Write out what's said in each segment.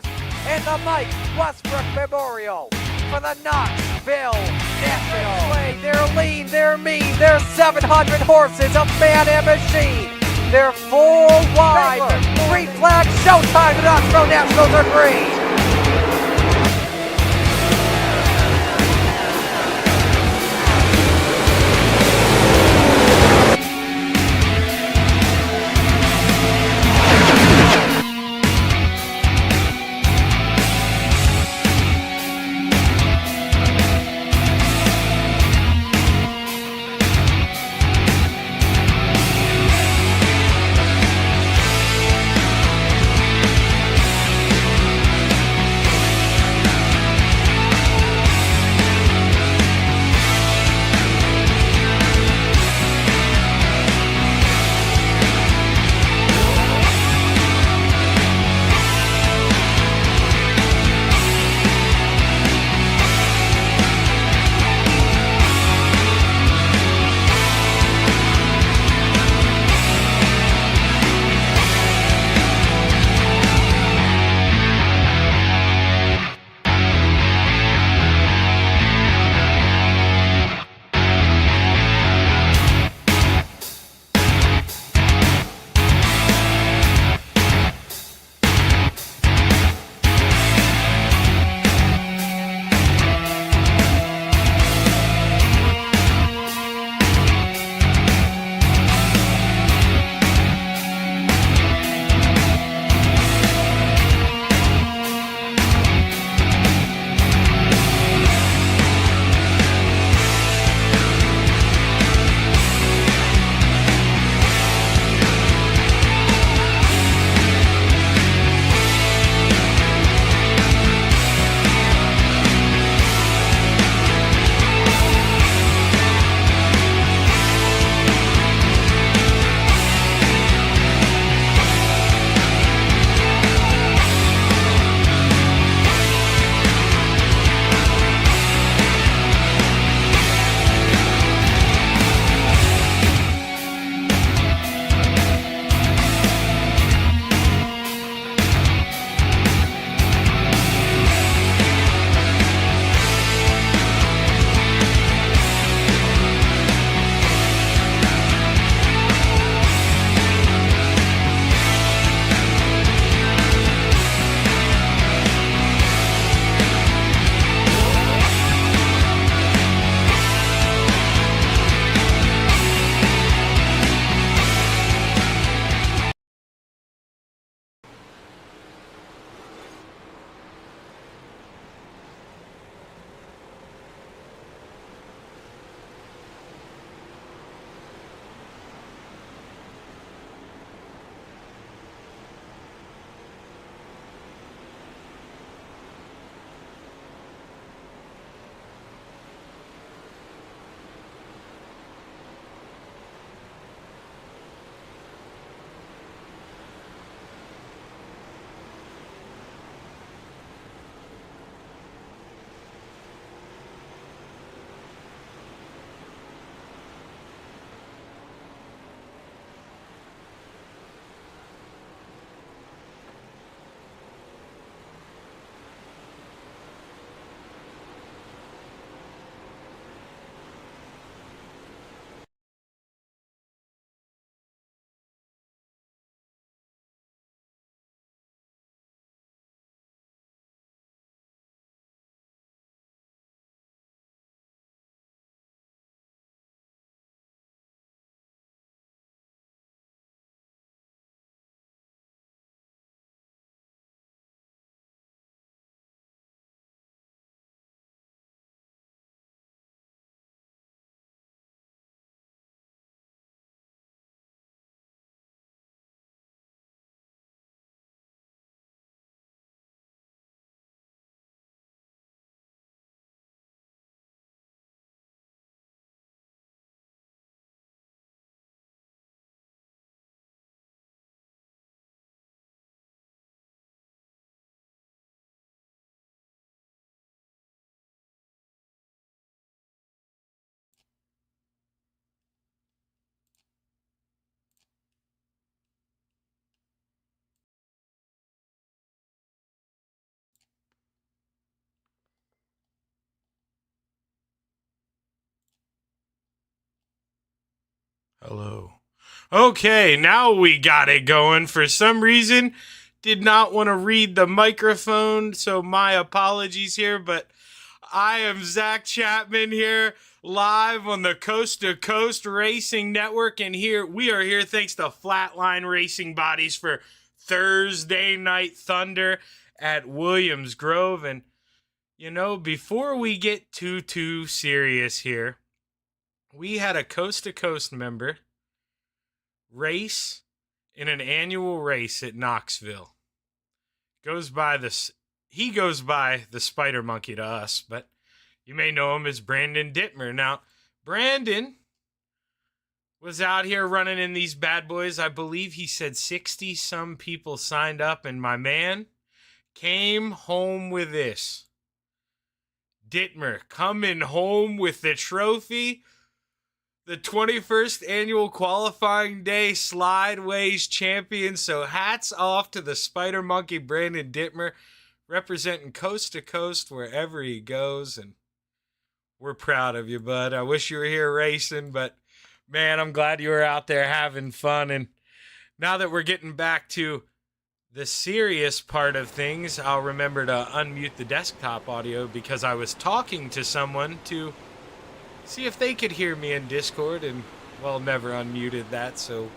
Cars and the Mike Westbrook Memorial for the Knoxville National. They're lean, they're mean, they're 700 horses, a man and machine. They're full wide, green flag, showtime, the Knoxville Nationals are green. Hello. Okay, now we got it going. For some reason, did not want to read the microphone, so my apologies here, but I am Zach Chapman here, live on the Coast to Coast Racing Network, and we are here thanks to Flatline Racing Bodies for Thursday Night Thunder at Williams Grove. And, you know, before we get too serious here, we had a Coast to Coast member race in an annual race at Knoxville. He goes by the Spider Monkey to us, but you may know him as Brandon Dittmer. Now, Brandon was out here running in these bad boys. I believe he said 60 some people signed up, and my man came home with this. Dittmer coming home with the trophy. The 21st annual qualifying day Slideways champion. So hats off to the Spider Monkey Brandon Dittmer, representing coast to coast wherever he goes. And we're proud of you, bud. I wish you were here racing, but man, I'm glad you were out there having fun. And now that we're getting back to the serious part of things, I'll remember to unmute the desktop audio because I was talking to someone to see if they could hear me in Discord, and, well, never unmuted that, so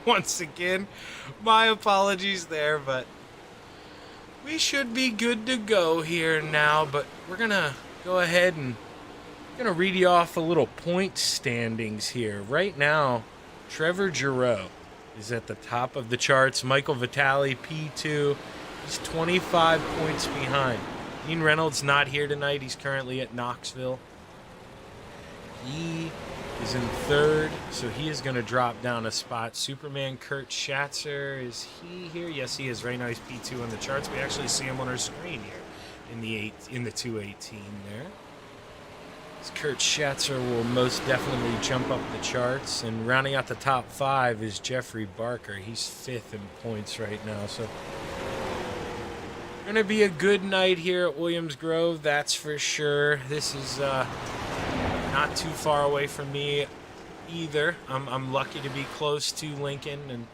once again, my apologies there, but we should be good to go here now. But we're going to go ahead and read you off a little point standings here. Right now, Trevor Giroux is at the top of the charts. Michael Vitale, P2, he's 25 points behind. Dean Reynolds not here tonight. He's currently at Knoxville. He is in third, so he is going to drop down a spot. Superman Kurt Schatzer, is he here? Yes, he is. Right now he's P2 on the charts. We actually see him on our screen here in the 218 there. Kurt Schatzer will most definitely jump up the charts. And rounding out the top five is Jeffrey Barker. He's fifth in points right now. So going to be a good night here at Williams Grove, that's for sure. This is not too far away from me either. I'm lucky to be close to Lincoln and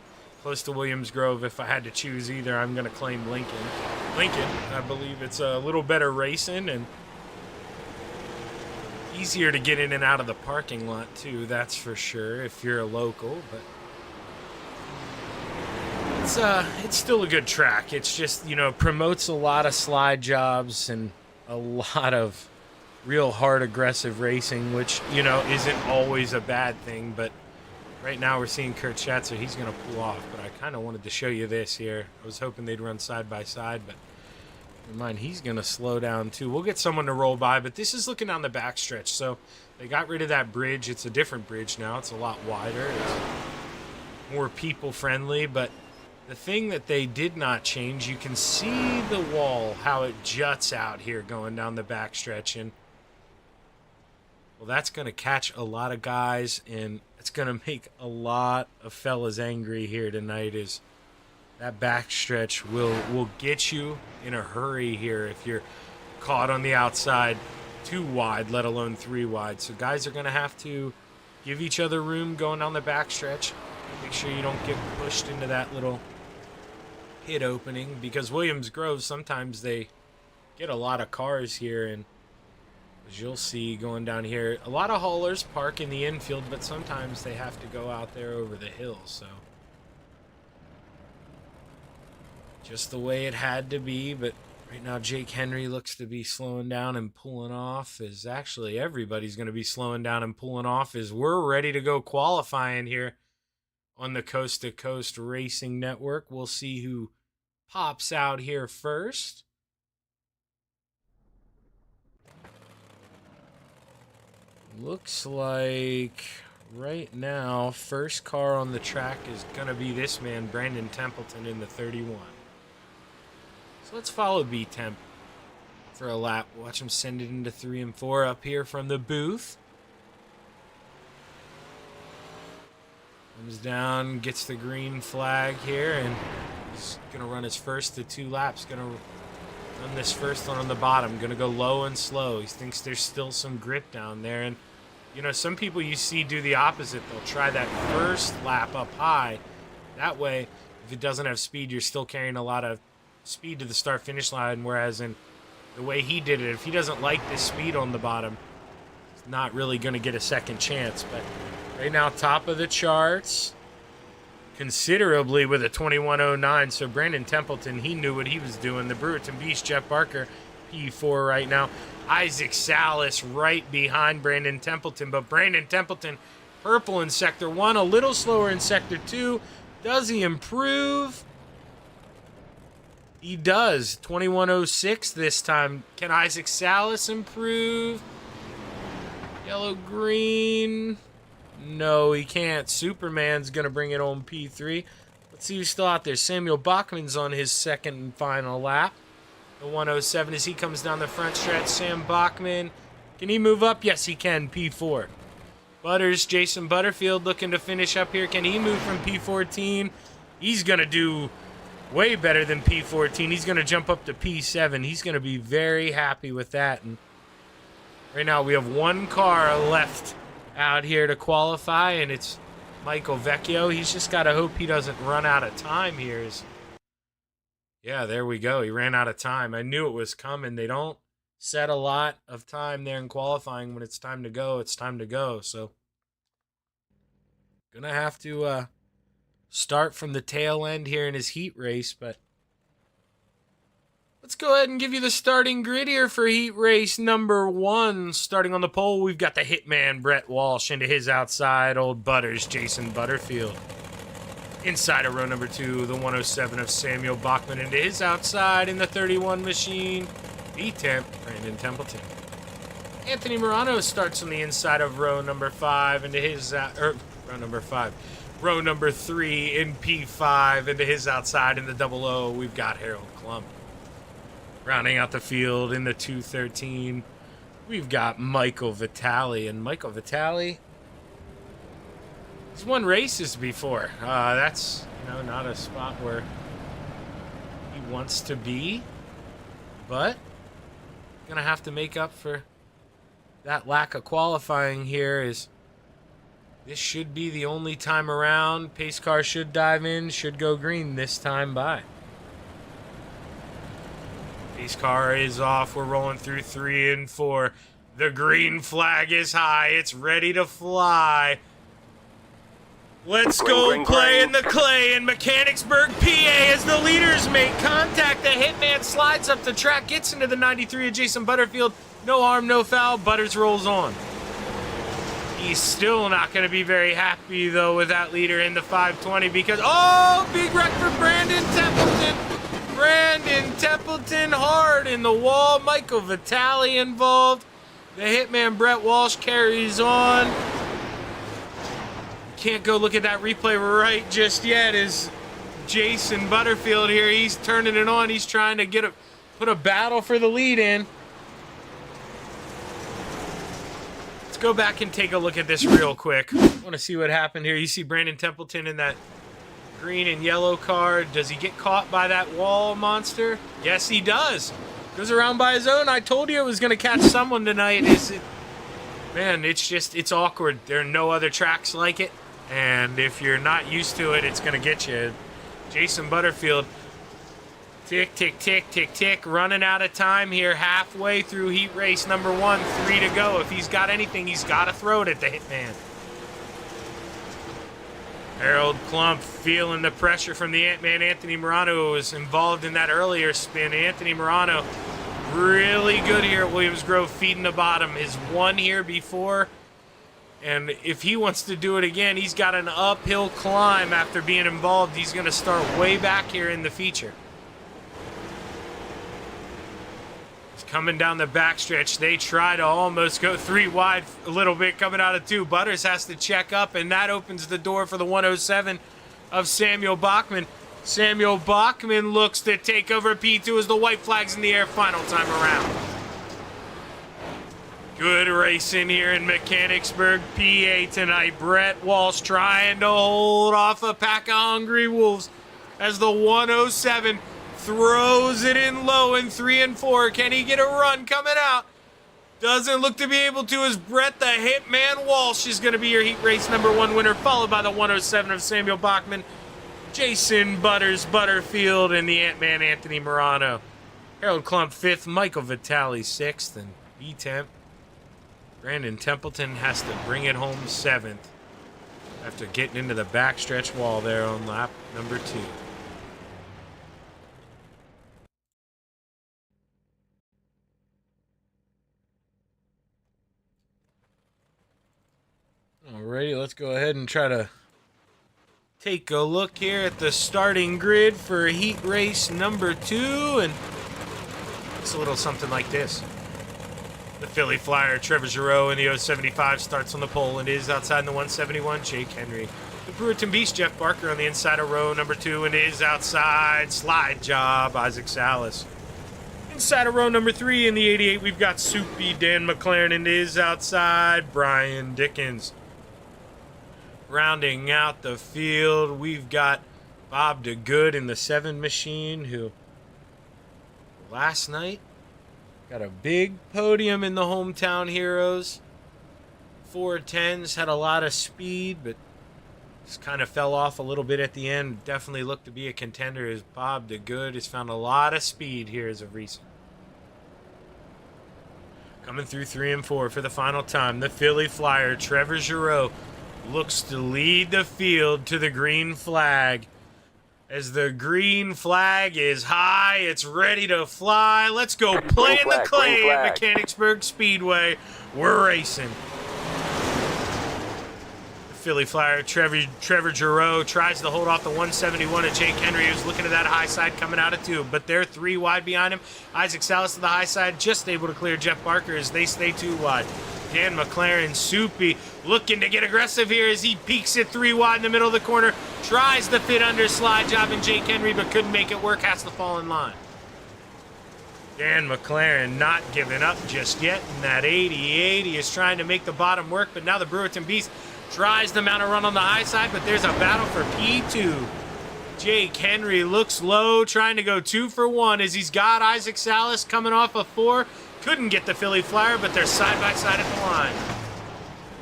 close to Williams Grove. If I had to choose either, I'm going to claim Lincoln. Lincoln, I believe it's a little better racing and easier to get in and out of the parking lot too, that's for sure, if you're a local. But it's still a good track. It's just, you know, promotes a lot of slide jobs and a lot of real hard aggressive racing, which, you know, isn't always a bad thing. But right now we're seeing Kurt Schatzer. He's going to pull off, but I kind of wanted to show you this here. I was hoping they'd run side by side, but never mind, he's going to slow down too. We'll get someone to roll by, but this is looking down the backstretch. So they got rid of that bridge. It's a different bridge now. It's a lot wider. It's more people friendly, but the thing that they did not change, you can see the wall, how it juts out here going down the backstretch. And well, that's going to catch a lot of guys, and it's going to make a lot of fellas angry here tonight. Is that backstretch will get you in a hurry here if you're caught on the outside too wide, let alone three wide. So guys are going to have to give each other room going down the backstretch. Make sure you don't get pushed into that little pit opening, because Williams Grove, sometimes they get a lot of cars here, and as you'll see going down here, a lot of haulers park in the infield, but sometimes they have to go out there over the hill. So just the way it had to be. But right now Jake Henry looks to be slowing down and pulling off, as actually everybody's going to be slowing down and pulling off, as we're ready to go qualifying here on the Coast to Coast Racing Network. We'll see who pops out here first. Looks like right now first car on the track is going to be this man, Brandon Templeton, in the 31. So let's follow B-Temp for a lap. Watch him send it into 3 and 4 up here from the booth. Comes down, gets the green flag here, and he's going to run his first of 2 laps. Going to run this first one on the bottom. Going to go low and slow. He thinks there's still some grip down there, and You know, some people you see do the opposite. They'll try that first lap up high. That way, if it doesn't have speed, you're still carrying a lot of speed to the start-finish line, whereas in the way he did it, if he doesn't like this speed on the bottom, he's not really going to get a second chance. But right now, top of the charts, considerably with a 21.09. So Brandon Templeton, he knew what he was doing. The Brewerton Beast, Jeff Barker, P4 right now. Isaac Salas right behind Brandon Templeton. But Brandon Templeton, purple in Sector 1, a little slower in Sector 2. Does he improve? He does. 21.06 this time. Can Isaac Salas improve? Yellow-green. No, he can't. Superman's going to bring it on P3. Let's see who's still out there. Samuel Bachman's on his second and final lap. The 107 as he comes down the front stretch. Sam Bachman. Can he move up? Yes, he can. P4. Butters, Jason Butterfield looking to finish up here. Can he move from P14? He's going to do way better than P14. He's going to jump up to P7. He's going to be very happy with that. And right now we have one car left out here to qualify, and it's Michael Vecchio. He's just got to hope he doesn't run out of time here. Yeah, there we go. He ran out of time. I knew it was coming. They don't set a lot of time there in qualifying. When it's time to go, it's time to go. So, gonna have to start from the tail end here in his heat race, but let's go ahead and give you the starting grid here for heat race number 1. Starting on the pole, we've got the hitman, Brett Walsh, into his outside, old Butters, Jason Butterfield. Inside of row number 2, the 107 of Samuel Bachman into his outside in the 31 machine, the temp, Brandon Templeton. Anthony Morano starts on the inside of row number 5 into his, row number 3 in P5 into his outside in the 00. We've got Harold Klump. Rounding out the field in the 213, we've got Michael Vitale. And Michael Vitale, he's won races before. That's, not a spot where he wants to be. But going to have to make up for that lack of qualifying here. Is this should be the only time around. Pace car should dive in, should go green this time by. Pace car is off. We're rolling through 3 and 4. The green flag is high. It's ready to fly. Let's go play in the clay in Mechanicsburg, PA, as the leaders make contact. The hitman slides up the track, gets into the 93 of Jason Butterfield. No harm, no foul. Butters rolls on. He's still not going to be very happy, though, with that leader in the 520 because, big wreck for Brandon Templeton. Brandon Templeton hard in the wall. Michael Vitale involved. The hitman, Brett Walsh, carries on. Can't go look at that replay right just yet. Is Jason Butterfield here? He's turning it on. He's trying to put a battle for the lead in. Let's go back and take a look at this real quick. I want to see what happened here. You see Brandon Templeton in that green and yellow car. Does he get caught by that wall monster? Yes, he does. Goes around by his own. I told you it was going to catch someone tonight. Man, it's awkward. There are no other tracks like it. And if you're not used to it, it's going to get you. Jason Butterfield, tick, tick, tick, tick, tick, running out of time here halfway through heat race number 1, 3 to go. If he's got anything, he's got to throw it at the hitman. Harold Klump feeling the pressure from the Ant-Man. Anthony Morano was involved in that earlier spin. Anthony Morano really good here at Williams Grove, feeding the bottom. His won here before. And if he wants to do it again, he's got an uphill climb after being involved. He's going to start way back here in the feature. He's coming down the backstretch. They try to almost go 3 wide a little bit coming out of 2. Butters has to check up, and that opens the door for the 107 of Samuel Bachman. Samuel Bachman looks to take over P2 as the white flag's in the air final time around. Good racing here in Mechanicsburg, PA tonight. Brett Walsh trying to hold off a pack of hungry wolves as the 107 throws it in low in 3 and 4. Can he get a run coming out? Doesn't look to be able to, as Brett the Hitman Walsh is going to be your heat race number 1 winner, followed by the 107 of Samuel Bachman, Jason Butters Butterfield, and the Ant-Man Anthony Morano. Harold Klump 5th, Michael Vitale 6th, and B-Temp. Brandon Templeton has to bring it home 7th after getting into the backstretch wall there on lap number 2. Alrighty, let's go ahead and try to take a look here at the starting grid for heat race number 2, and it's a little something like this. The Philly Flyer, Trevor Giroux, in the 075 starts on the pole and is outside in the 171, Jake Henry. The Brewerton Beast, Jeff Barker, on the inside of row number 2 and is outside. Slide job, Isaac Salas. Inside of row number 3 in the 88, we've got Soupy Dan McLaren and is outside. Brian Dickens. Rounding out the field, we've got Bob DeGood in the 7 machine, who last night got a big podium in the Hometown Heroes. 410s, had a lot of speed, but just kind of fell off a little bit at the end. Definitely looked to be a contender, as Bob DeGood has found a lot of speed here as of recent. Coming through 3 and 4 for the final time, the Philly Flyer, Trevor Giroux, looks to lead the field to the green flag. As the green flag is high, it's ready to fly. Let's go play in the clay at Mechanicsburg Speedway. We're racing. The Philly Flyer, Trevor Giroux, tries to hold off the 171 of Jake Henry, who's looking at that high side coming out of 2. But they're 3 wide behind him. Isaac Salas to the high side, just able to clear Jeff Barker as they stay 2 wide. Dan McLaren, Soupy, looking to get aggressive here as he peeks it 3 wide in the middle of the corner. Tries to fit under slide job in Jake Henry, but couldn't make it work. Has to fall in line. Dan McLaren not giving up just yet in that 88. He is trying to make the bottom work, but now the Brewerton Beast tries to mount a run on the high side, but there's a battle for P2. Jake Henry looks low, trying to go 2 for 1 as he's got Isaac Salas coming off a 4. Couldn't get the Philly Flyer, but they're side by side at the line.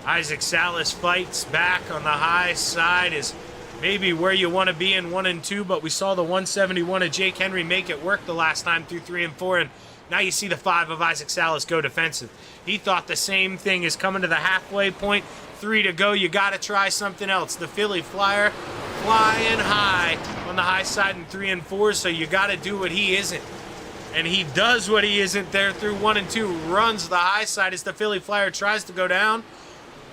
Isaac Salas fights back on the high side, is maybe where you want to be in 1 and 2, but we saw the 171 of Jake Henry make it work the last time through 3 and 4, and now you see the 5 of Isaac Salas go defensive. He thought the same thing is coming to the halfway point. 3 to go, you got to try something else. The Philly Flyer flying high on the high side in 3 and 4, so you got to do what he isn't. And he does what he isn't there through 1 and 2. Runs the high side as the Philly Flyer tries to go down.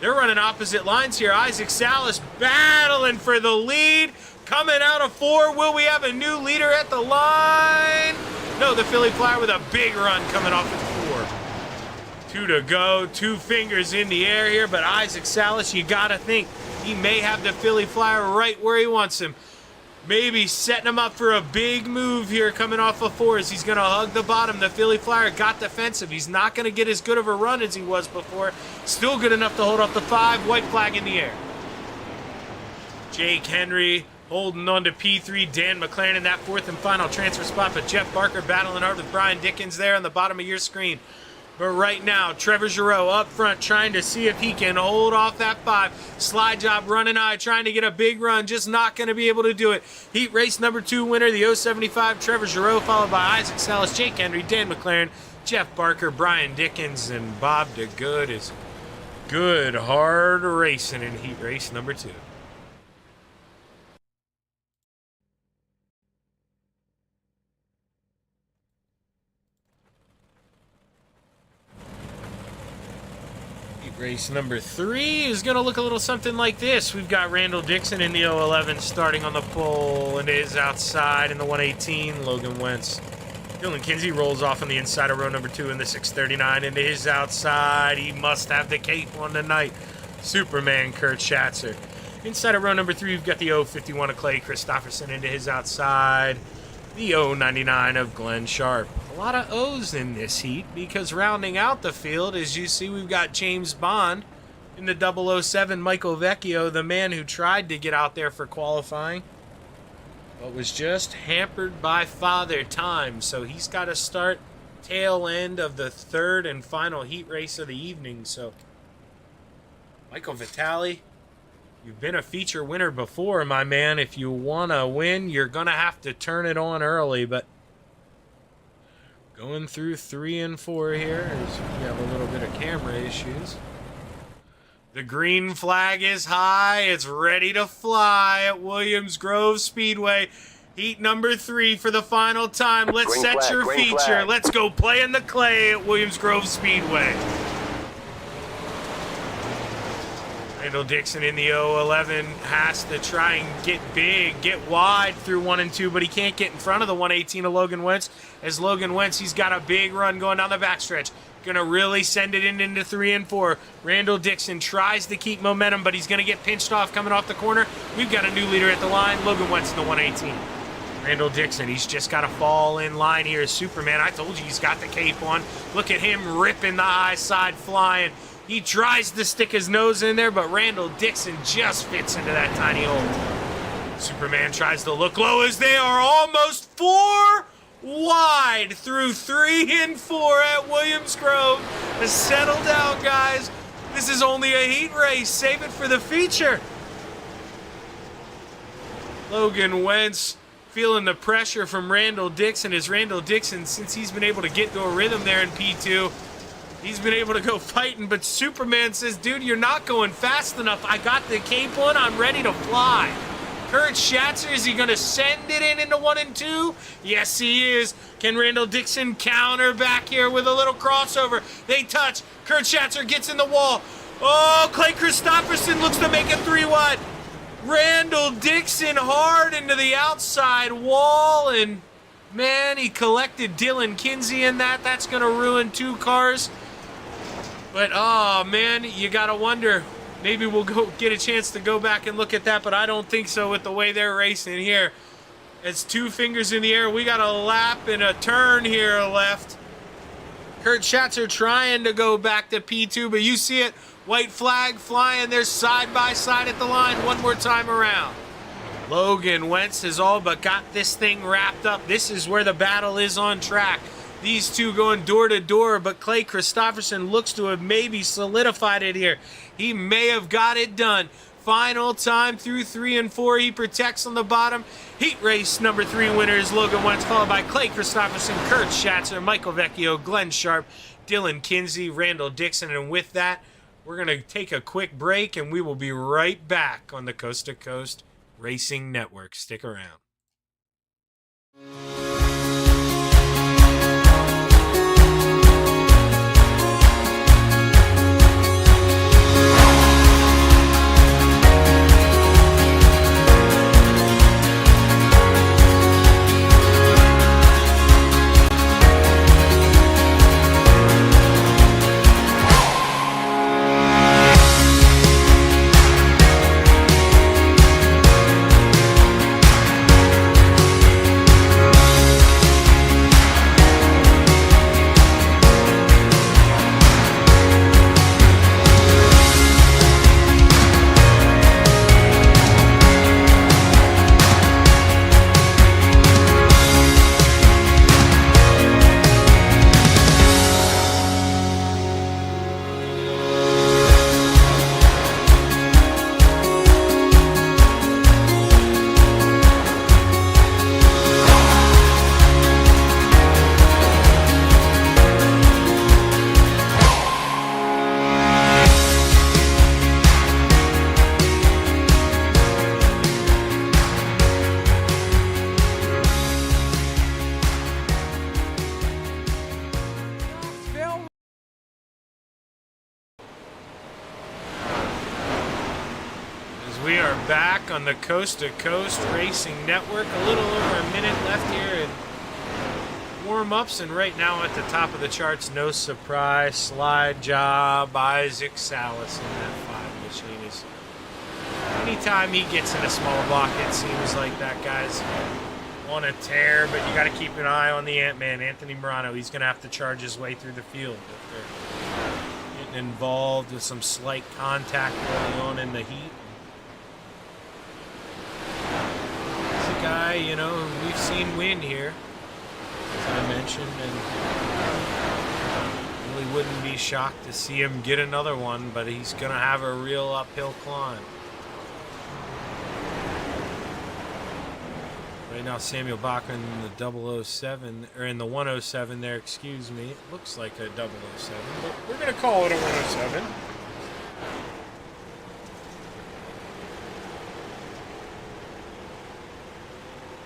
They're running opposite lines here. Isaac Salas battling for the lead. Coming out of 4. Will we have a new leader at the line? No, the Philly Flyer with a big run coming off at 4. 2 to go. 2 fingers in the air here. But Isaac Salas, you got to think he may have the Philly Flyer right where he wants him. Maybe setting him up for a big move here coming off of 4 as he's going to hug the bottom. The Philly Flyer got defensive. He's not going to get as good of a run as he was before. Still good enough to hold off the 5. White flag in the air. Jake Henry holding on to P3. Dan McLaren in that 4th and final transfer spot. But Jeff Barker battling hard with Brian Dickens there on the bottom of your screen. But right now, Trevor Giroux up front trying to see if he can hold off that 5. Slide job running high, trying to get a big run. Just not going to be able to do it. Heat race number 2 winner, the 075, Trevor Giroux, followed by Isaac Salas, Jake Henry, Dan McLaren, Jeff Barker, Brian Dickens, and Bob DeGood. Is good, hard racing in heat race number 2. Race number 3 is going to look a little something like this. We've got Randall Dixon in the 011 starting on the pole and is outside in the 118. Logan Wentz. Dylan Kinsey rolls off on the inside of row number 2 in the 639 and is outside. He must have the cape on tonight. Superman Kurt Schatzer. Inside of row number 3, we've got the 051 of Clay Christopherson into his outside. The 099 of Glenn Sharp. A lot of O's in this heat because rounding out the field, as you see, we've got James Bond in the 007, Michael Vecchio, the man who tried to get out there for qualifying, but was just hampered by father time. So he's got to start tail end of the third and final heat race of the evening. So, Michael Vitale, you've been a feature winner before, my man. If you want to win, you're going to have to turn it on early. But going through 3 and 4 here, as we have a little bit of camera issues. The green flag is high. It's ready to fly at Williams Grove Speedway. Heat number 3 for the final time. Let's Green set flag, your green feature. flag. Let's go play in the clay at Williams Grove Speedway. Randall Dixon in the 011 has to try and get big, get wide through 1 and 2, but he can't get in front of the 118 of Logan Wentz. As Logan Wentz, he's got a big run going down the backstretch. Gonna really send it into 3 and 4. Randall Dixon tries to keep momentum, but he's gonna get pinched off coming off the corner. We've got a new leader at the line, Logan Wentz in the 118. Randall Dixon, he's just got to fall in line here. Superman, I told you he's got the cape on. Look at him ripping the high side, flying. He tries to stick his nose in there, but Randall Dixon just fits into that tiny hole. Superman tries to look low as they are almost 4 wide through 3 and 4 at Williams Grove. Settle down, guys. This is only a heat race. Save it for the feature. Logan Wentz feeling the pressure from Randall Dixon. As Randall Dixon, since he's been able to get to a rhythm there in P2, he's been able to go fighting, but Superman says, dude, you're not going fast enough. I got the cape on. I'm ready to fly. Kurt Schatzer, is he going to send it into 1 and 2? Yes, he is. Can Randall Dixon counter back here with a little crossover? They touch. Kurt Schatzer gets in the wall. Oh, Clay Christopherson looks to make it 3 wide. Randall Dixon hard into the outside wall, and man, he collected Dylan Kinsey in that. That's going to ruin 2 cars. But, oh, man, you got to wonder. Maybe we'll go get a chance to go back and look at that, but I don't think so with the way they're racing here. It's 2 fingers in the air. We got a lap and a turn here left. Kurt Schatzer trying to go back to P2, but you see it. White flag flying there side by side at the line. One more time around. Logan Wentz has all but got this thing wrapped up. This is where the battle is on track. These 2 going door to door, but Clay Christopherson looks to have maybe solidified it here. He may have got it done. Final time through 3 and 4. He protects on the bottom. Heat race number 3 winner is Logan Wentz, followed by Clay Christopherson, Kurt Schatzer, Michael Vecchio, Glenn Sharp, Dylan Kinsey, Randall Dixon. And with that, we're going to take a quick break, and we will be right back on the Coast to Coast Racing Network. Stick around. We are back on the Coast to Coast Racing Network. A little over a minute left here in warm-ups, and right now at the top of the charts, no surprise, slide job, Isaac Salas in that 5 machine. Is anytime he gets in a small block, it seems like that guy's on a tear, but you got to keep an eye on the Ant-Man, Anthony Morano. He's going to have to charge his way through the field if they're getting involved with some slight contact early on in the heat. Guy, you know, we've seen win here, as I mentioned. caution, and really wouldn't be shocked to see him get another one, but he's going to have a real uphill climb. Right now, Samuel Bachman in the 007, or in the 107 there, excuse me. It looks like a 007, but we're going to call it a 107.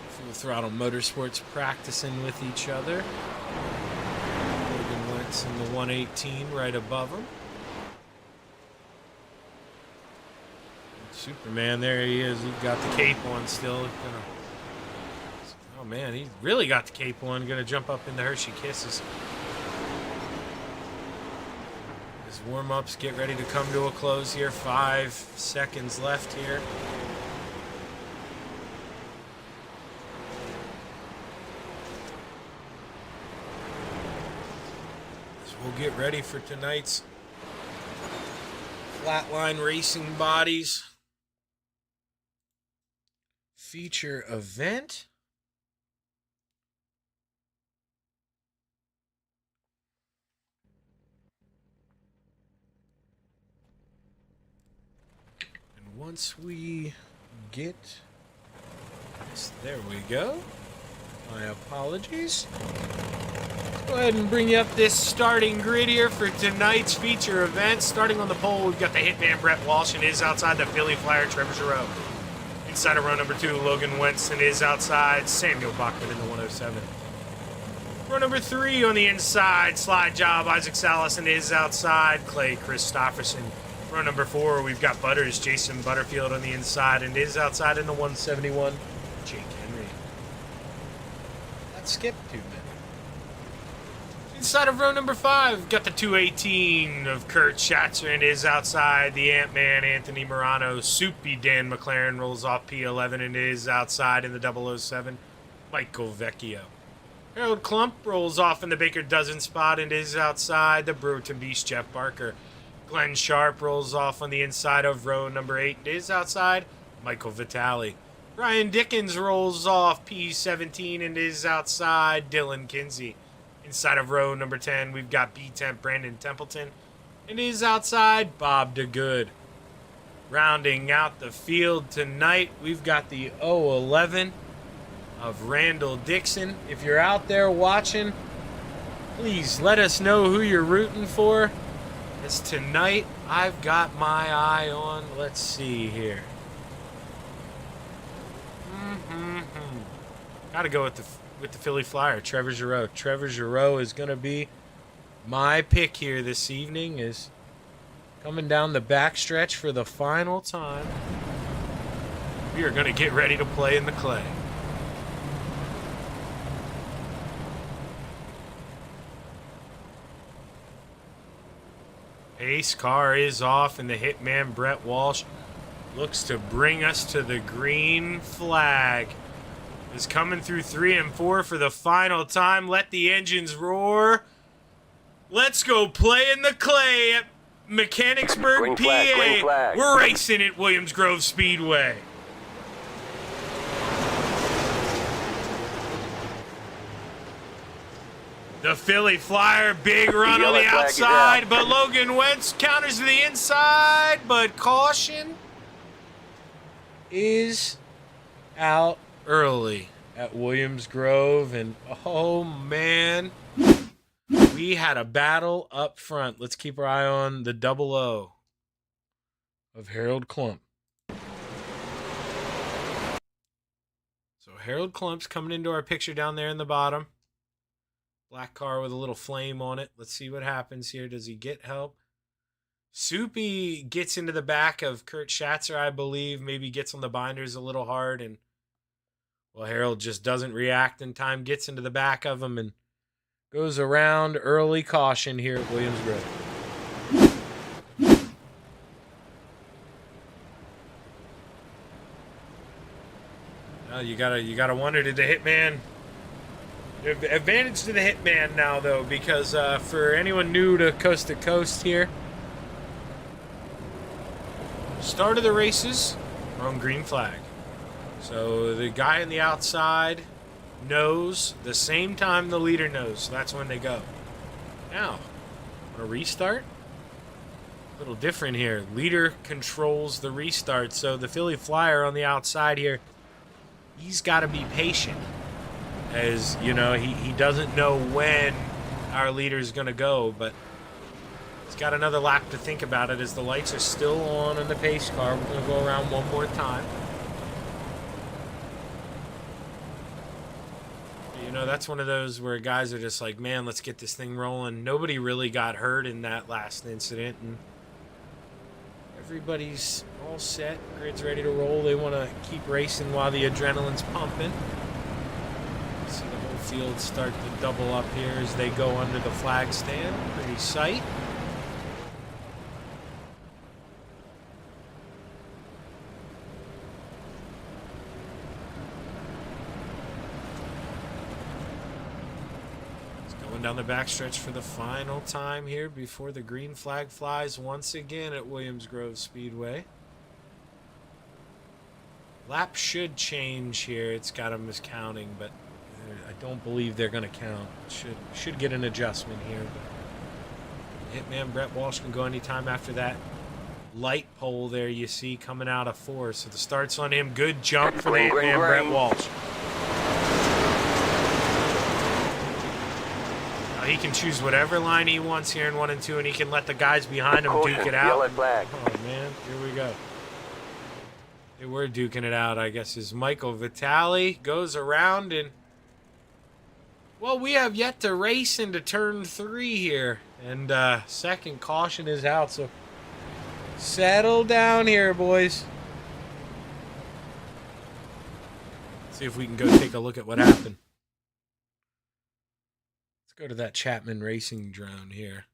Full Throttle Motorsports practicing with each other. Logan Wentz in the 118 right above him. Superman, there he is. He's got the cape on still. Oh man, he really got the cape on. Gonna jump up in the Hershey Kisses. His warm-ups get ready to come to a close here. 5 seconds left here. So we'll get ready for tonight's Flatline Racing Bodies feature event. Once we get this, there we go. My apologies. Let's go ahead and bring you up this starting grid here for tonight's feature event. Starting on the pole, we've got the Hitman Brett Walsh and is outside the Philly Flyer Trevor Giroux. Inside of row number 2, Logan Wentz and is outside Samuel Bachman in the 107. Row number 3 on the inside, Slide Job, Isaac Salas and is outside Clay Christopherson. Row number 4, we've got Butters, Jason Butterfield on the inside, and is outside in the 171, Jake Henry. Let's skip 2 minutes. Inside of row number 5, we've got the 218 of Kurt Schatzer, and is outside the Ant-Man, Anthony Morano. Soupy Dan McLaren rolls off P11 and is outside in the 007, Michael Vecchio. Harold Klump rolls off in the Baker Dozen spot and is outside the Brewerton Beast, Jeff Barker. Glenn Sharp rolls off on the inside of row number 8 and is outside Michael Vitale. Brian Dickens rolls off P17 and is outside Dylan Kinsey. Inside of row number 10, we've got B10 Brandon Templeton and is outside Bob DeGood. Rounding out the field tonight, we've got the 011 of Randall Dixon. If you're out there watching, please let us know who you're rooting for. As tonight, I've got my eye on, let's see here. Gotta go with the Philly Flyer, Trevor Giroux. Trevor Giroux is gonna be my pick here this evening, is coming down the backstretch for the final time. We are gonna get ready to play in the clay. Pace car is off, and the Hitman Brett Walsh looks to bring us to the green flag. Is coming through 3 and 4 for the final time. Let the engines roar. Let's go play in the clay at Mechanicsburg, Green PA. flag, green flag. We're racing at Williams Grove Speedway. The Philly Flyer, big run on the Yellow flag is outside, out. but Logan Wentz counters to the inside, but caution is out early at Williams Grove, and oh man, we had a battle up front. Let's keep our eye on the 00 of Harold Klump. So Harold Klump's coming into our picture down there in the bottom. Black car with a little flame on it. Let's see what happens here. Does he get help? Soupy gets into the back of Kurt Schatzer, I believe. Maybe gets on the binders a little hard. And, well, Harold just doesn't react in time. Gets into the back of him and goes around. Early caution here at Williams Grove. You gotta wonder, did the Hitman... Advantage to the Hitman now, though, because for anyone new to Coast here, start of the races, we're on green flag. So the guy on the outside knows the same time the leader knows. So that's when they go. Now, want to restart? A little different here. Leader controls the restart. So the Philly Flyer on the outside here, he's got to be patient. As, you know, he doesn't know when our leader is going to go, but he's got another lap to think about it as the lights are still on in the pace car. We're going to go around one more time. You know, that's one of those where guys are just like, man, let's get this thing rolling. Nobody really got hurt in that last incident, and everybody's all set. Grid's ready to roll. They want to keep racing while the adrenaline's pumping. See the whole field start to double up here as they go under the flag stand. Pretty sight. Down the backstretch for the final time here before the green flag flies once again at Williams Grove Speedway. Lap should change here. It's got them miscounting, but I don't believe they're going to count. Should get an adjustment here. But Hitman Brett Walsh can go anytime after that light pole there you see coming out of 4. So the start's on him. Good jump for the Hitman Brett Walsh. He can choose whatever line he wants here in 1 and 2, and he can let the guys behind him duke it out. Yellow flag. Oh, man. Here we go. They were duking it out, I guess, as Michael Vitale goes around and... Well, we have yet to race into turn 3 here. And second caution is out, so settle down here, boys. See if we can go take a look at what happened. Go to that Chapman Racing drone here.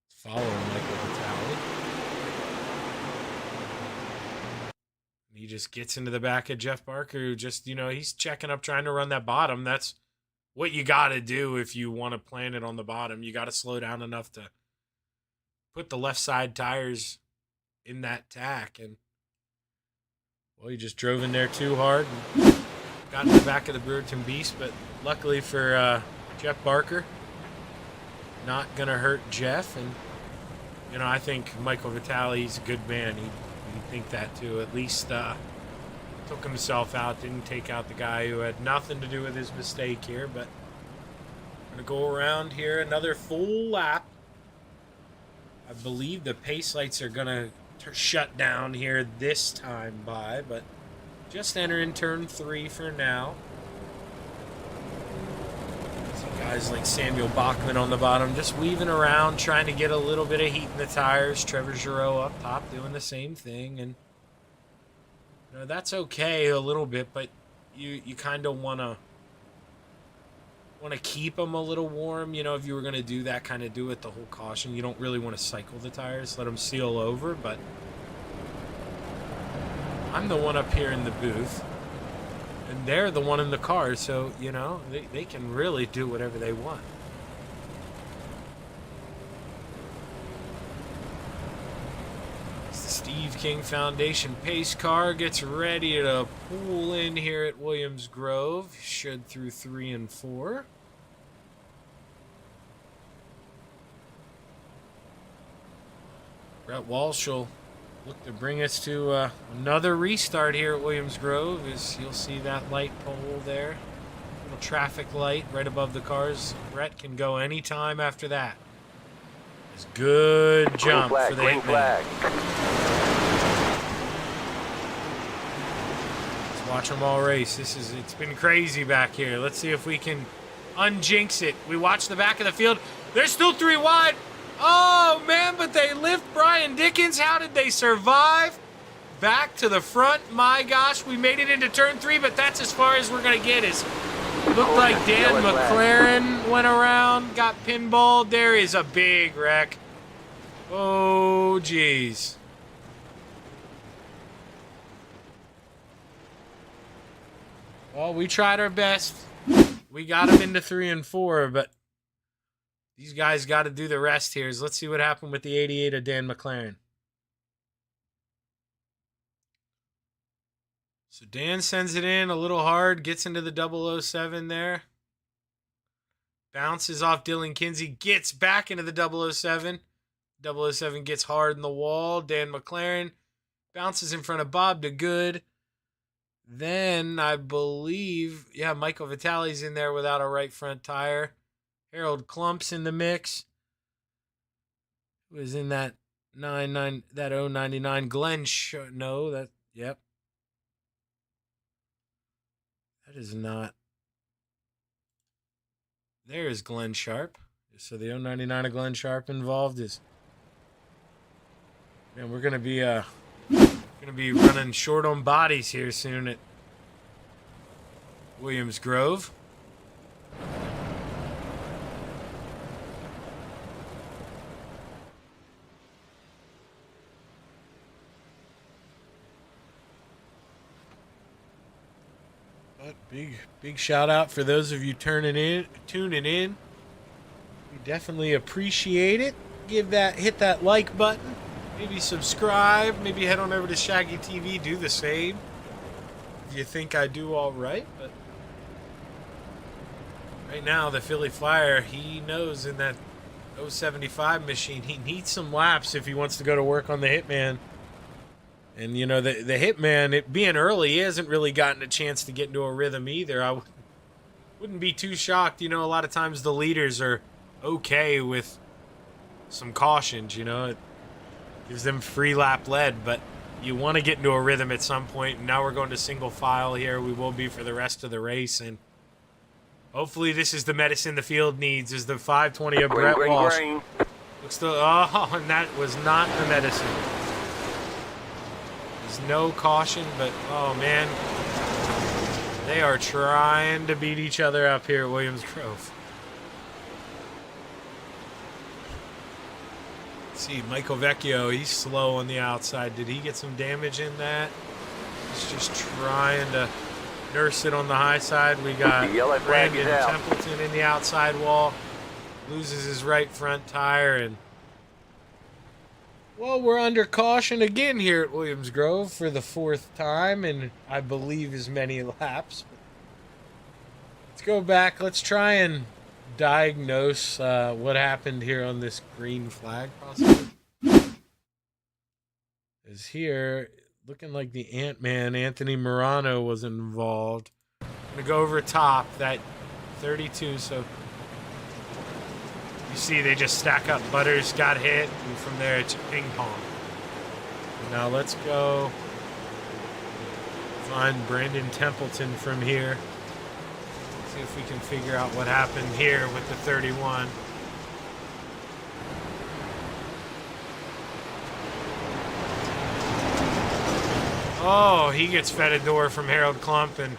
It's following Michael Vitale. He just gets into the back of Jeff Barker, who just, you know, he's checking up, trying to run that bottom. That's what you got to do if you want to plan it on the bottom. You got to slow down enough to put the left side tires in that tack. And, well, he just drove in there too hard and got in the back of the Brewerton Beast. But luckily for... Jeff Barker, not going to hurt Jeff. And, you know, I think Michael Vitale's a good man. He'd think that, too. At least took himself out, didn't take out the guy who had nothing to do with his mistake here. But going to go around here another full lap. I believe the pace lights are going to shut down here this time by, but just entering turn 3 for now. Guys like Samuel Bachman on the bottom, just weaving around, trying to get a little bit of heat in the tires. Trevor Giroux up top doing the same thing. And, you know, that's okay a little bit, but you kind of want to keep them a little warm. You know, if you were going to do that, kind of do it the whole caution. You don't really want to cycle the tires, let them seal over. But I'm the one up here in the booth. And they're the one in the car, so, you know, they can really do whatever they want. As the Steve King Foundation pace car gets ready to pull in here at Williams Grove. Should through 3 and 4. Brett Walsh will look to bring us to another restart here at Williams Grove. As you'll see that light pole there, little traffic light right above the cars. Brett can go anytime after that. It's good jump for the Hitman. Let's watch them all race. It's been crazy back here. Let's see if we can unjinx it. We watch the back of the field. They're still 3 wide. Oh, man, but they lift Brian Dickens. How did they survive? Back to the front. My gosh, we made it into turn 3, but that's as far as we're going to get. Looked like Dan McLaren went around, got pinballed. There is a big wreck. Oh, geez. Well, we tried our best. We got him into 3 and 4, but these guys got to do the rest here. Let's see what happened with the 88 of Dan McLaren. So Dan sends it in a little hard, gets into the 007 there. Bounces off Dylan Kinsey, gets back into the 007. 007 gets hard in the wall. Dan McLaren bounces in front of Bob to good. Then I believe, Michael Vitale's in there without a right front tire. Harold Klump's in the mix. Who was in that 099 Glenn yep. That is not. There's Glenn Sharp. So the 099 of Glenn Sharp involved is. Man, we're gonna be running short on bodies here soon at Williams Grove. But big shout out for those of you tuning in. We definitely appreciate it. Hit that like button. Maybe subscribe. Maybe head on over to Shaggy TV. Do the same. If you think I do all right. But right now, the Philly Flyer, he knows in that 075 machine, he needs some laps if he wants to go to work on the Hitman. And, you know, the Hitman, it being early, he hasn't really gotten a chance to get into a rhythm either. I wouldn't be too shocked. You know, a lot of times the leaders are okay with some cautions, you know. It gives them free lap lead, but you want to get into a rhythm at some point. And now we're going to single file here. We will be for the rest of the race. And hopefully this is the medicine the field needs, is the 520 of Brett Walsh. And that was not the medicine. There's no caution, but, oh, man. They are trying to beat each other up here at Williams Grove. See, Michael Vecchio, he's slow on the outside. Did he get some damage in that? He's just trying to nurse it on the high side. We got Brandon Templeton in the outside wall. Loses his right front tire. And, well, we're under caution again here at Williams Grove for the 4th time in, I believe, as many laps. Let's go back. Let's try and diagnose what happened here on this green flag possibly. Is here looking like the Ant-Man Anthony Morano was involved. I'm gonna go over top that 32, so you see they just stack up. Butters got hit, and from there it's ping pong. Now let's go find Brandon Templeton from here. See if we can figure out what happened here with the 31. Oh, he gets fed a door from Harold Klump and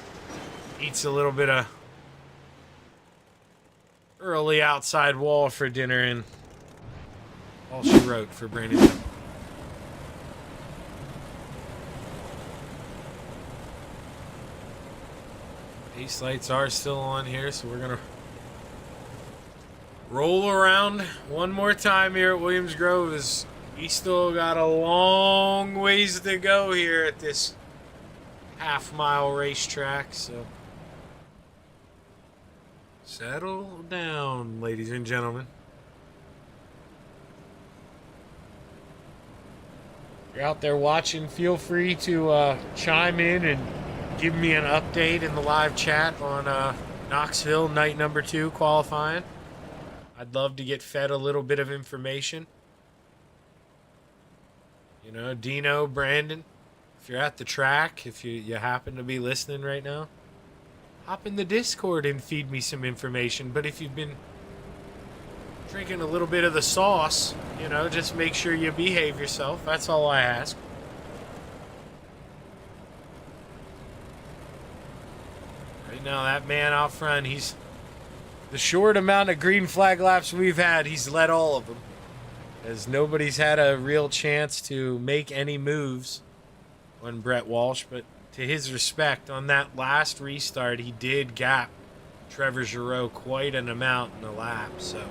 eats a little bit of early outside wall for dinner, and all she wrote for Brandon Templeton. Pace lights are still on here, so we're going to roll around one more time here at Williams Grove. As we still got a long ways to go here at this half-mile racetrack, so settle down, ladies and gentlemen. If you're out there watching, feel free to chime in and give me an update in the live chat on Knoxville night number 2 qualifying. I'd love to get fed a little bit of information. You know, Dino, Brandon, if you're at the track, if you happen to be listening right now, hop in the Discord and feed me some information. But if you've been drinking a little bit of the sauce, you know, just make sure you behave yourself. That's all I ask. Right now, that man out front, he's the short amount of green flag laps we've had, he's led all of them, as nobody's had a real chance to make any moves on Brett Walsh. But to his respect, on that last restart, he did gap Trevor Giroux quite an amount in the lap, so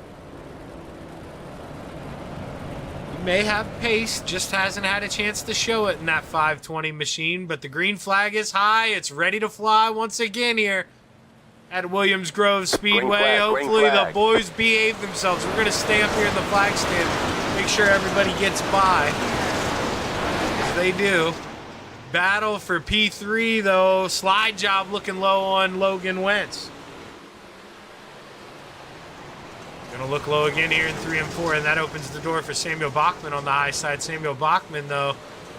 he may have pace, just hasn't had a chance to show it in that 520 machine, but the green flag is high. It's ready to fly once again here at Williams Grove Speedway. Hopefully the boys behave themselves. We're going to stay up here in the flag stand, make sure everybody gets by, as they do. Battle for P3, though. Slide job looking low on Logan Wentz. Going to look low again here in 3 and 4, and that opens the door for Samuel Bachman on the high side. Samuel Bachman, though,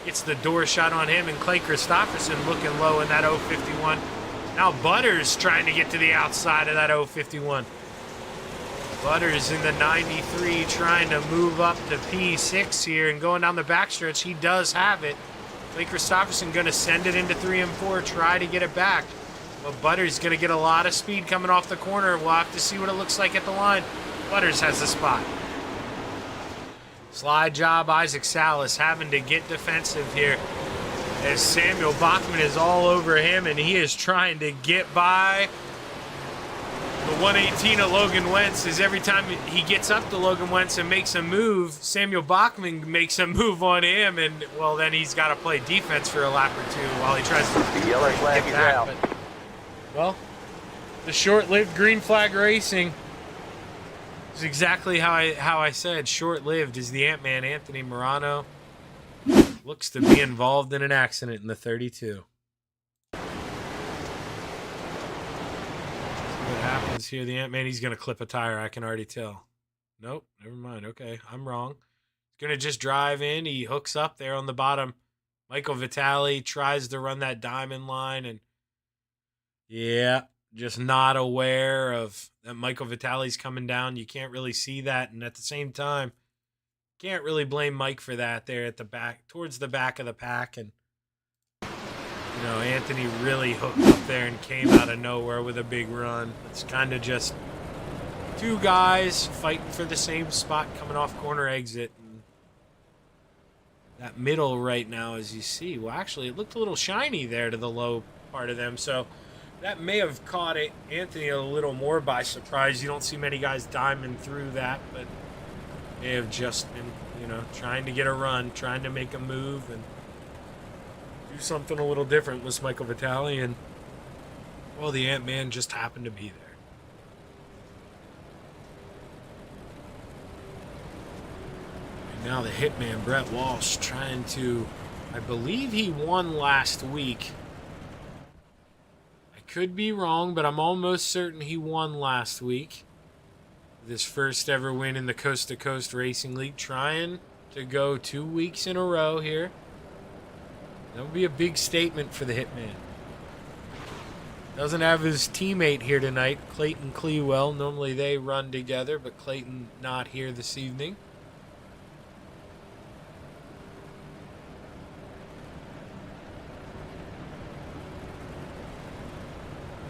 gets the door shot on him, and Clay Christopherson looking low in that 051. Now Butters trying to get to the outside of that 051. Butters in the 93 trying to move up to P6 here, and going down the backstretch, he does have it. Clay Christopherson going to send it into 3 and 4, try to get it back. But Butters going to get a lot of speed coming off the corner. We'll have to see what it looks like at the line. Butters has the spot. Slide job, Isaac Salas having to get defensive here as Samuel Bachman is all over him, and he is trying to get by the 118 of Logan Wentz. As every time he gets up to Logan Wentz and makes a move, Samuel Bachman makes a move on him, and well, then he's got to play defense for a lap or two while he tries to yellow flag is out. But, well, the short-lived green flag racing is exactly how I said. Short-lived is the Ant-Man. Anthony Morano looks to be involved in an accident in the 32. What happens here? The Ant-Man, he's going to clip a tire. I can already tell. Nope, never mind. Okay, I'm wrong. He's going to just drive in. He hooks up there on the bottom. Michael Vitale tries to run that diamond line, and yeah, just not aware of that Michael Vitale's coming down. You can't really see that, and at the same time, can't really blame Mike for that there at the back, towards the back of the pack, and you know, Anthony really hooked up there and came out of nowhere with a big run. It's kind of just two guys fighting for the same spot coming off corner exit. And that middle right now, as you see, well, actually, it looked a little shiny there to the low part of them. So that may have caught Anthony a little more by surprise. You don't see many guys diamond through that, but they have just been, you know, trying to get a run, trying to make a move, and do something a little different with Michael Vitale, and well, the Ant-Man just happened to be there. And now the Hitman, Brett Walsh, trying to, I believe he won last week. I could be wrong, but I'm almost certain he won last week. This first ever win in the Coast to Coast Racing League, trying to go 2 weeks in a row here. That would be a big statement for the Hitman. Doesn't have his teammate here tonight, Clayton Clewell. Normally they run together, but Clayton not here this evening.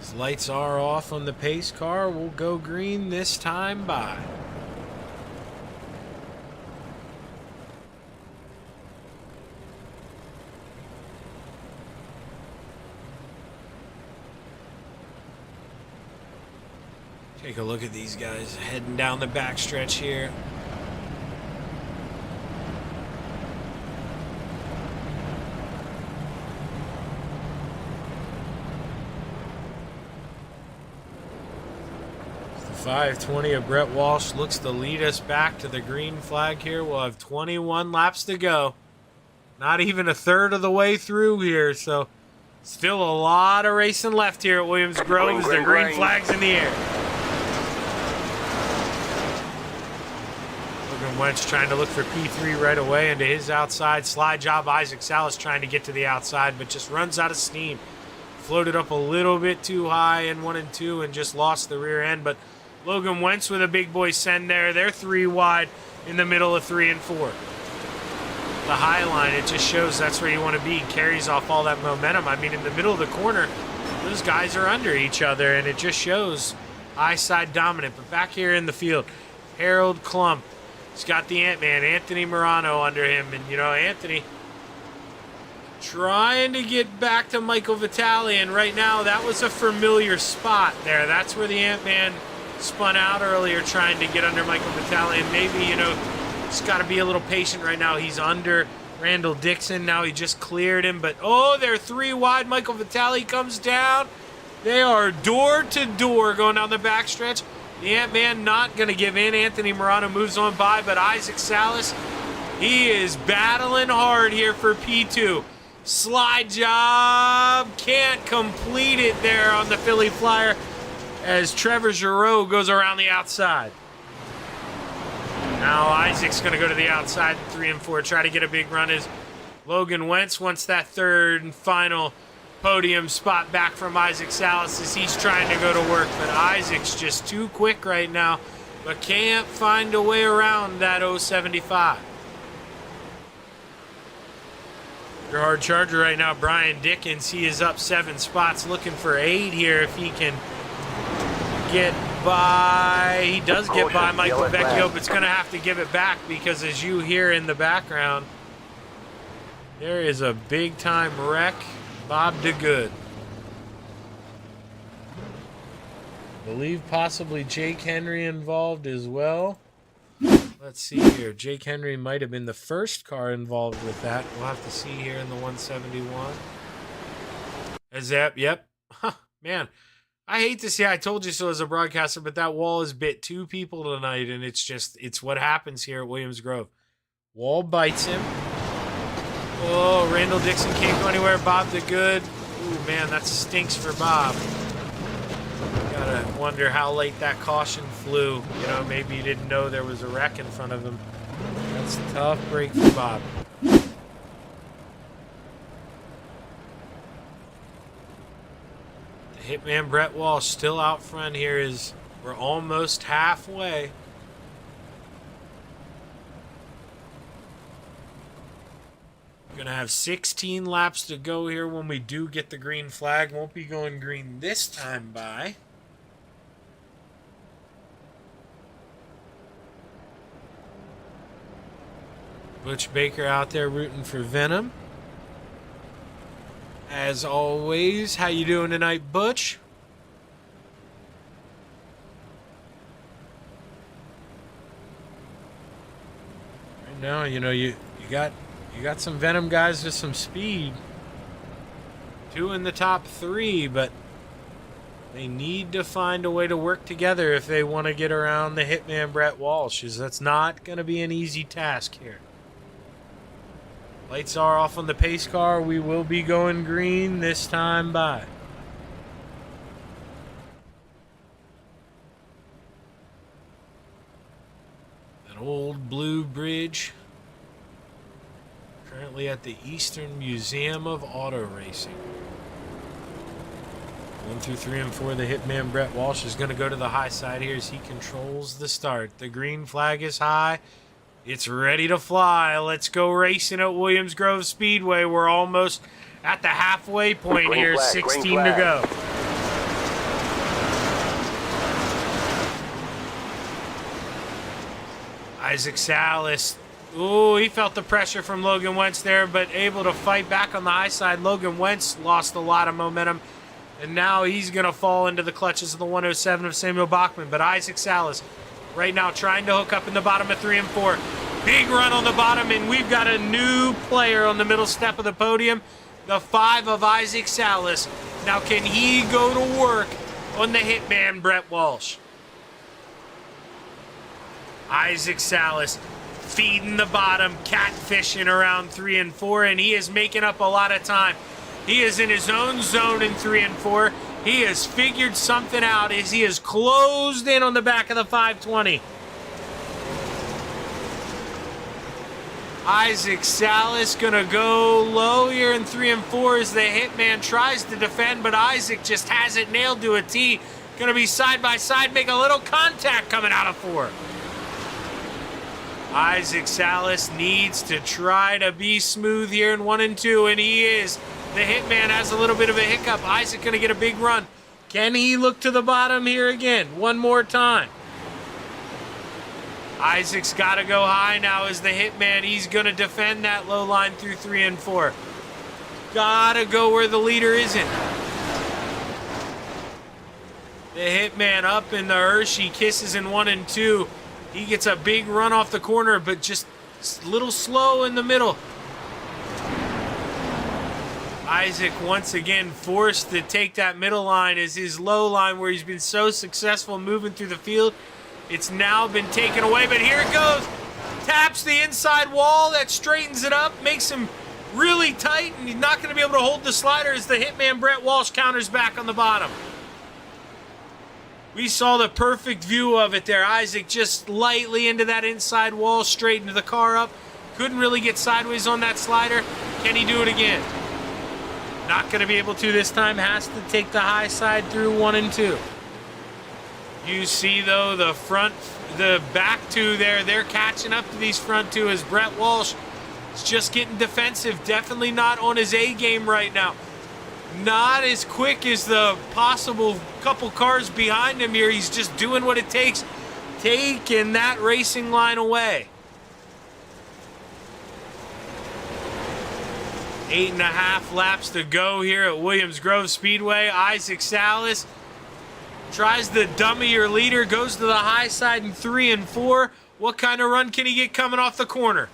His lights are off on the pace car. Will go green this time by. Take a look at these guys heading down the backstretch here. The 520 of Brett Walsh looks to lead us back to the green flag here. We'll have 21 laps to go. Not even a third of the way through here, so still a lot of racing left here at Williams Grove as the green flag's in the air. Wentz trying to look for P3 right away into his outside. Slide job, Isaac Salas trying to get to the outside, but just runs out of steam. Floated up a little bit too high in 1 and 2 and just lost the rear end. But Logan Wentz with a big boy send there. They're 3 wide in the middle of 3 and 4. The high line, it just shows that's where you want to be. Carries off all that momentum. I mean, in the middle of the corner, those guys are under each other, and it just shows high side dominant. But back here in the field, Harold Klump. He's got the Ant-Man, Anthony Morano, under him. And, you know, Anthony trying to get back to Michael Vitale. And right now, that was a familiar spot there. That's where the Ant-Man spun out earlier trying to get under Michael Vitale. And maybe, you know, Just got to be a little patient right now. He's under Randall Dixon. Now he just cleared him. But, oh, they're 3 wide. Michael Vitale comes down. They are door to door going down the backstretch. The Ant-Man not going to give in. Anthony Morano moves on by, but Isaac Salas, he is battling hard here for P2. Slide job. Can't complete it there on the Philly Flyer as Trevor Giroux goes around the outside. Now Isaac's going to go to the outside in 3 and 4. Try to get a big run as Logan Wentz wants that third and final podium spot back from Isaac Salas as he's trying to go to work. But Isaac's just too quick right now, but can't find a way around that 075. Your hard charger right now, Brian Dickens. He is up 7 spots, looking for 8 here if he can get by. He does get by Michael Vecchio, but it's going to have to give it back because as you hear in the background, there is a big-time wreck. Bob DeGood. Believe possibly Jake Henry involved as well. Let's see here. Jake Henry might have been the first car involved with that. We'll have to see here in the 171. Yep. Huh, man, I hate to say I told you so as a broadcaster, but that wall has bit 2 people tonight, and it's what happens here at Williams Grove. Wall bites him. Oh, Randall Dixon can't go anywhere. Bob DeGood. Ooh, man, that stinks for Bob. Gotta wonder how late that caution flew. You know, maybe he didn't know there was a wreck in front of him. That's a tough break for Bob. The Hitman Brett Walsh still out front here. We're almost halfway. We're going to have 16 laps to go here when we do get the green flag. Won't be going green this time by. Butch Baker out there rooting for Venom. As always, how you doing tonight, Butch? Right now, you know, you got some Venom guys with some speed. 2 in the top 3, but they need to find a way to work together if they want to get around the Hitman Brett Walsh. That's not going to be an easy task here. Lights are off on the pace car. We will be going green this time by. That old blue bridge. Currently at the Eastern Museum of Auto Racing. 1 through 3 and 4, the Hitman Brett Walsh is going to go to the high side here as he controls the start. The green flag is high. It's ready to fly. Let's go racing at Williams Grove Speedway. We're almost at the halfway point here. 16 to go. Isaac Salas. Ooh, he felt the pressure from Logan Wentz there, but able to fight back on the high side. Logan Wentz lost a lot of momentum, and now he's going to fall into the clutches of the 107 of Samuel Bachman. But Isaac Salas right now trying to hook up in the bottom of 3 and 4. Big run on the bottom, and we've got a new player on the middle step of the podium. The 5 of Isaac Salas. Now can he go to work on the Hitman Brett Walsh? Isaac Salas feeding the bottom, catfishing around 3 and 4, and he is making up a lot of time. He is in his own zone in 3 and 4. He has figured something out as he is closed in on the back of the 520. Isaac Salas gonna go low here in 3 and 4 as the Hitman tries to defend, but Isaac just has it nailed to a T. Gonna be side by side, make a little contact coming out of 4. Isaac Salas needs to try to be smooth here in 1 and 2, and he is. The Hitman has a little bit of a hiccup. Isaac going to get a big run. Can he look to the bottom here again? One more time. Isaac's got to go high now as the Hitman. He's going to defend that low line through 3 and 4. Got to go where the leader isn't. The Hitman up in the Hershey. Kisses in 1 and 2. He gets a big run off the corner, but just a little slow in the middle. Isaac once again forced to take that middle line as his low line where he's been so successful moving through the field. It's now been taken away, but here it goes. Taps the inside wall, that straightens it up, makes him really tight, and he's not going to be able to hold the slider as the hitman Brett Walsh counters back on the bottom. We saw the perfect view of it there. Isaac just lightly into that inside wall, straightened the car up. Couldn't really get sideways on that slider. Can he do it again? Not going to be able to this time. Has to take the high side through 1 and 2. You see, though, the back two there, they're catching up to these front two as Brett Walsh is just getting defensive. Definitely not on his A game right now. Not as quick as the possible couple cars behind him here. He's just doing what it takes, taking that racing line away. 8.5 laps to go here at Williams Grove Speedway. Isaac Salas tries to dummy your leader, goes to the high side in 3 and 4. What kind of run can he get coming off the corner?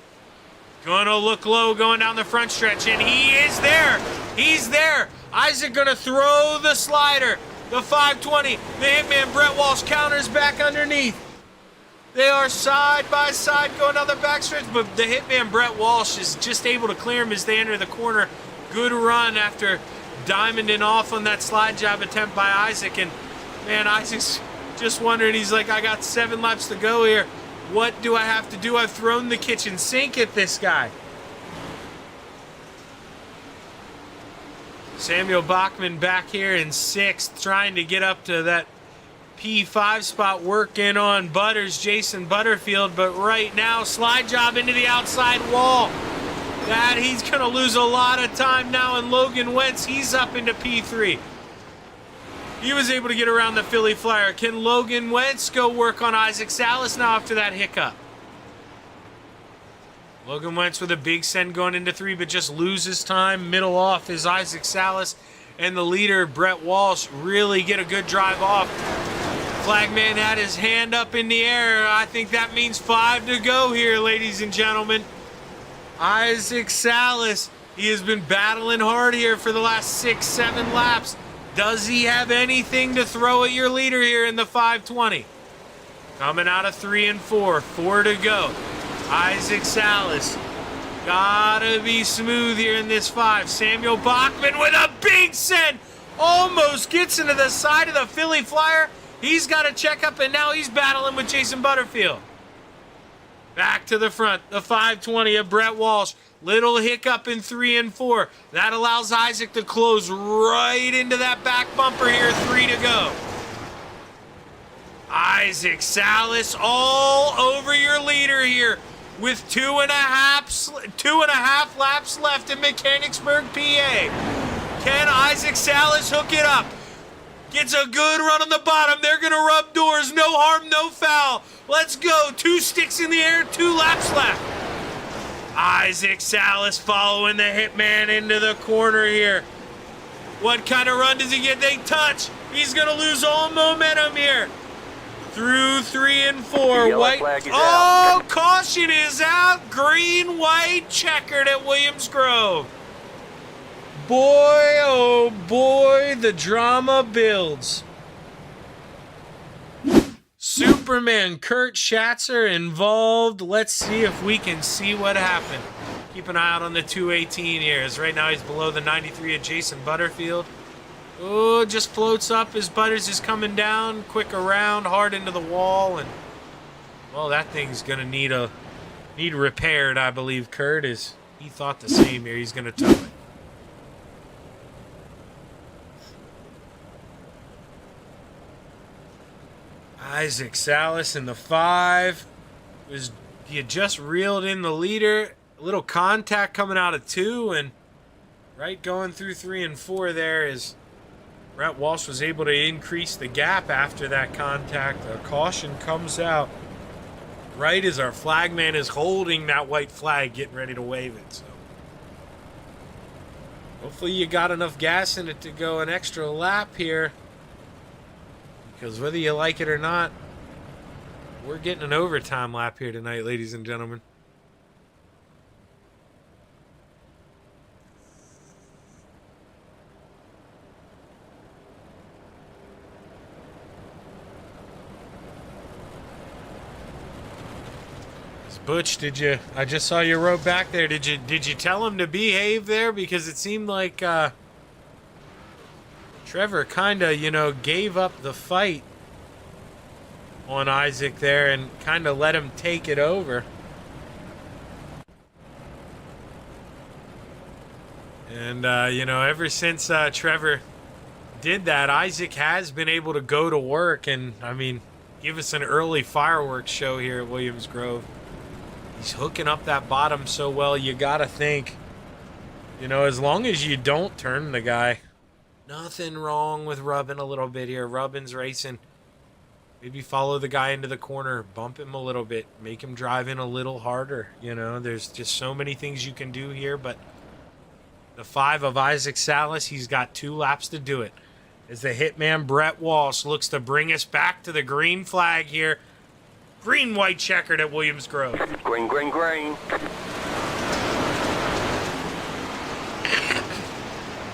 Gonna look low going down the front stretch, and he is there. He's there. Isaac gonna throw the slider. The 520. The hitman Brett Walsh counters back underneath. They are side by side going down the backstretch, but the hitman Brett Walsh is just able to clear him as they enter the corner. Good run after diamonding off on that slide job attempt by Isaac. And man, Isaac's just wondering, he's like, I got 7 laps to go here. What do I have to do? I've thrown the kitchen sink at this guy. Samuel Bachman back here in 6th, trying to get up to that P5 spot, working on Butters, Jason Butterfield, but right now, slide job into the outside wall. That he's going to lose a lot of time now, and Logan Wentz, he's up into P3. He was able to get around the Philly Flyer. Can Logan Wentz go work on Isaac Salas now after that hiccup? Logan Wentz with a big send going into 3, but just loses time. Middle off is Isaac Salas, and the leader, Brett Walsh, really get a good drive off. Flagman had his hand up in the air. I think that means 5 to go here, ladies and gentlemen. Isaac Salas, he has been battling hard here for the last 6-7 laps. Does he have anything to throw at your leader here in the 520? Coming out of 3 and 4, 4 to go. Isaac Salas, gotta be smooth here in this 5. Samuel Bachman with a big send, almost gets into the side of the Philly Flyer. He's got to check up, and now he's battling with Jason Butterfield. Back to the front, the 520 of Brett Walsh. Little hiccup in 3 and 4. That allows Isaac to close right into that back bumper here, 3 to go. Isaac Salas all over your leader here with 2.5 laps left in Mechanicsburg, PA. Can Isaac Salas hook it up? Gets a good run on the bottom. They're going to rub doors. No harm, no foul. Let's go. 2 sticks in the air, 2 laps left. Isaac Salas following the hitman into the corner here. What kind of run does he get? They touch. He's going to lose all momentum here. Through 3 and 4. White. Oh, caution is out. Green, white, checkered at Williams Grove. Boy, oh boy, the drama builds. Superman Kurt Schatzer involved. Let's see if we can see what happened. Keep an eye out on the 218 here, as right now he's below the 93 of Jason Butterfield. Oh, just floats up as Butters is coming down. Quick around, hard into the wall, and well, that thing's gonna need repaired, I believe. Kurt is. He thought the same here. He's gonna tow it. Isaac Salas in the 5. He had just reeled in the leader. A little contact coming out of 2, and right going through 3 and 4 there is Brett Walsh was able to increase the gap after that contact. A caution comes out right as our flagman is holding that white flag, getting ready to wave it. So hopefully you got enough gas in it to go an extra lap here. Because whether you like it or not, we're getting an overtime lap here tonight, ladies and gentlemen. Butch, I just saw you rode back there. Did you tell him to behave there? Because it seemed like Trevor kind of, gave up the fight on Isaac there and kind of let him take it over. And, ever since Trevor did that, Isaac has been able to go to work and, give us an early fireworks show here at Williams Grove. He's hooking up that bottom so well, you gotta think, as long as you don't turn the guy, nothing wrong with rubbing a little bit here. Rubbin's racing. Maybe follow the guy into the corner, bump him a little bit, make him drive in a little harder. There's just so many things you can do here, but the 5 of Isaac Salas, he's got 2 laps to do it. As the hitman Brett Walsh looks to bring us back to the green flag here. Green, white checkered at Williams Grove. Green, green, green.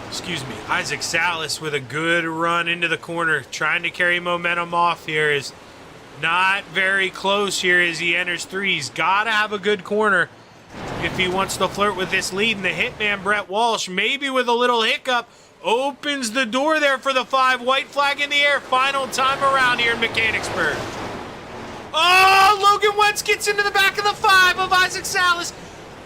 Excuse me. Isaac Salas with a good run into the corner. Trying to carry momentum off here. Is not very close here as he enters 3. He's got to have a good corner if he wants to flirt with this lead. And the hitman, Brett Walsh, maybe with a little hiccup, opens the door there for the 5. White flag in the air. Final time around here in Mechanicsburg. Oh, Logan Wentz gets into the back of the 5 of Isaac Salas.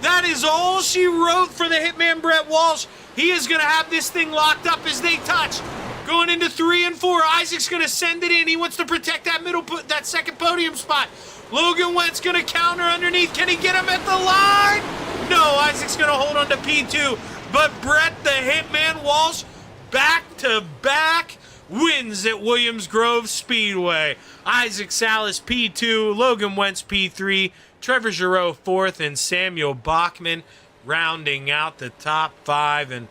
That is all she wrote for the hitman Brett Walsh. He is going to have this thing locked up as they touch. Going into 3 and 4. Isaac's going to send it in. He wants to protect that second podium spot. Logan Wentz going to counter underneath. Can he get him at the line? No, Isaac's going to hold on to P2. But Brett the hitman Walsh, back to back, wins at Williams Grove Speedway. Isaac Salas P2, Logan Wentz P3, Trevor Giroux 4th, and Samuel Bachman rounding out the top 5. And,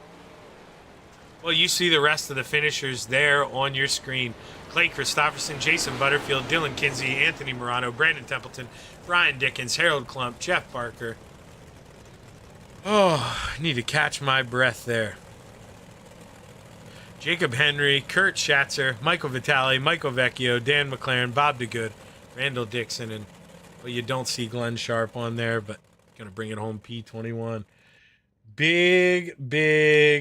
well, you see the rest of the finishers there on your screen. Clay Christopherson, Jason Butterfield, Dylan Kinsey, Anthony Morano, Brandon Templeton, Brian Dickens, Harold Klump, Jeff Barker. Oh, I need to catch my breath there. Jacob Henry, Kurt Schatzer, Michael Vitale, Michael Vecchio, Dan McLaren, Bob DeGood, Randall Dixon, and, well, you don't see Glenn Sharp on there, but going to bring it home P21. Big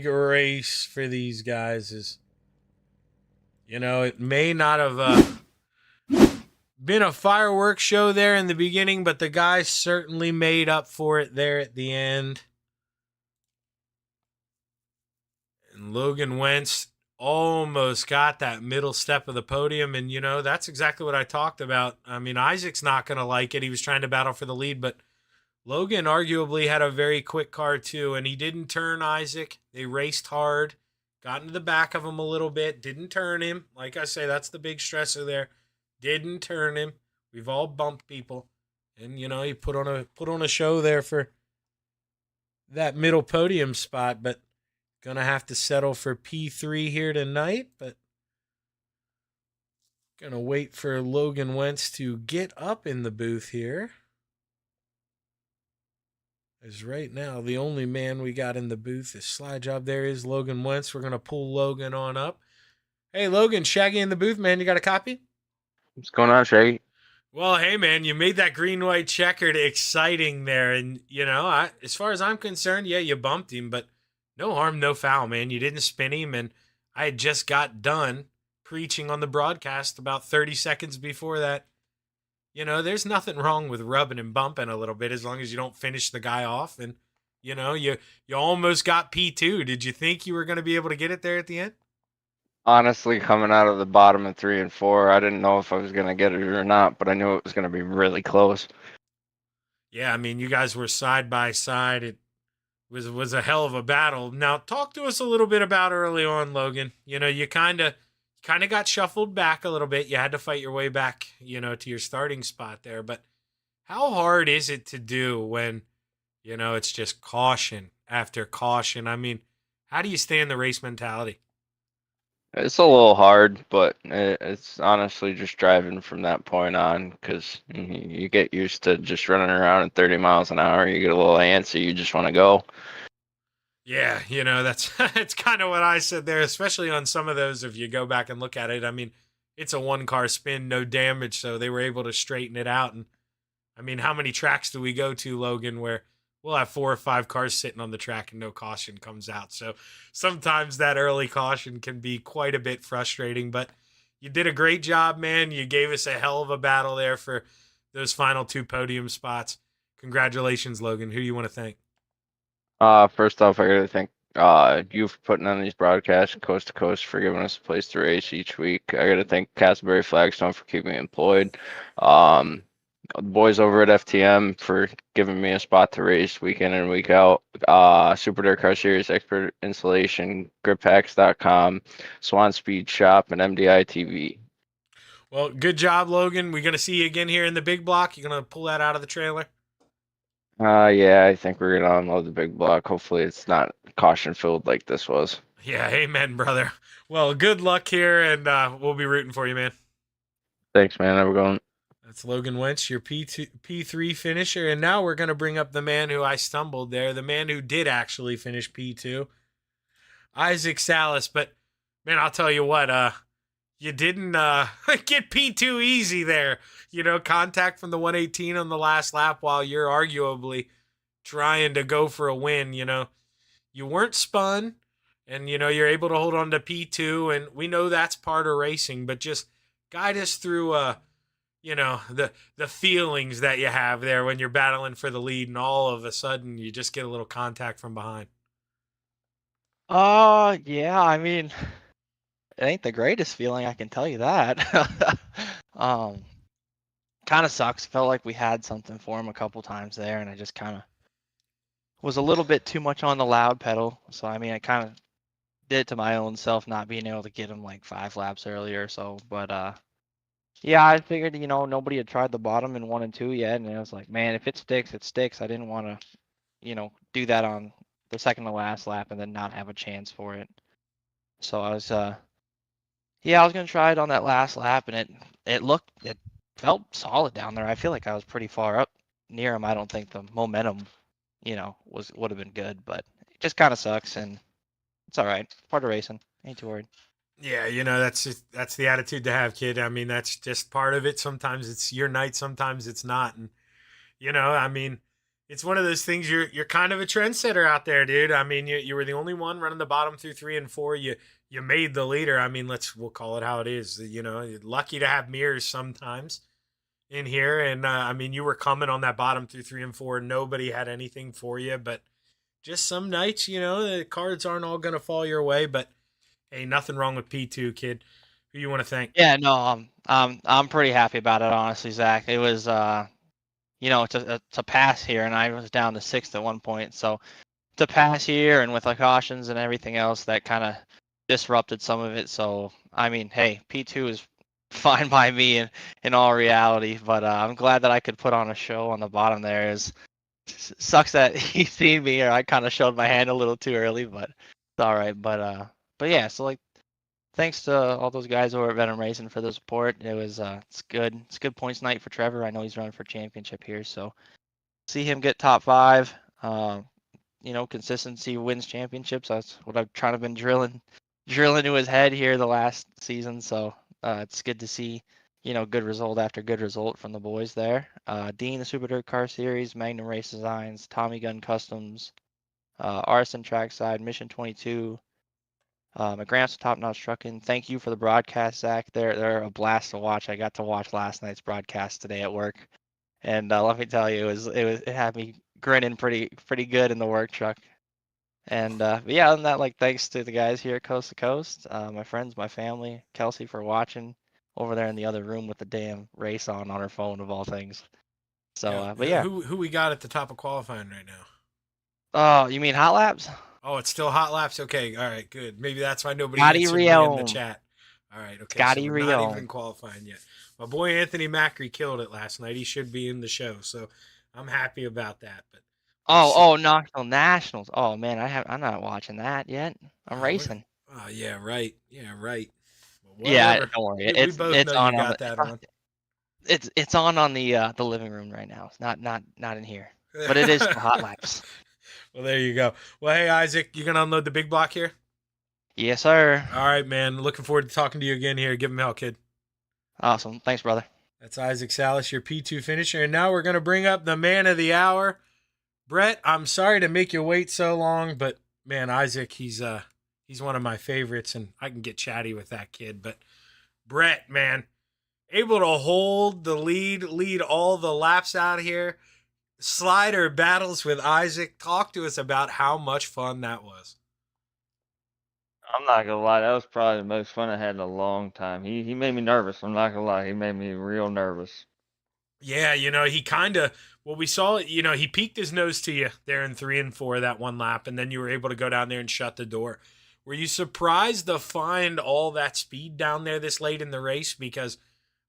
race for these guys. It may not have been a fireworks show there in the beginning, but the guys certainly made up for it there at the end. And Logan Wentz almost got that middle step of the podium, and that's exactly what I talked about. Isaac's not going to like it. He was trying to battle for the lead, but Logan arguably had a very quick car too, and he didn't turn Isaac. They raced hard, got into the back of him a little bit, didn't turn him. Like I say, that's the big stressor there. Didn't turn him. We've all bumped people, and he put on a show there for that middle podium spot, but gonna have to settle for P3 here tonight, but gonna wait for Logan Wentz to get up in the booth here. As right now, the only man we got in the booth is slide job. There is Logan Wentz. We're gonna pull Logan on up. Hey Logan, Shaggy in the booth, man. You got a copy? What's going on, Shaggy? Well, hey man, you made that green-white checkered exciting there, and as far as I'm concerned, yeah, you bumped him, but no harm, no foul, man. You didn't spin him, and I had just got done preaching on the broadcast about 30 seconds before that. There's nothing wrong with rubbing and bumping a little bit as long as you don't finish the guy off. And, you almost got P2. Did you think you were going to be able to get it there at the end? Honestly, coming out of the bottom of 3 and 4, I didn't know if I was going to get it or not, but I knew it was going to be really close. Yeah, you guys were side by side. It was a hell of a battle. Now, talk to us a little bit about early on, Logan. You kind of got shuffled back a little bit. You had to fight your way back, to your starting spot there. But how hard is it to do when, it's just caution after caution? How do you stay in the race mentality? It's a little hard, but it's honestly just driving from that point on because you get used to just running around at 30 miles an hour. You get a little antsy. You just want to go. Yeah, that's it's kind of what I said there, especially on some of those. If you go back and look at it, I mean, it's a 1 car spin, no damage, so they were able to straighten it out. And I mean, how many tracks do we go to, Logan, where we'll have 4 or 5 cars sitting on the track and no caution comes out? So sometimes that early caution can be quite a bit frustrating, but you did a great job, man. You gave us a hell of a battle there for those final 2 podium spots. Congratulations, Logan. Who do you want to thank? First off, I gotta thank you for putting on these broadcasts coast to coast for giving us a place to race each week. I gotta thank Castleberry Flagstone for keeping me employed. The boys over at FTM for giving me a spot to race week in and week out. Super Dirt Car Series Expert Installation, GripPacks.com, Swan Speed Shop, and MDI TV. Well, good job, Logan. We're going to see you again here in the big block. You're going to pull that out of the trailer? Yeah, I think we're gonna unload the big block. Hopefully it's not caution filled like this was. Yeah, amen, brother. Well, good luck here, and we'll be rooting for you, man. Thanks, man. Have a good one. That's Logan Wentz, your P3 finisher. And now we're going to bring up the man who I stumbled there, the man who did actually finish P2, Isaac Salas. But, man, I'll tell you what, you didn't get P2 easy there. Contact from the 118 on the last lap while you're arguably trying to go for a win. You weren't spun, and, you're able to hold on to P2. And we know that's part of racing, but just guide us through the feelings that you have there when you're battling for the lead and all of a sudden you just get a little contact from behind. Yeah, I mean, it ain't the greatest feeling, I can tell you that. Kind of sucks. Felt like we had something for him a couple times there, and I just kind of was a little bit too much on the loud pedal. So, I mean, I kind of did it to my own self, not being able to get him like 5 laps earlier or so. But, yeah, I figured, nobody had tried the bottom in 1 and 2 yet, and I was like, man, if it sticks, it sticks. I didn't want to, do that on the second to last lap and then not have a chance for it. So I was, I was gonna try it on that last lap, and it felt solid down there. I feel like I was pretty far up near him. I don't think the momentum, would have been good, but it just kind of sucks, and it's all right. Part of racing. Ain't too worried. Yeah, that's the attitude to have, kid. I mean, that's just part of it. Sometimes it's your night, sometimes it's not. And I mean, it's one of those things. You're kind of a trendsetter out there, dude. I mean, you were the only one running the bottom through 3 and 4. You made the leader. I mean, we'll call it how it is. You're lucky to have mirrors sometimes in here. And I mean, you were coming on that bottom through 3 and 4. Nobody had anything for you, but just some nights, the cards aren't all gonna fall your way. But hey, nothing wrong with P2, kid. Who you want to thank? Yeah, no, I'm pretty happy about it, honestly, Zach. It was, to pass here, and I was down to 6th at one point. So to pass here, and with the cautions and everything else, that kind of disrupted some of it. So I mean, hey, P2 is fine by me in all reality. But I'm glad that I could put on a show on the bottom there. Sucks that he seen me, or I kind of showed my hand a little too early, but it's all right. But yeah, so like, thanks to all those guys over at Venom Racing for the support. It was it's good. It's a good points night for Trevor. I know he's running for championship here, so see him get top 5. Consistency wins championships. That's what I've trying to been drilling into his head here the last season. So it's good to see good result after good result from the boys there. Dean, the Super Dirt Car Series, Magnum Race Designs, Tommy Gun Customs, Arson Trackside, Mission 22. McGrath's Top Notch Trucking. Thank you for the broadcast, Zach. They're a blast to watch. I got to watch last night's broadcast today at work, and let me tell you, it had me grinning pretty good in the work truck. And but yeah, other than that, like, thanks to the guys here at Coast to Coast, my friends, my family, Kelsey for watching over there in the other room with the damn race on her phone of all things. So, but yeah, who we got at the top of qualifying right now? Oh, you mean hot laps? Oh, it's still hot laps. Okay, all right, good. Maybe that's why nobody Scotty answered me in the chat. All right, okay. Scotty so we're not Rion. even qualifying yet. My boy Anthony Macri killed it last night. He should be in the show, so I'm happy about that. But Knoxville Nationals. Oh man, I'm not watching that yet. I'm racing. Oh yeah, right. Yeah, right. Well, Yeah, whatever. don't worry. We both It's know on you on got the that on. it's on the living room right now. It's not in here, but it is for hot laps. Well, there you go. Well, hey Isaac, you gonna unload the big block here? Yes, sir. All right, man. Looking forward to talking to you again here. Give him hell, kid. Awesome. Thanks, brother. That's Isaac Salas, your P2 finisher. And now we're going to bring up the man of the hour. Brett, I'm sorry to make you wait so long, but man, Isaac, he's one of my favorites, and I can get chatty with that kid. But Brett, man, able to hold the lead all the laps out here. Slider battles with Isaac. Talk to us about how much fun that was. I'm not gonna lie, that was probably the most fun I had in a long time. He made me nervous. I'm not gonna lie, he made me real nervous. Yeah, he kind of, well, we saw, he peeked his nose to you there in 3 and 4 that one lap, and then you were able to go down there and shut the door. Were you surprised to find all that speed down there this late in the race? Because,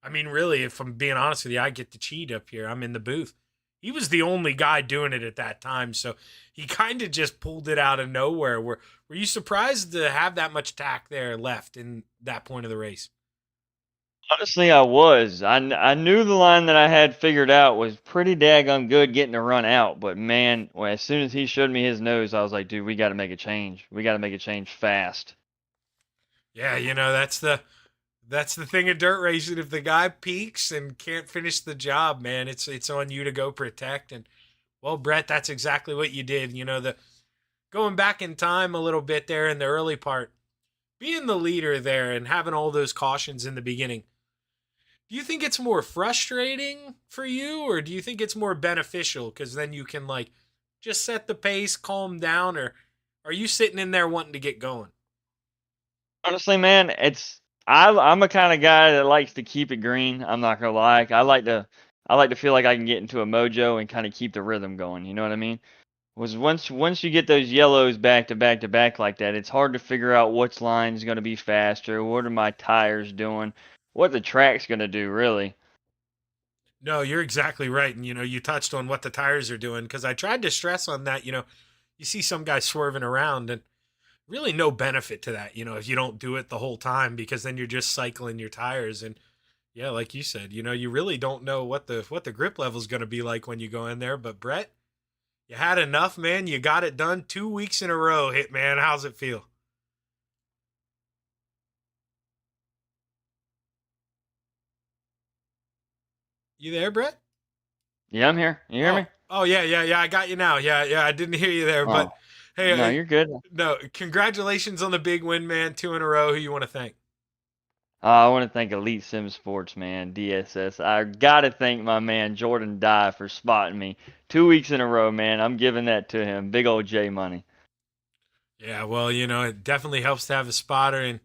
I mean, really, if I'm being honest with you, I get to cheat up here. I'm in the booth. He was the only guy doing it at that time, so he kind of just pulled it out of nowhere. Were you surprised to have that much tack there left in that point of the race? Honestly, I was. I knew the line that I had figured out was pretty daggone good getting the run out, but man, as soon as he showed me his nose, I was like, dude, we got to make a change. We got to make a change fast. Yeah, that's the thing of dirt racing. If the guy peaks and can't finish the job, man, it's on you to go protect. And well, Brett, that's exactly what you did. The going back in time a little bit there in the early part, being the leader there and having all those cautions in the beginning. Do you think it's more frustrating for you, or do you think it's more beneficial because then you can just set the pace, calm down, or are you sitting in there wanting to get going? Honestly, man, I'm a kind of guy that likes to keep it green. I'm not gonna lie. I like to feel like I can get into a mojo and kind of keep the rhythm going. You know what I mean? Once you get those yellows back to back to back like that, it's hard to figure out which line's gonna be faster. What are my tires doing? What the track's gonna do, really? No, you're exactly right. And, you touched on what the tires are doing because I tried to stress on that. You see some guys swerving around and really no benefit to that, if you don't do it the whole time because then you're just cycling your tires. And yeah, like you said, you really don't know what the grip level is going to be like when you go in there. But Brett, you had enough, man. You got it done 2 weeks in a row, Hitman. How's it feel? You there, Brett? Yeah, I'm here. You hear me? Oh, yeah. I got you now. Yeah. I didn't hear you there, but hey, no, you're good. No, congratulations on the big win, man. 2 in a row. Who you want to thank? I want to thank Elite Sim Sports, man, DSS. I got to thank my man Jordan Dye for spotting me 2 weeks in a row, man. I'm giving that to him. Big old J money. Yeah, well, it definitely helps to have a spotter, and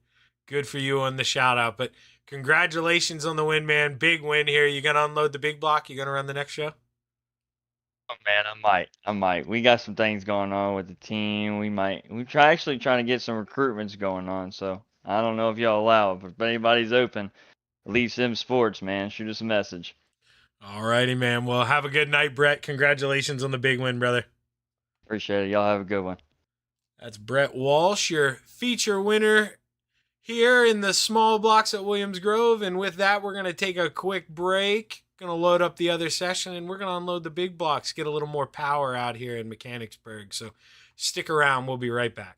good for you on the shout out. But congratulations on the win, man. Big win here. You gonna unload the big block? You gonna run the next show? Oh man, I might. We got some things going on with the team. We're actually trying to get some recruitments going on. So I don't know if y'all allow it, but if anybody's open, Elite Sim Sports, man, shoot us a message. All righty, man. Well, have a good night, Brett. Congratulations on the big win, brother. Appreciate it. Y'all have a good one. That's Brett Walsh, your feature winner here in the small blocks at Williams Grove. And with that, we're going to take a quick break. Going to load up the other session, and we're going to unload the big blocks, get a little more power out here in Mechanicsburg. So stick around. We'll be right back.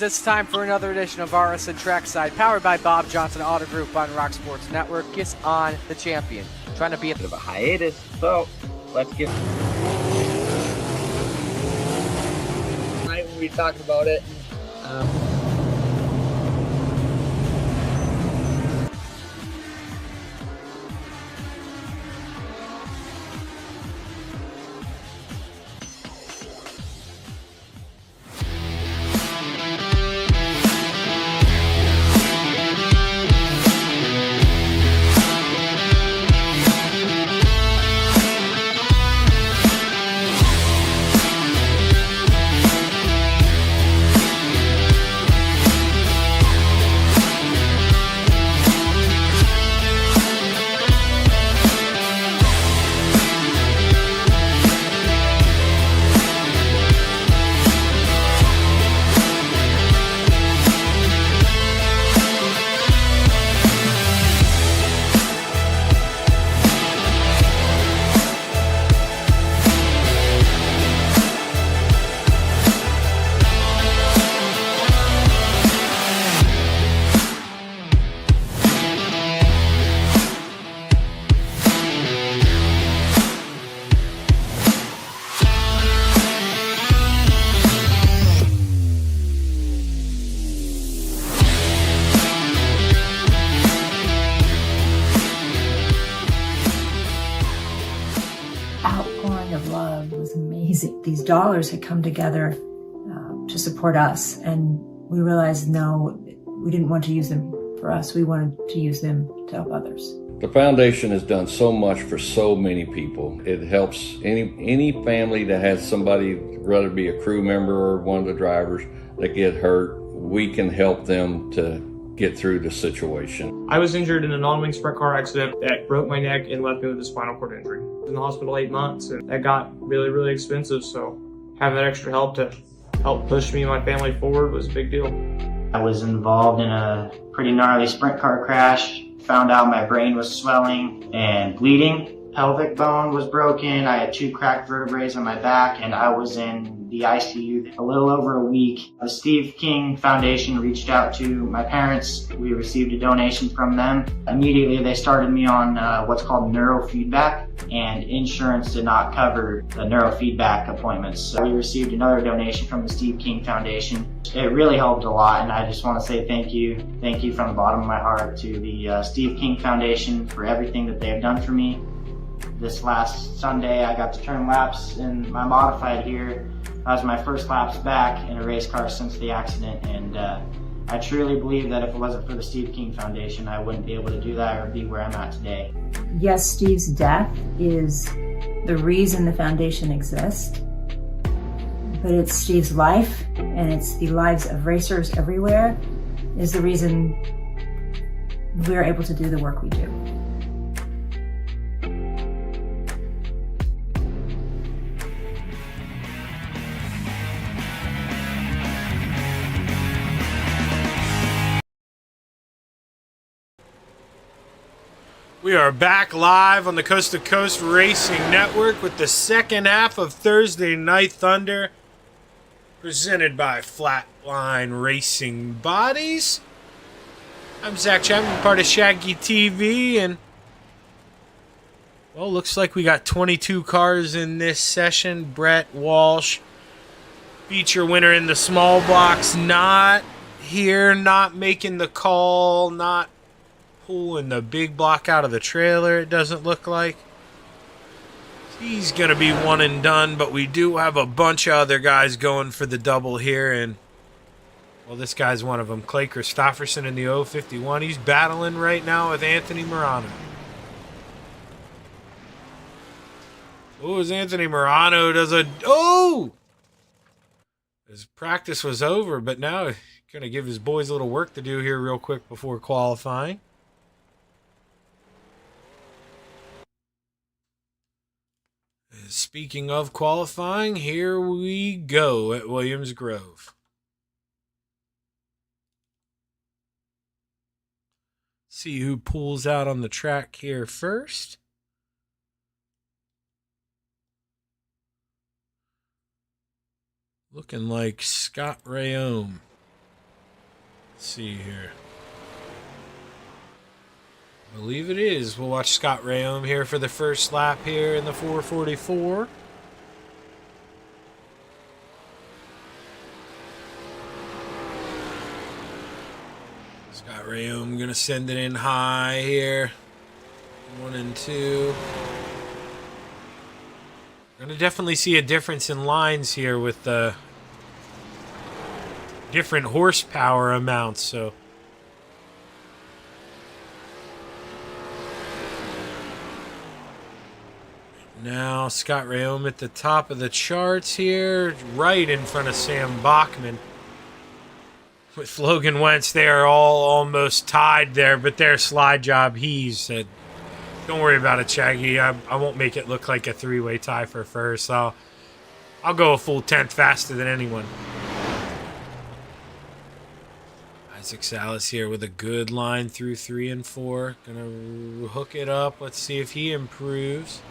friends, it's time for another edition of RSN Trackside, powered by Bob Johnson Auto Group on Rock Sports Network. Kiss on the champion. Trying to be a bit of a hiatus, so let's get right when we talked about it. Outpouring of love was amazing. These dollars had come together to support us, and we realized, no, we didn't want to use them for us. We wanted to use them to help others. The foundation has done so much for so many people. It helps any family that has somebody, whether it be a crew member or one of the drivers, that get hurt. We can help them to get through the situation. I was injured in a non-wing sprint car accident that broke my neck and left me with a spinal cord injury. I was in the hospital 8 months, and that got really, really expensive. So having that extra help to help push me and my family forward was a big deal. I was involved in a pretty gnarly sprint car crash. Found out my brain was swelling and bleeding. Pelvic bone was broken. I had 2 cracked vertebrae on my back, and I was in the ICU a little over a week. The Steve King Foundation reached out to my parents. We received a donation from them. Immediately, they started me on what's called neurofeedback, and insurance did not cover the neurofeedback appointments. So we received another donation from the Steve King Foundation. It really helped a lot, and I just want to say thank you. Thank you from the bottom of my heart to the Steve King Foundation for everything that they have done for me. This last Sunday, I got to turn laps in my modified here. That was my first laps back in a race car since the accident, and I truly believe that if it wasn't for the Steve King Foundation, I wouldn't be able to do that or be where I'm at today. Yes, Steve's death is the reason the foundation exists, but it's Steve's life, and it's the lives of racers everywhere, is the reason we're able to do the work we do. We are back live on the Coast to Coast Racing Network with the second half of Thursday Night Thunder, presented by Flatline Racing Bodies. I'm Zach Chapman, part of Shaggy TV, and well, looks like we got 22 cars in this session. Brett Walsh, feature winner in the small blocks, not here, not making the call, not pulling the big block out of the trailer, it doesn't look like. He's going to be one and done, but we do have a bunch of other guys going for the double here, and well, this guy's one of them. Clay Christopherson in the 051. He's battling right now with Anthony Morano. Oh, as Anthony Morano does a... Oh! His practice was over, but now he's going to give his boys a little work to do here real quick before qualifying. Speaking of qualifying, here we go at Williams Grove. See who pulls out on the track here first. Looking like Scott Rayome. Let's see here. I believe it is. We'll watch Scott Rayom here for the first lap here in the 444. Scott Rayom gonna send it in high here. 1 and 2. Gonna definitely see a difference in lines here with the different horsepower amounts, so now Scott Rayom at the top of the charts here, right in front of Sam Bachman. With Logan Wentz, they are all almost tied there, but their slide job, he said, don't worry about it, Shaggy. I won't make it look like a three-way tie for first. I'll go a full 10th faster than anyone. Isaac Salas here with a good line through 3 and 4. Gonna hook it up. Let's see if he improves.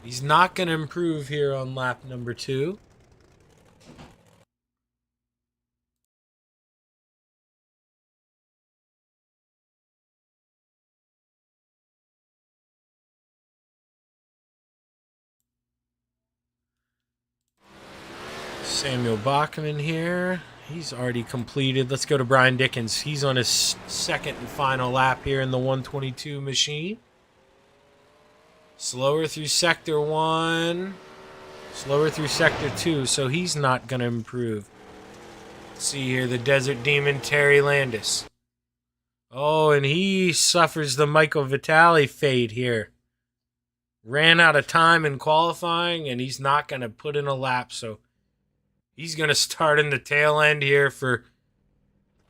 He's not gonna improve here on lap number 2. Samuel Bachman here. He's already completed. Let's go to Brian Dickens. He's on his second and final lap here in the 122 machine. Slower through Sector 1. Slower through Sector 2, so he's not going to improve. Let's see here, the Desert Demon, Terry Landis. Oh, and he suffers the Michael Vitale fate here. Ran out of time in qualifying, and he's not going to put in a lap, so he's going to start in the tail end here for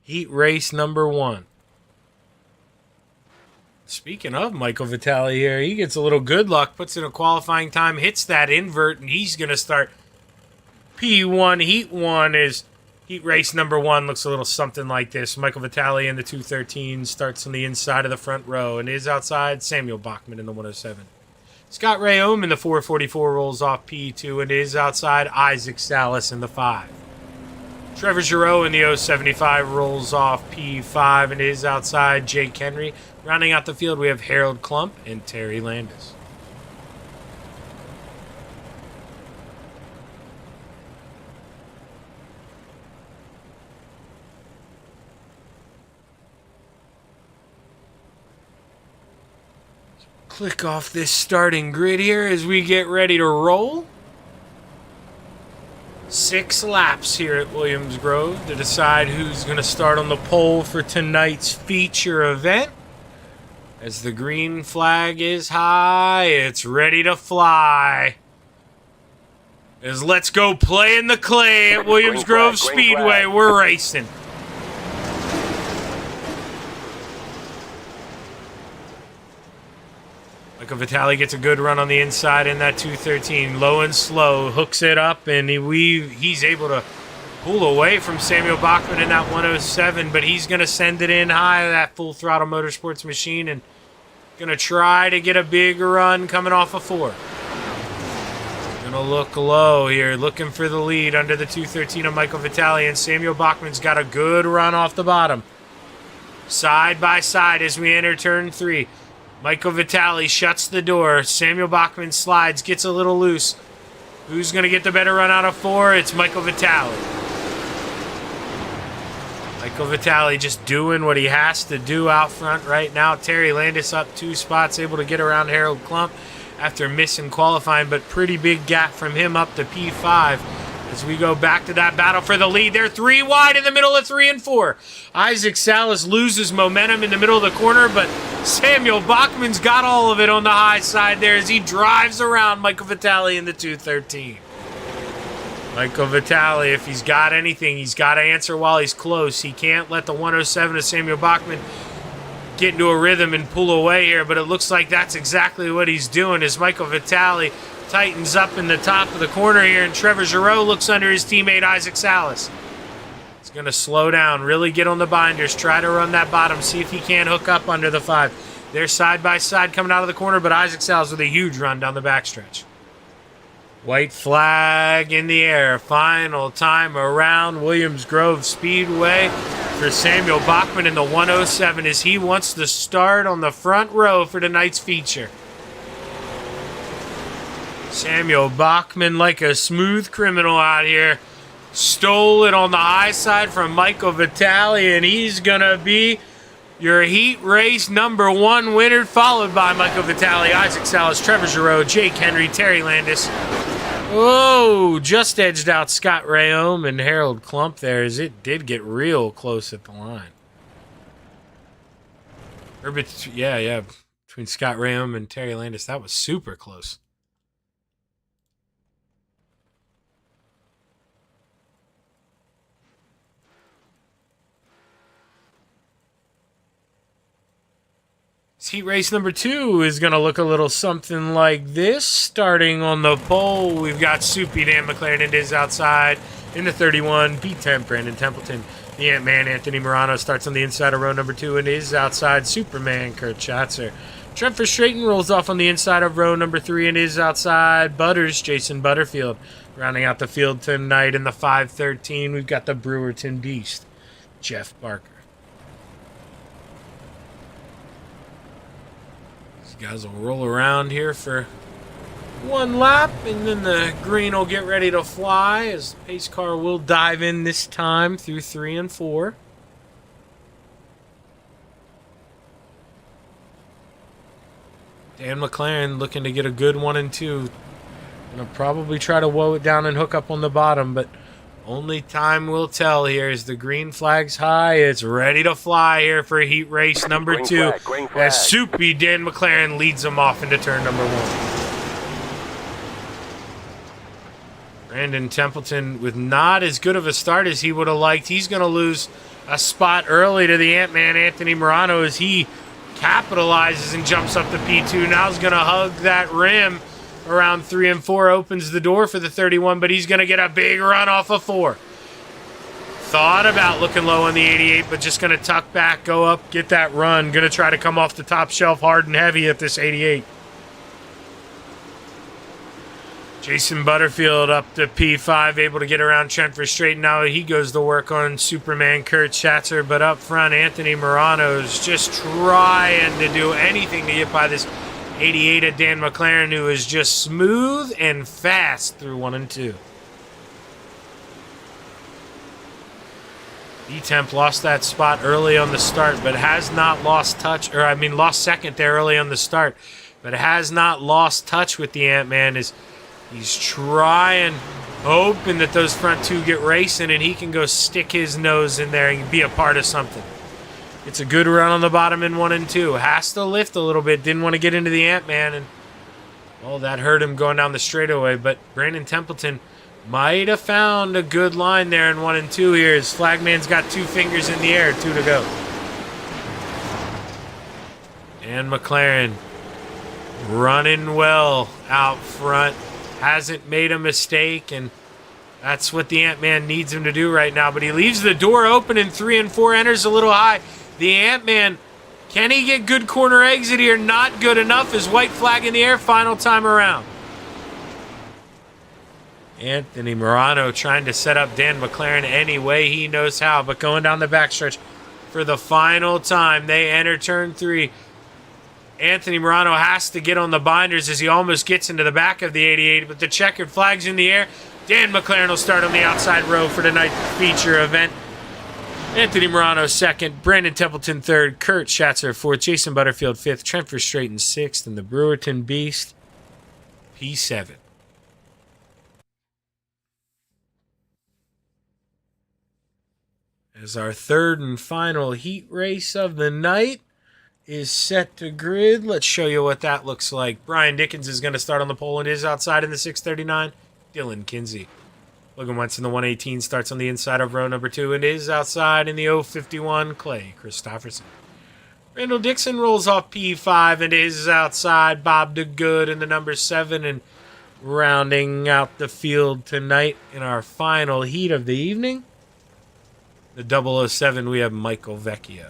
heat race number 1. Speaking of Michael Vitale here, he gets a little good luck, puts in a qualifying time, hits that invert, and he's going to start P1. Heat 1 is heat race number 1. Looks a little something like this. Michael Vitale in the 213 starts on the inside of the front row and is outside Samuel Bachman in the 107. Scott Rayom in the 444 rolls off P2 and is outside Isaac Salas in the 5. Trevor Giroux in the 075 rolls off P5 and is outside Jake Henry. Rounding out the field, we have Harold Klump and Terry Landis. Click off this starting grid here as we get ready to roll. 6 laps here at Williams Grove to decide who's going to start on the pole for tonight's feature event. As the green flag is high, it's ready to fly. As let's go play in the clay at Williams Grove Speedway. We're racing. Michael Vitale gets a good run on the inside in that 213. Low and slow, hooks it up, and he's able to pull away from Samuel Bachman in that 107, but he's going to send it in high, that Full Throttle Motorsports machine, and going to try to get a big run coming off of 4. Going to look low here, looking for the lead under the 213 of Michael Vitale, and Samuel Bachman's got a good run off the bottom. Side by side as we enter turn 3. Michael Vitale shuts the door. Samuel Bachman slides, gets a little loose. Who's going to get the better run out of 4? It's Michael Vitale. Michael Vitale just doing what he has to do out front right now. Terry Landis up 2 spots, able to get around Harold Klump after missing qualifying, but pretty big gap from him up to P5. As we go back to that battle for the lead, they're 3 wide in the middle of 3 and 4. Isaac Salas loses momentum in the middle of the corner, but Samuel Bachman's got all of it on the high side there as he drives around Michael Vitale in the 213. Michael Vitale, if he's got anything, he's got to answer while he's close. He can't let the 107 of Samuel Bachman get into a rhythm and pull away here, but it looks like that's exactly what he's doing as Michael Vitale tightens up in the top of the corner here, and Trevor Giroux looks under his teammate Isaac Salas. He's going to slow down, really get on the binders, try to run that bottom, see if he can't hook up under the 5. They're side by side coming out of the corner, but Isaac Salas with a huge run down the backstretch. White flag in the air. Final time around Williams Grove Speedway for Samuel Bachman in the 107 as he wants to start on the front row for tonight's feature. Samuel Bachman, like a smooth criminal out here, stole it on the high side from Michael Vitale, and he's going to be your heat race number 1 winner, followed by Michael Vitale, Isaac Salas, Trevor Giroux, Jake Henry, Terry Landis. Oh, just edged out Scott Rayome and Harold Klump there as it did get real close at the line. Between Scott Rayome and Terry Landis, that was super close. Heat race number 2 is going to look a little something like this. Starting on the pole, we've got Soupy Dan McLaren and his outside in the 31. P10, Brandon Templeton. The Ant-Man, Anthony Morano, starts on the inside of row number 2 and is outside. Superman, Kurt Schatzer. Trent Verstraeten rolls off on the inside of row number 3 and is outside. Butters, Jason Butterfield. Rounding out the field tonight in the 513, we've got the Brewerton Beast, Jeff Barker. Guys will roll around here for 1 lap, and then the green will get ready to fly as the pace car will dive in this time through 3 and 4. Dan McLaren looking to get a good 1 and 2. Gonna probably try to woe it down and hook up on the bottom, but only time will tell here as the green flag's high. It's ready to fly here for heat race number 2 as Soupy Dan McLaren leads them off into turn number 1. Brandon Templeton with not as good of a start as he would have liked. He's going to lose a spot early to the Ant-Man Anthony Morano as he capitalizes and jumps up to P2. Now he's going to hug that rim. Around 3 and 4 opens the door for the 31, but he's going to get a big run off of 4. Thought about looking low on the 88, but just going to tuck back, go up, get that run. Going to try to come off the top shelf hard and heavy at this 88. Jason Butterfield up to P5, able to get around Trent Verstraeten. Now he goes to work on Superman Kurt Schatzer, but up front, Anthony Morano's just trying to do anything to get by this 88 of Dan McLaren, who is just smooth and fast through 1 and 2. E-Temp lost that spot early on the start, but has not lost touch, lost second there early on the start, but has not lost touch with the Ant-Man as he's trying, hoping that those front 2 get racing and he can go stick his nose in there and be a part of something. It's a good run on the bottom in 1 and 2. Has to lift a little bit. Didn't want to get into the Ant-Man. And, well, that hurt him going down the straightaway. But Brandon Templeton might have found a good line there in 1 and 2 here. His flagman's got 2 fingers in the air. 2 to go. And McLaren running well out front. Hasn't made a mistake. And that's what the Ant-Man needs him to do right now. But he leaves the door open in 3 and 4. Enters a little high. The Ant-Man, can he get good corner exit here? Not good enough. His white flag in the air, final time around. Anthony Morano trying to set up Dan McLaren any way he knows how, but going down the backstretch for the final time. They enter turn 3. Anthony Morano has to get on the binders as he almost gets into the back of the 88, but the checkered flag's in the air. Dan McLaren will start on the outside row for tonight's feature event. Anthony Morano 2nd, Brandon Templeton 3rd, Kurt Schatzer 4th, Jason Butterfield 5th, Trent Verstraeten 6th, and the Brewerton Beast P7. As our 3rd and final heat race of the night is set to grid, let's show you what that looks like. Brian Dickens is going to start on the pole and is outside in the 639. Dylan Kinsey. Logan Wentz in the 118 starts on the inside of row number 2 and is outside in the 051. Clay Christopherson. Randall Dixon rolls off P5 and is outside. Bob DeGood in the number 7 and rounding out the field tonight in our final heat of the evening. The 007, we have Michael Vecchio.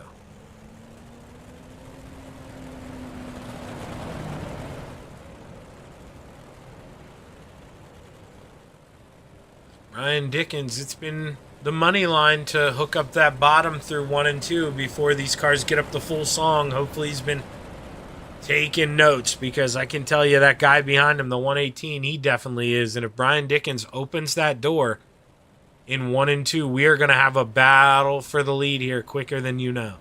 Brian Dickens, it's been the money line to hook up that bottom through 1 and 2 before these cars get up the full song. Hopefully he's been taking notes, because I can tell you that guy behind him, the 118, he definitely is. And if Brian Dickens opens that door in 1 and 2, we are going to have a battle for the lead here quicker than you know.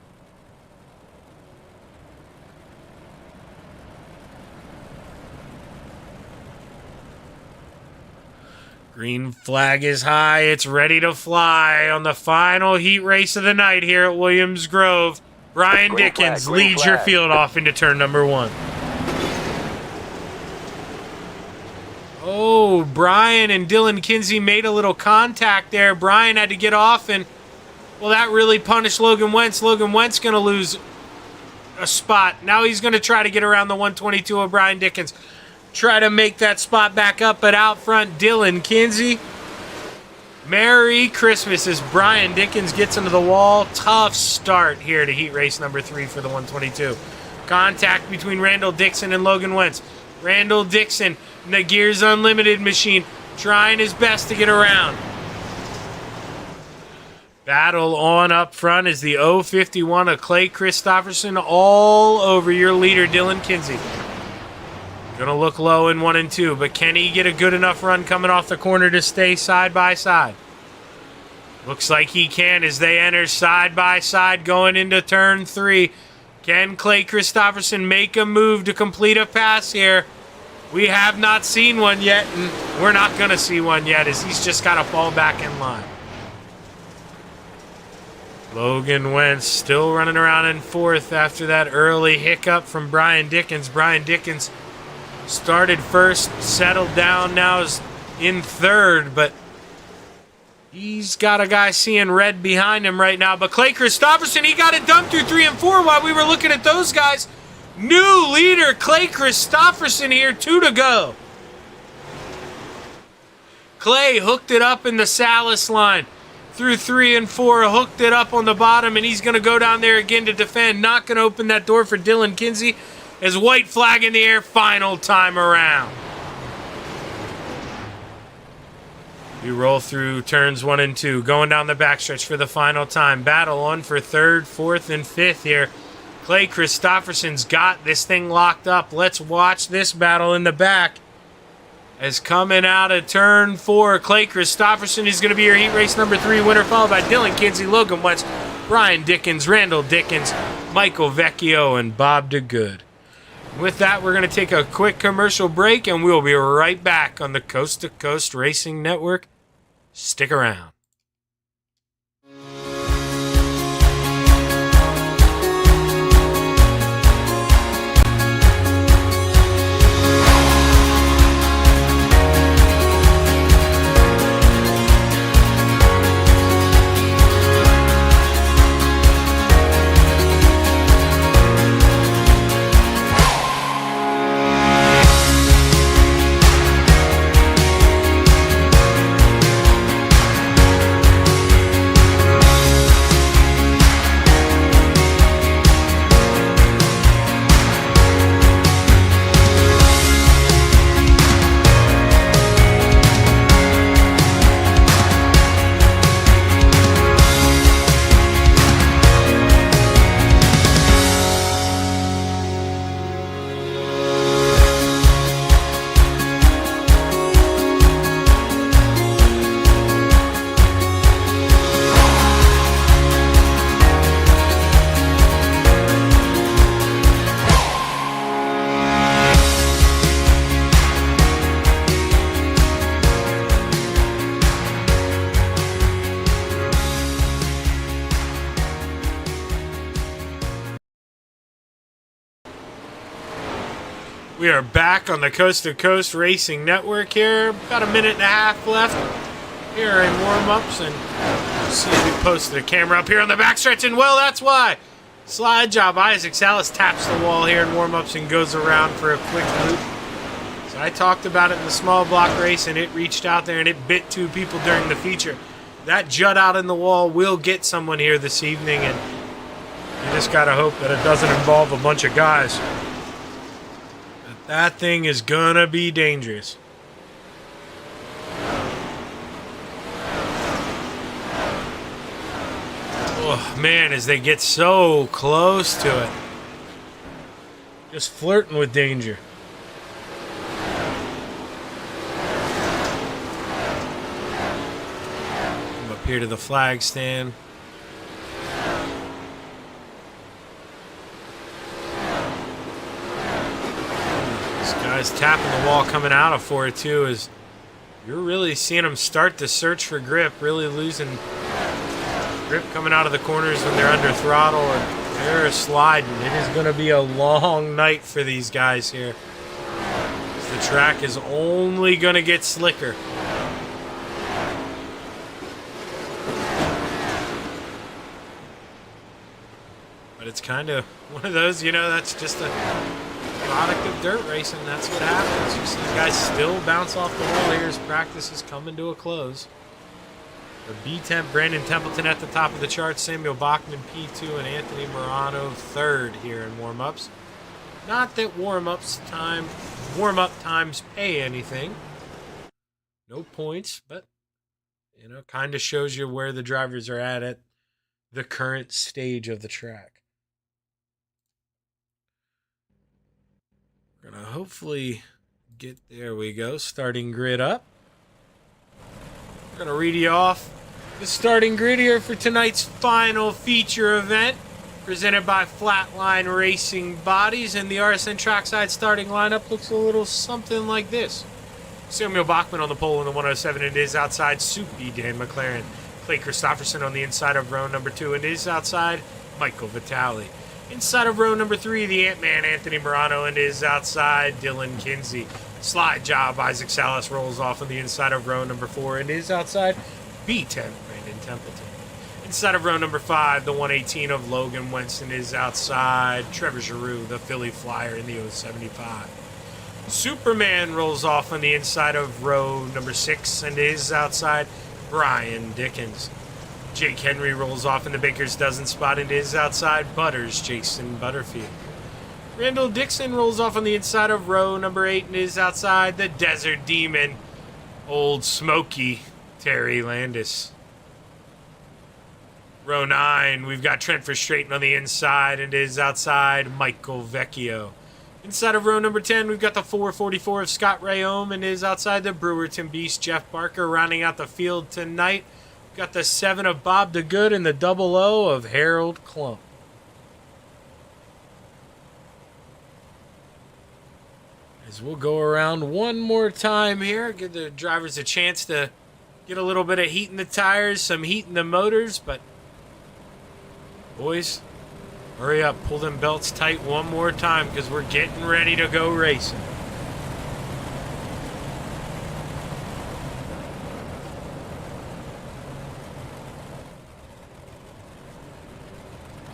Green flag is high. It's ready to fly on the final heat race of the night here at Williams Grove. Brian Green Dickens flag, green leads your flag. field off into turn number 1. Oh, Brian and Dylan Kinsey made a little contact there. Brian had to get off, and, well, that really punished Logan Wentz. Logan Wentz going to lose a spot. Now he's going to try to get around the 122 of Brian Dickens. Try to make that spot back up, but out front, Dylan Kinsey. Merry Christmas as Brian Dickens gets into the wall. Tough start here to heat race number 3 for the 122. Contact between Randall Dixon and Logan Wentz. Randall Dixon, the Gears Unlimited machine, trying his best to get around. Battle on up front is the 051 of Clay Christopherson, all over your leader, Dylan Kinsey. Gonna look low in 1 and 2, but can he get a good enough run coming off the corner to stay side by side? Looks like he can as they enter side by side going into turn 3. Can Clay Christopherson make a move to complete a pass here? We have not seen one yet, and we're not gonna see one yet as he's just gotta fall back in line. Logan Wentz still running around in 4th after that early hiccup from Brian Dickens. Brian Dickens started first, settled down, now is in 3rd, but he's got a guy seeing red behind him right now. But Clay Christopherson, he got it done through 3 and 4 while we were looking at those guys. New leader, Clay Christopherson here, 2 to go. Clay hooked it up in the Salas line through 3 and 4, hooked it up on the bottom, and he's going to go down there again to defend. Not going to open that door for Dylan Kinsey. As white flag in the air, final time around. We roll through turns 1 and 2, going down the backstretch for the final time. Battle on for 3rd, 4th, and 5th here. Clay Christopherson's got this thing locked up. Let's watch this battle in the back. As coming out of turn 4, Clay Christopherson is going to be your heat race number 3 winner, followed by Dylan Kinsey, Logan Wentz, Brian Dickens, Randall Dickens, Michael Vecchio, and Bob DeGood. With that, we're going to take a quick commercial break, and we'll be right back on the Coast to Coast Racing Network. Stick around. We are back on the Coast to Coast Racing Network here. About a minute and a half left here in warm-ups, and see if we posted a camera up here on the backstretch, and well, that's why. Slide job. Isaac Salas taps the wall here in warm-ups and goes around for a quick loop. So I talked about it in the small block race, and it reached out there and it bit 2 people during the feature. That jut out in the wall will get someone here this evening, and you just gotta hope that it doesn't involve a bunch of guys. That thing is gonna be dangerous. Oh, man, as they get so close to it. Just flirting with danger. Come up here to the flag stand. This guy's tapping the wall coming out of 4-2 as you're really seeing them start to search for grip, really losing grip coming out of the corners when they're under throttle, and they're sliding. It is going to be a long night for these guys here. The track is only going to get slicker. But it's kind of one of those, you know, that's just a product of dirt racing. That's what happens. You see guys still bounce off the wall here as practice is coming to a close. For B10, Brandon Templeton at the top of the chart, Samuel Bachman P2, and Anthony Morano third here in warm-ups. Not that warm-up times pay anything. No points, but you know, kind of shows you where the drivers are at the current stage of the track. We're gonna hopefully get, there we go, starting grid up. We're going to read you off the starting grid here for tonight's final feature event, presented by Flatline Racing Bodies, and the RSN Trackside starting lineup looks a little something like this. Samuel Bachman on the pole in the 107, and is outside Soupy Dan McLaren. Clay Christopherson on the inside of row number 2, and is outside Michael Vitale. Inside of row number 3, the Ant-Man Anthony Morano, and is outside Dylan Kinsey. Slide job, Isaac Salas rolls off on the inside of row number 4 and is outside B10, Brandon Templeton. Inside of row number 5, the 118 of Logan Winston is outside Trevor Giroux, the Philly Flyer in the 075. Superman rolls off on the inside of row number 6 and is outside Brian Dickens. Jake Henry rolls off in the Baker's Dozen spot and is outside Butters Jason Butterfield. Randall Dixon rolls off on the inside of row number 8 and is outside the Desert Demon, Old Smoky, Terry Landis. Row 9, we've got Trent Verstraeten on the inside and is outside Michael Vecchio. Inside of row number 10, we've got the 444 of Scott Rayome and is outside the Brewerton Beast, Jeff Barker. Rounding out the field tonight, we've got the 7 of Bob DeGood and the 00 of Harold Klump. As we'll go around one more time here, give the drivers a chance to get a little bit of heat in the tires, some heat in the motors, but boys, hurry up, pull them belts tight one more time because we're getting ready to go racing.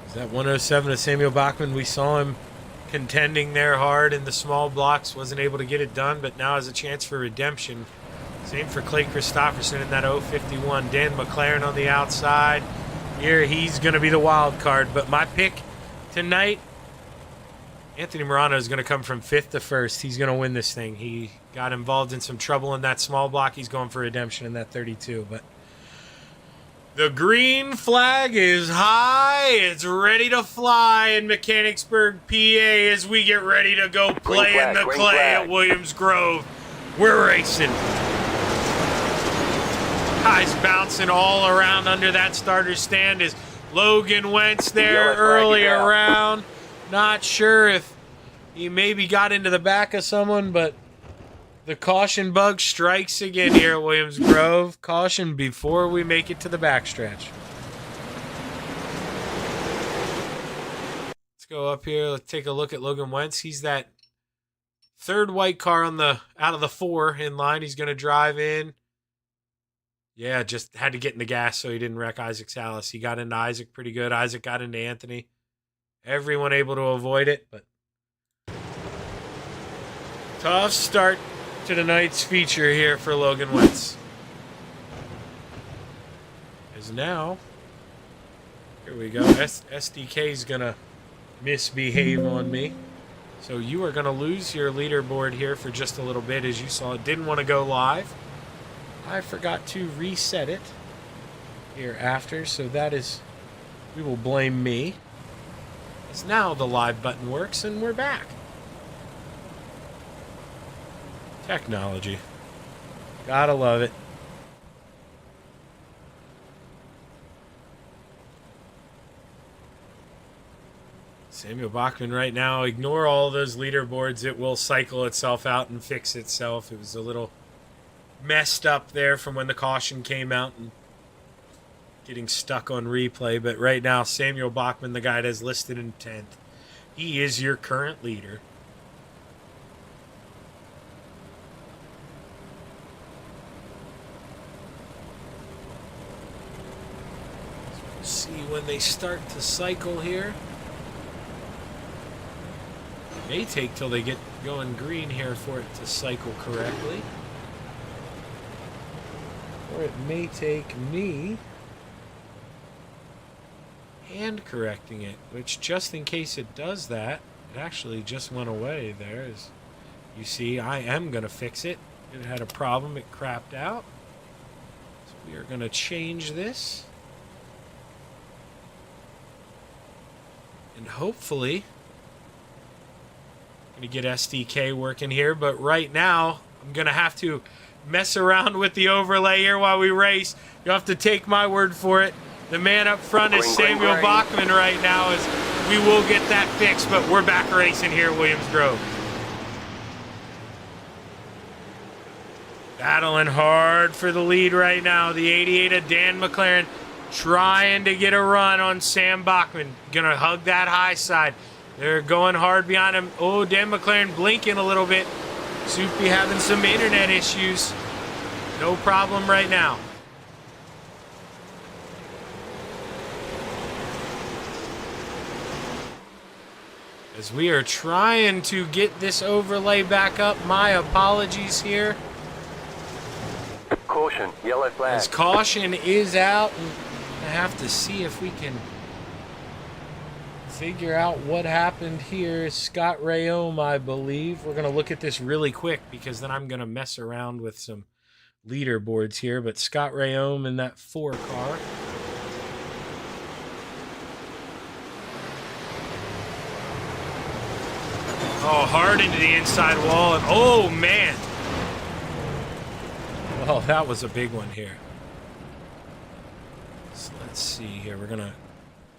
Is that 107 of Samuel Bachman? We saw him contending there hard in the small blocks, wasn't able to get it done, but now has a chance for redemption. Same for Clay Christopherson in that 051. Dan McLaren on the outside. Here he's going to be the wild card, but my pick tonight, Anthony Morano is going to come from 5th to 1st. He's going to win this thing. He got involved in some trouble in that small block. He's going for redemption in that 32, but the green flag is high. It's ready to fly in Mechanicsburg, PA, as we get ready to go play in the clay at Williams Grove. We're racing. Guys bouncing all around under that starter stand as Logan Wentz there early around. Not sure if he maybe got into the back of someone, but the caution bug strikes again here at Williams Grove. Caution before we make it to the backstretch. Let's go up here. Let's take a look at Logan Wentz. He's that third white car on the out of the 4 in line. He's going to drive in. Yeah, just had to get in the gas so he didn't wreck Isaac Salas. He got into Isaac pretty good. Isaac got into Anthony. Everyone able to avoid it, but tough start to tonight's feature here for Logan Wentz. As now, here we go. SDK is going to misbehave on me. So you are going to lose your leaderboard here for just a little bit. As you saw, it didn't want to go live. I forgot to reset it here after, so that is we will blame me. Because now the live button works and we're back. Technology. Gotta love it. Samuel Bachman right now, ignore all those leaderboards. It will cycle itself out and fix itself. It was a little messed up there from when the caution came out and getting stuck on replay. But right now, Samuel Bachman, the guy that's listed in 10th, he is your current leader. So we'll see when they start to cycle here. May take till they get going green here for it to cycle correctly. Or it may take me hand correcting it, which just in case it does that, it actually just went away there. As you see, I am going to fix it. It had a problem, it crapped out. So we are going to change this. And hopefully to get SDK working here, but right now I'm gonna have to mess around with the overlay here while we race. You'll have to take my word for it. The man up front is Samuel Bachman right now, as we will get that fixed, but we're back racing here at Williams Grove. Battling hard for the lead right now. The 88 of Dan McLaren trying to get a run on Sam Bachman. Gonna hug that high side. They're going hard behind him. Oh, Dan McLaren blinking a little bit. Soupy having some internet issues. No problem right now. As we are trying to get this overlay back up. My apologies here. Caution, yellow flag. As caution is out, I have to see if we can figure out what happened here. Scott Rayome, I believe. We're going to look at this really quick because then I'm going to mess around with some leaderboards here. But Scott Rayome in that 4 car. Oh, hard into the inside wall. And oh, man. Well, that was a big one here. So let's see here. We're going to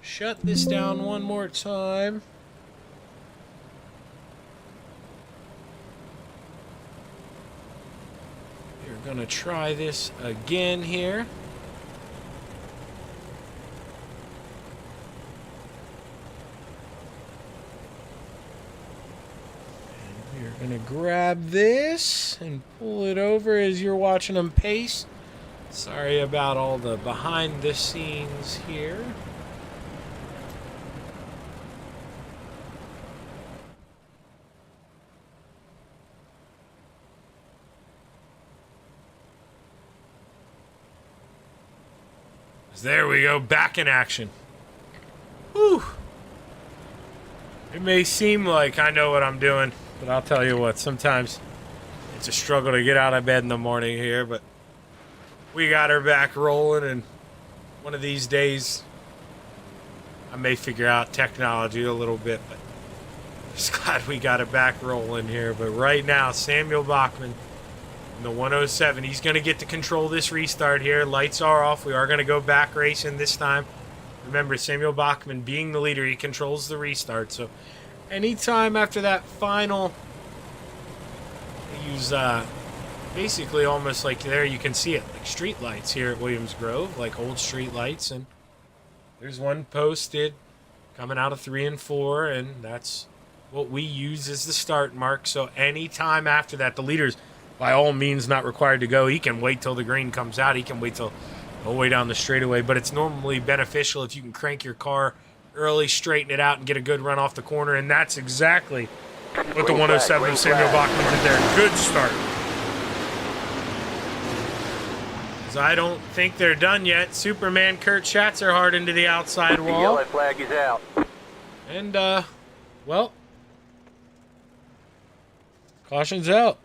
shut this down one more time. We're going to try this again here. And we're going to grab this and pull it over as you're watching them pace. Sorry about all the behind the scenes here. There we go, back in action. Whew. It may seem like I know what I'm doing, but I'll tell you what, sometimes it's a struggle to get out of bed in the morning here, but we got her back rolling, and one of these days I may figure out technology a little bit, but I'm just glad we got it back rolling here. But right now, Samuel Bachman in the 107, he's going to get to control this restart here. Lights are off. We are going to go back racing this time. Remember, Samuel Bachman being the leader, he controls the restart. So anytime after that final, they use basically almost like there you can see it, like street lights here at Williams Grove, like old street lights. And there's one posted coming out of 3 and 4, and that's what we use as the start mark. So anytime after that, the leader's by all means not required to go. He can wait till the green comes out. He can wait till the whole way down the straightaway. But it's normally beneficial if you can crank your car early, straighten it out, and get a good run off the corner. And that's exactly what the 107 of Samuel Bachman did there. Good start. Because I don't think they're done yet. Superman Kurt Schatzer hard into the outside wall. The yellow flag is out. And, well, caution's out.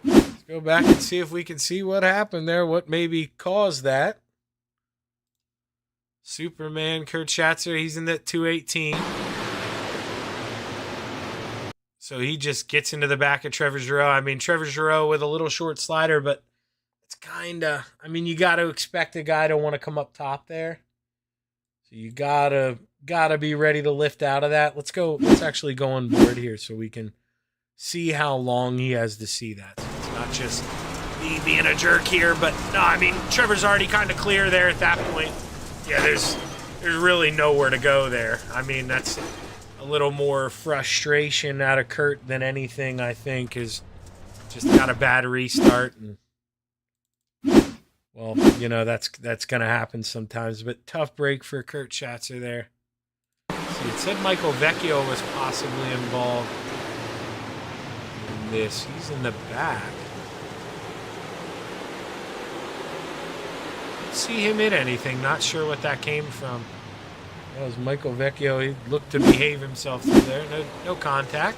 Let's go back and see if we can see what happened there, what maybe caused that. Superman, Kurt Schatzer, he's in that 218. So he just gets into the back of Trevor Giroux. I mean, Trevor Giroux with a little short slider, but it's kind of, I mean, you got to expect a guy to want to come up top there. So you gotta be ready to lift out of that. Let's actually go on board here so we can see how long he has to see that. So it's not just me being a jerk here, but no, I mean, Trevor's already kind of clear there at that point. Yeah, there's really nowhere to go there. I mean, that's a little more frustration out of Kurt than anything, I think, is just got a bad restart. And, well, you know, that's going to happen sometimes. But tough break for Kurt Schatzer there. See, it said Michael Vecchio was possibly involved in this. He's in the back. See him hit anything. Not sure what that came from. That was Michael Vecchio. He looked to behave himself through there. No contact.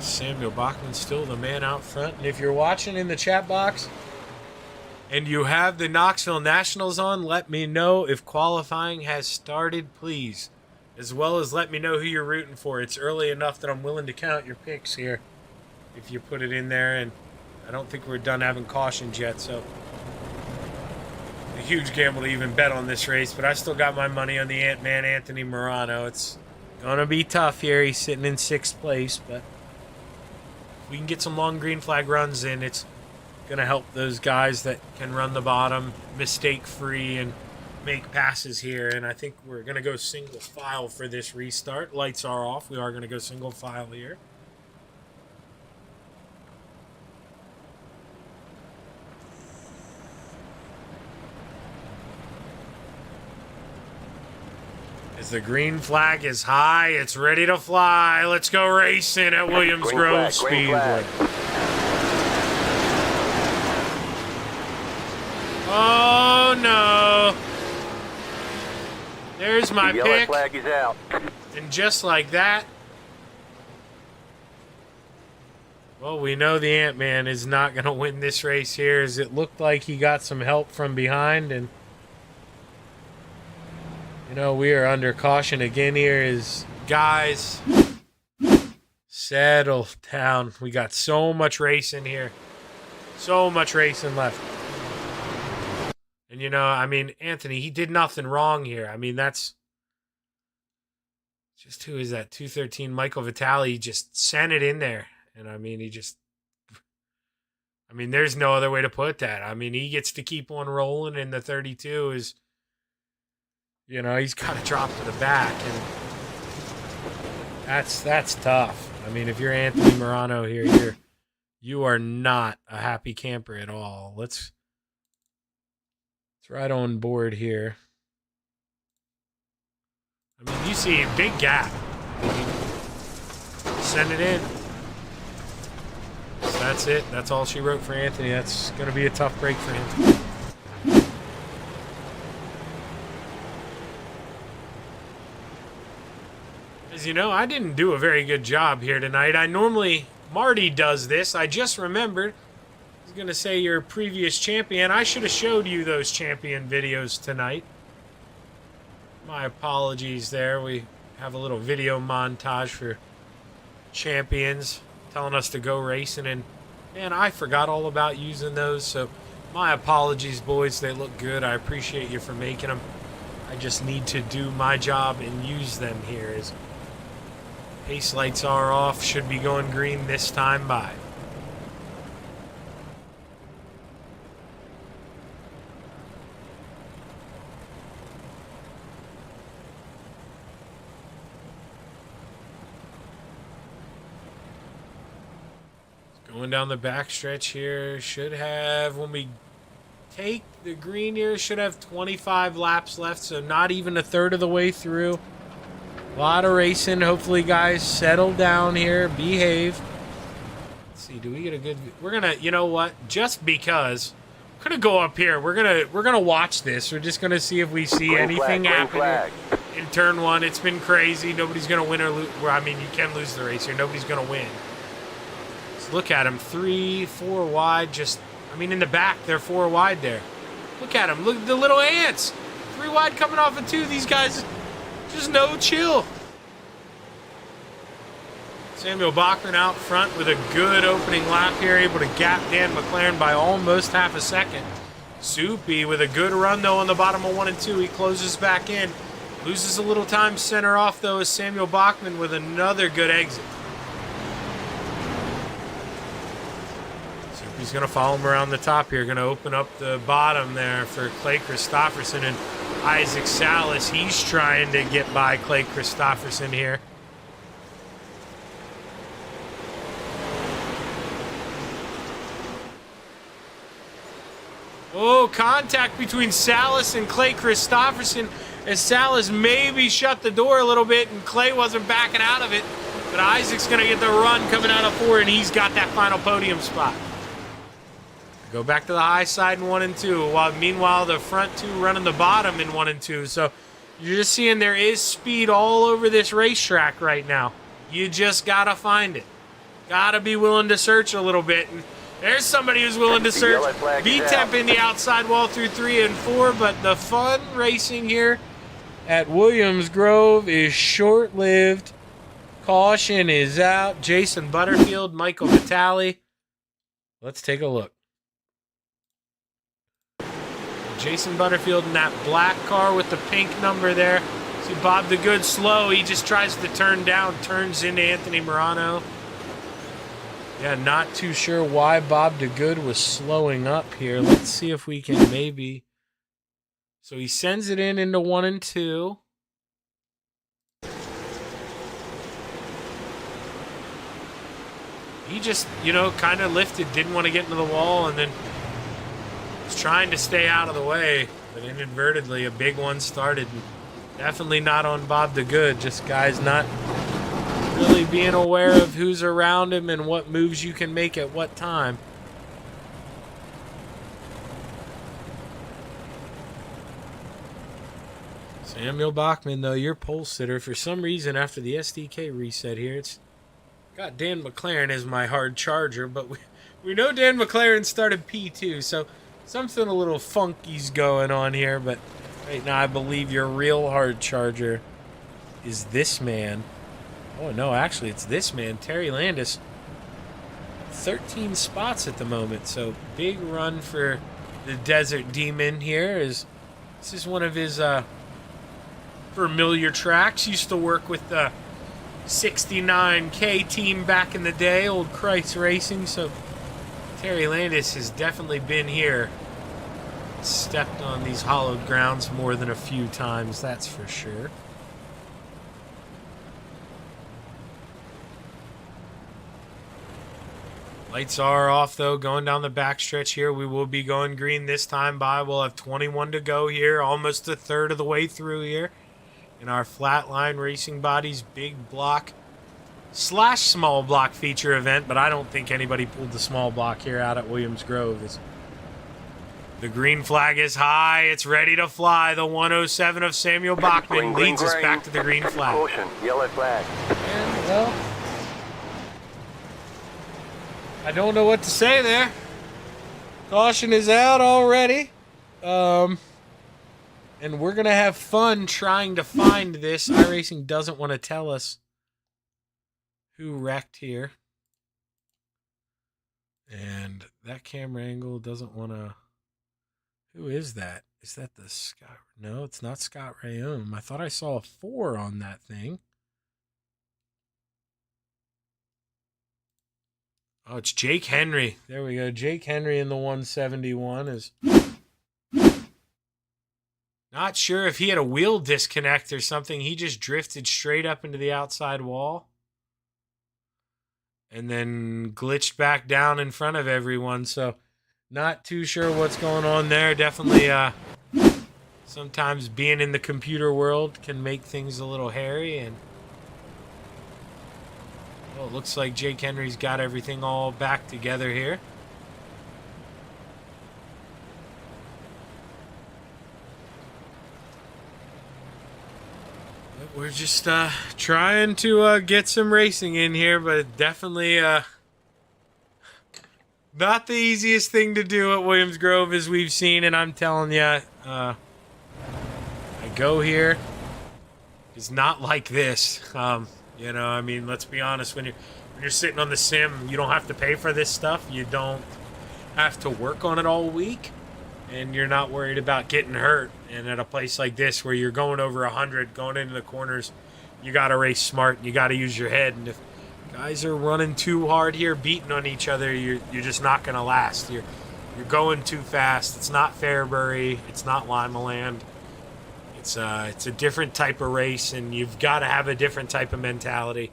Samuel Bachman still the man out front. And if you're watching in the chat box and you have the Knoxville Nationals on, let me know if qualifying has started, please. As well as let me know who you're rooting for. It's early enough that I'm willing to count your picks here if you put it in there. And I don't think we're done having cautions yet, so a huge gamble to even bet on this race. But I still got my money on the Ant-Man, Anthony Morano. It's going to be tough here. He's sitting in 6th place, but if we can get some long green flag runs in, it's going to help those guys that can run the bottom mistake-free and make passes here. And I think we're going to go single file for this restart. Lights are off. We are going to go single file here. As the green flag is high, it's ready to fly. Let's go racing at Williams Grove Speedway. Oh no! There's my The pick. yellow flag is out. And just like that, well, we know the Ant-Man is not going to win this race here, as it looked like he got some help from behind. And, you know, we are under caution again here as guys settle down. We got so much racing here. So much racing left. And, you know, I mean, Anthony, he did nothing wrong here. I mean, that's just, who is that? 213 Michael Vitale just sent it in there. And, I mean, there's no other way to put that. I mean, he gets to keep on rolling, and the 32 is, you know, he's got to drop to the back. And that's tough. I mean, if you're Anthony Morano here, you are not a happy camper at all. Let's right on board here. I mean, you see a big gap. Send it in. So that's it. That's all she wrote for Anthony. That's going to be a tough break for him. As you know, I didn't do a very good job here tonight. Marty does this. I just remembered. I was going to say your previous champion. I should have showed you those champion videos tonight. My apologies there. We have a little video montage for champions telling us to go racing. And, man, I forgot all about using those. So my apologies, boys. They look good. I appreciate you for making them. I just need to do my job and use them here. As pace lights are off. Should be going green this time by. Going down the backstretch here, should have, when we take the green here, should have 25 laps left, so not even a third of the way through. A lot of racing. Hopefully, guys, settle down here, behave. Let's see, do we get a good, we're gonna, you know what, just because, we're gonna go up here, we're gonna watch this. We're just gonna see if we see anything happen in turn one. It's been crazy. Nobody's gonna win or lose. Well, I mean, you can lose the race here. Nobody's gonna win. Just look at them. 3, 4 wide. In the back, they're 4 wide there. Look at them. Look at the little ants. 3 wide coming off of 2. These guys, just no chill. Samuel Bachman out front with a good opening lap here, able to gap Dan McLaren by almost half a second. Soupy with a good run, though, on the bottom of 1 and 2. He closes back in. Loses a little time center off, though, as Samuel Bachman with another good exit. Soupy's going to follow him around the top here. Going to open up the bottom there for Clay Christopherson and Isaac Salas. He's trying to get by Clay Christopherson here. Oh, contact between Salas and Clay Christopherson as Salas maybe shut the door a little bit and Clay wasn't backing out of it. But Isaac's going to get the run coming out of 4, and he's got that final podium spot. Go back to the high side in 1 and 2, while meanwhile the front 2 running the bottom in 1 and 2. So you're just seeing there is speed all over this racetrack right now. You just got to find it. Got to be willing to search a little bit. And there's somebody who's willing to search. VTEP in the outside wall through 3 and 4, but the fun racing here at Williams Grove is short-lived. Caution is out. Jason Butterfield, Michael Vitale. Let's take a look. Jason Butterfield in that black car with the pink number there. See Bob the Good slow. He just tries to turn down, turns into Anthony Morano. Yeah, not too sure why Bob DeGood was slowing up here. Let's see if we can maybe. So he sends it into 1 and 2. He just, kind of lifted, didn't want to get into the wall, and then was trying to stay out of the way. But inadvertently, a big one started. Definitely not on Bob DeGood. Just guys not really being aware of who's around him and what moves you can make at what time. Samuel Bachman, though, your pole sitter. For some reason, after the SDK reset here, it's got Dan McLaren as my hard charger, but we know Dan McLaren started P2, so something a little funky's going on here. But right now, I believe your real hard charger is this man. Oh, no, actually, it's this man, Terry Landis. 13 spots at the moment, so big run for the Desert Demon here. This is one of his familiar tracks. Used to work with the 69K team back in the day, old Christ Racing, so Terry Landis has definitely been here. Stepped on these hallowed grounds more than a few times, that's for sure. Lights are off, though, going down the backstretch here. We will be going green this time by. We'll have 21 to go here, almost a third of the way through here. In our Flatline Racing Bodies big block / small block feature event, but I don't think anybody pulled the small block here out at Williams Grove. The green flag is high. It's ready to fly. The 107 of Samuel Bachman leads us back to the green flag. Caution, yellow flag. And, well, I don't know what to say there. Caution is out already. And we're going to have fun trying to find this. iRacing doesn't want to tell us who wrecked here. And that camera angle doesn't want to... Who is that? Is that the Scott? No, it's not Scott Rayum. I thought I saw a 4 on that thing. Oh, it's Jake Henry. There we go. Jake Henry in the 171 is... Not sure if he had a wheel disconnect or something. He just drifted straight up into the outside wall. And then glitched back down in front of everyone. So, not too sure what's going on there. Definitely, sometimes being in the computer world can make things a little hairy. And well, it looks like Jake Henry's got everything all back together here. We're just trying to get some racing in here, but definitely Not the easiest thing to do at Williams Grove, as we've seen, and I'm telling you, I go here. It's not like this. You know, I mean, let's be honest. When you're sitting on the sim, you don't have to pay for this stuff. You don't have to work on it all week, and you're not worried about getting hurt. And at a place like this, where you're going over 100, going into the corners, you got to race smart. You got to use your head. And if guys are running too hard here, beating on each other, you're just not going to last. You're going too fast. It's not Fairbury. It's not Limaland. It's a different type of race, and you've got to have a different type of mentality.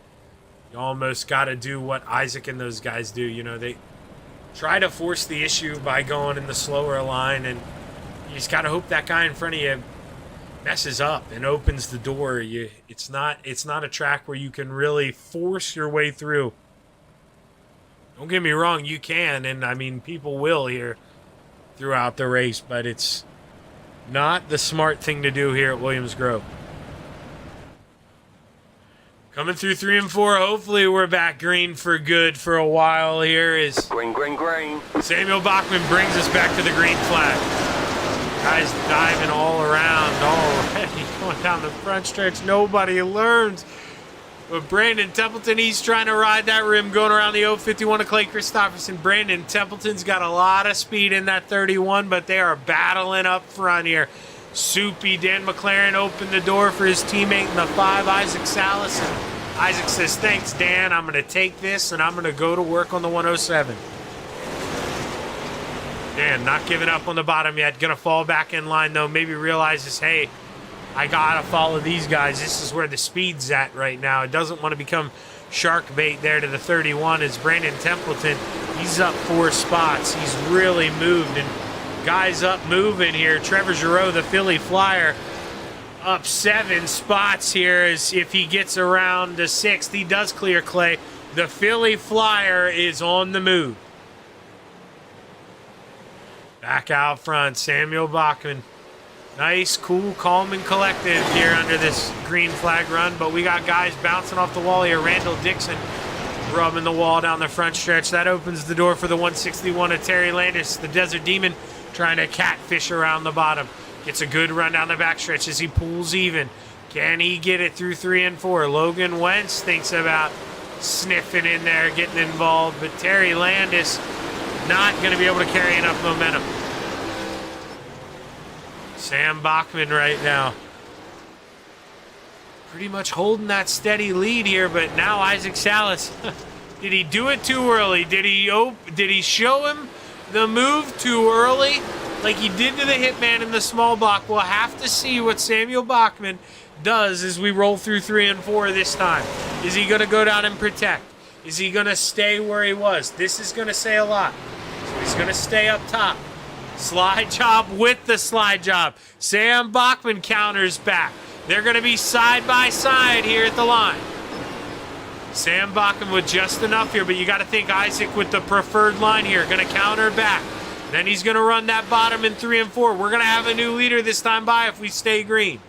You almost got to do what Isaac and those guys do. You know, they try to force the issue by going in the slower line, and you just got to hope that guy in front of you messes up and opens the door. It's not a track where you can really force your way through. Don't get me wrong, you can, and I mean, people will here throughout the race, but it's not the smart thing to do here at Williams Grove. Coming through 3 and 4. Hopefully we're back green for good for a while here. Is Green, green, green. Samuel Bachman brings us back to the green flag. Guys diving all around already. Going down the front stretch. Nobody learns. But Brandon Templeton, he's trying to ride that rim going around the 051 of Clay Christopherson. Brandon Templeton's got a lot of speed in that 31, but they are battling up front here. Soupy, Dan McLaren opened the door for his teammate in the 5, Isaac Salas. And Isaac says, thanks, Dan. I'm going to take this, and I'm going to go to work on the 107. Dan not giving up on the bottom yet. Going to fall back in line, though. Maybe realizes, hey, I got to follow these guys. This is where the speed's at right now. It doesn't want to become shark bait there to the 31 as Brandon Templeton, he's up 4 spots. He's really moved, and guys up moving here. Trevor Giroux, the Philly Flyer, up 7 spots here as if he gets around to 6th. He does clear Clay. The Philly Flyer is on the move. Back out front, Samuel Bachman. Nice, cool, calm, and collected here under this green flag run, but we got guys bouncing off the wall here. Randall Dixon rubbing the wall down the front stretch. That opens the door for the 161 of Terry Landis, the Desert Demon, trying to catfish around the bottom. Gets a good run down the back stretch as he pulls even. Can he get it through 3 and 4? Logan Wentz thinks about sniffing in there, getting involved, but Terry Landis not going to be able to carry enough momentum. Sam Bachman right now pretty much holding that steady lead here, but now Isaac Salas, did he do it too early? Did he show him the move too early like he did to the Hitman in the small block? We'll have to see what Samuel Bachman does as we roll through 3 and 4 this time. Is he going to go down and protect? Is he going to stay where he was? This is going to say a lot. So he's going to stay up top. Slide job with the slide job. Sam Bachman counters back. They're going to be side by side here at the line. Sam Bachman with just enough here, but you got to think Isaac with the preferred line here. Going to counter back. Then he's going to run that bottom in 3 and 4. We're going to have a new leader this time by if we stay green.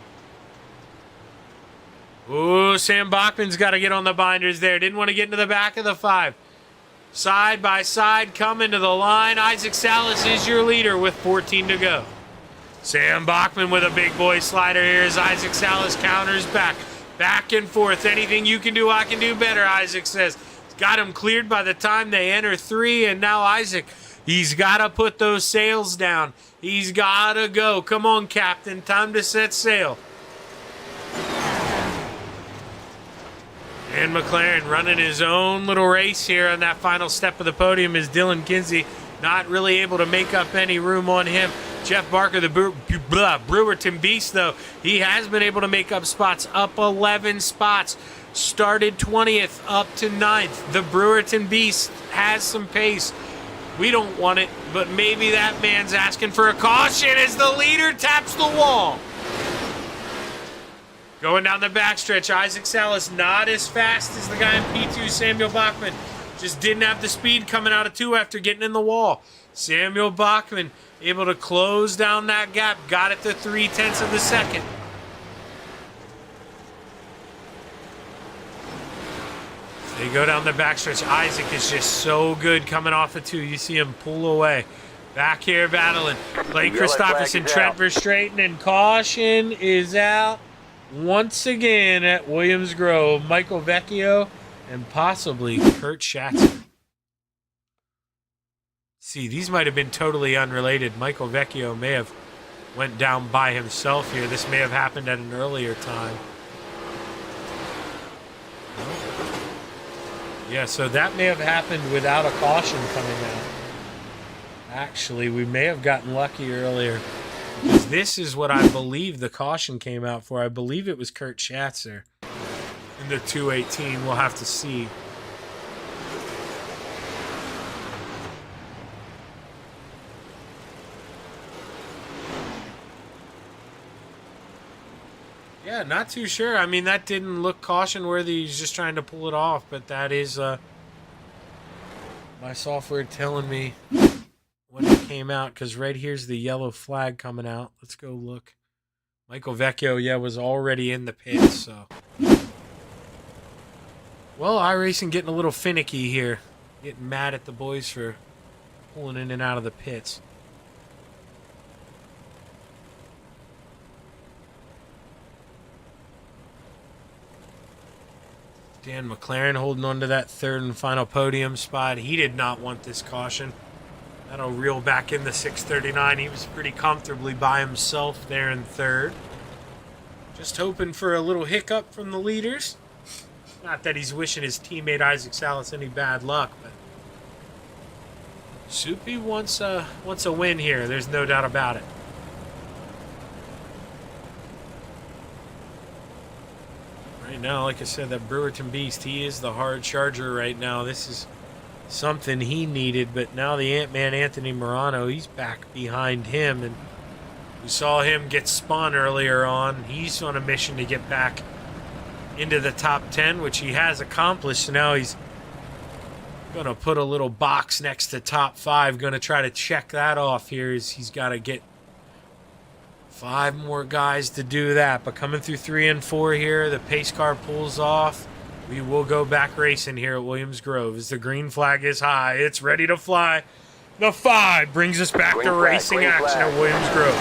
Ooh, Sam Bachman's got to get on the binders there. Didn't want to get into the back of the 5. Side by side, coming to the line. Isaac Salas is your leader with 14 to go. Sam Bachman with a big boy slider here as Isaac Salas counters back. Back and forth. Anything you can do, I can do better, Isaac says. Got him cleared by the time they enter 3, and now Isaac, he's got to put those sails down. He's got to go. Come on, Captain. Time to set sail. And McLaren running his own little race here on that final step of the podium is Dylan Kinsey. Not really able to make up any room on him. Jeff Barker, the Brewerton Beast, though, he has been able to make up spots. Up 11 spots. Started 20th up to 9th. The Brewerton Beast has some pace. We don't want it, but maybe that man's asking for a caution as the leader taps the wall. Going down the backstretch, Isaac Salas not as fast as the guy in P2, Samuel Bachman. Just didn't have the speed coming out of 2 after getting in the wall. Samuel Bachman able to close down that gap. Got it to 0.3 of a second. They go down the backstretch. Isaac is just so good coming off the 2. You see him pull away. Back here battling. Blake Yellow flag Christopherson, is Trent out. Verstraeten, and caution is out once again at Williams Grove. Michael Vecchio and possibly Kurt Schatzer. See, these might have been totally unrelated. Michael Vecchio may have went down by himself here. This may have happened at an earlier time. Yeah, so that may have happened without a caution coming out. Actually, we may have gotten lucky earlier. Because this is what I believe the caution came out for. I believe it was Kurt Schatzer in the 218. We'll have to see. Yeah, not too sure. I mean, that didn't look caution worthy. He's just trying to pull it off, but that is my software telling me when it came out, because right here's the yellow flag coming out. Let's go look. Michael Vecchio, yeah, was already in the pits, so. Well, iRacing getting a little finicky here. Getting mad at the boys for pulling in and out of the pits. Dan McLaren holding on to that third and final podium spot. He did not want this caution. That'll reel back in the 639. He was pretty comfortably by himself there in third. Just hoping for a little hiccup from the leaders. Not that he's wishing his teammate Isaac Salas any bad luck, but Soupy wants a win here. There's no doubt about it. Right now, like I said, that Brewerton Beast, he is the hard charger right now. This is something he needed, but now the Ant-Man Anthony Morano, he's back behind him, and we saw him get spun earlier on. He's on a mission to get back into the top 10, which he has accomplished. So now he's going to put a little box next to top 5, going to try to check that off here. He's got to get 5 more guys to do that, but coming through 3 and 4 here, the pace car pulls off. We will go back racing here at Williams Grove as the green flag is high. It's ready to fly. The 5 brings us back to racing action at Williams Grove.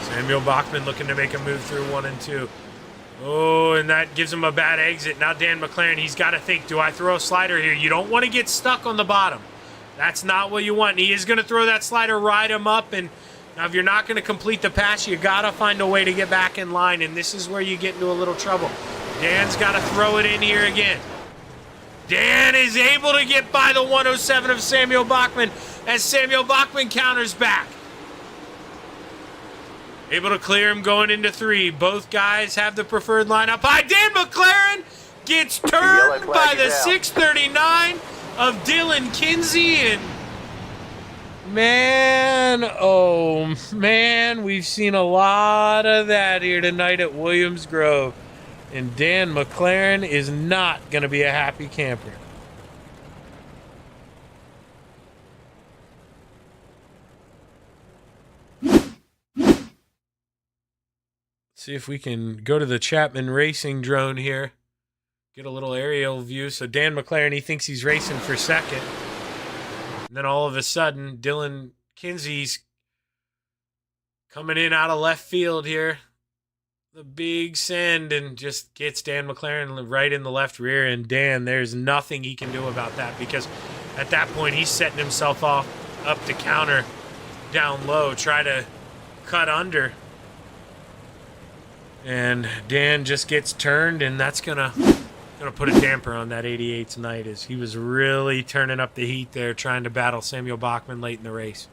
Samuel Bachman looking to make a move through 1 and 2. Oh, and that gives him a bad exit. Now Dan McLaren, he's got to think, do I throw a slider here? You don't want to get stuck on the bottom. That's not what you want. And he is going to throw that slider, ride him up, and now if you're not going to complete the pass, you got to find a way to get back in line, and this is where you get into a little trouble. Dan's got to throw it in here again. Dan is able to get by the 107 of Samuel Bachman as Samuel Bachman counters back. Able to clear him going into 3. Both guys have the preferred lineup. Hi, Dan McLaren gets turned by the 639 of Dylan Kinsey, and man, oh man, we've seen a lot of that here tonight at Williams Grove, and Dan McLaren is not going to be a happy camper. See if we can go to the Chapman Racing drone here. Get a little aerial view. So Dan McLaren, he thinks he's racing for second. And then all of a sudden, Dylan Kinsey's coming in out of left field here. The big send, and just gets Dan McLaren right in the left rear. And Dan, there's nothing he can do about that, because at that point, he's setting himself off up to counter down low, try to cut under. And Dan just gets turned, and that's gonna put a damper on that 88 tonight, as he was really turning up the heat there, trying to battle Samuel Bachman late in the race.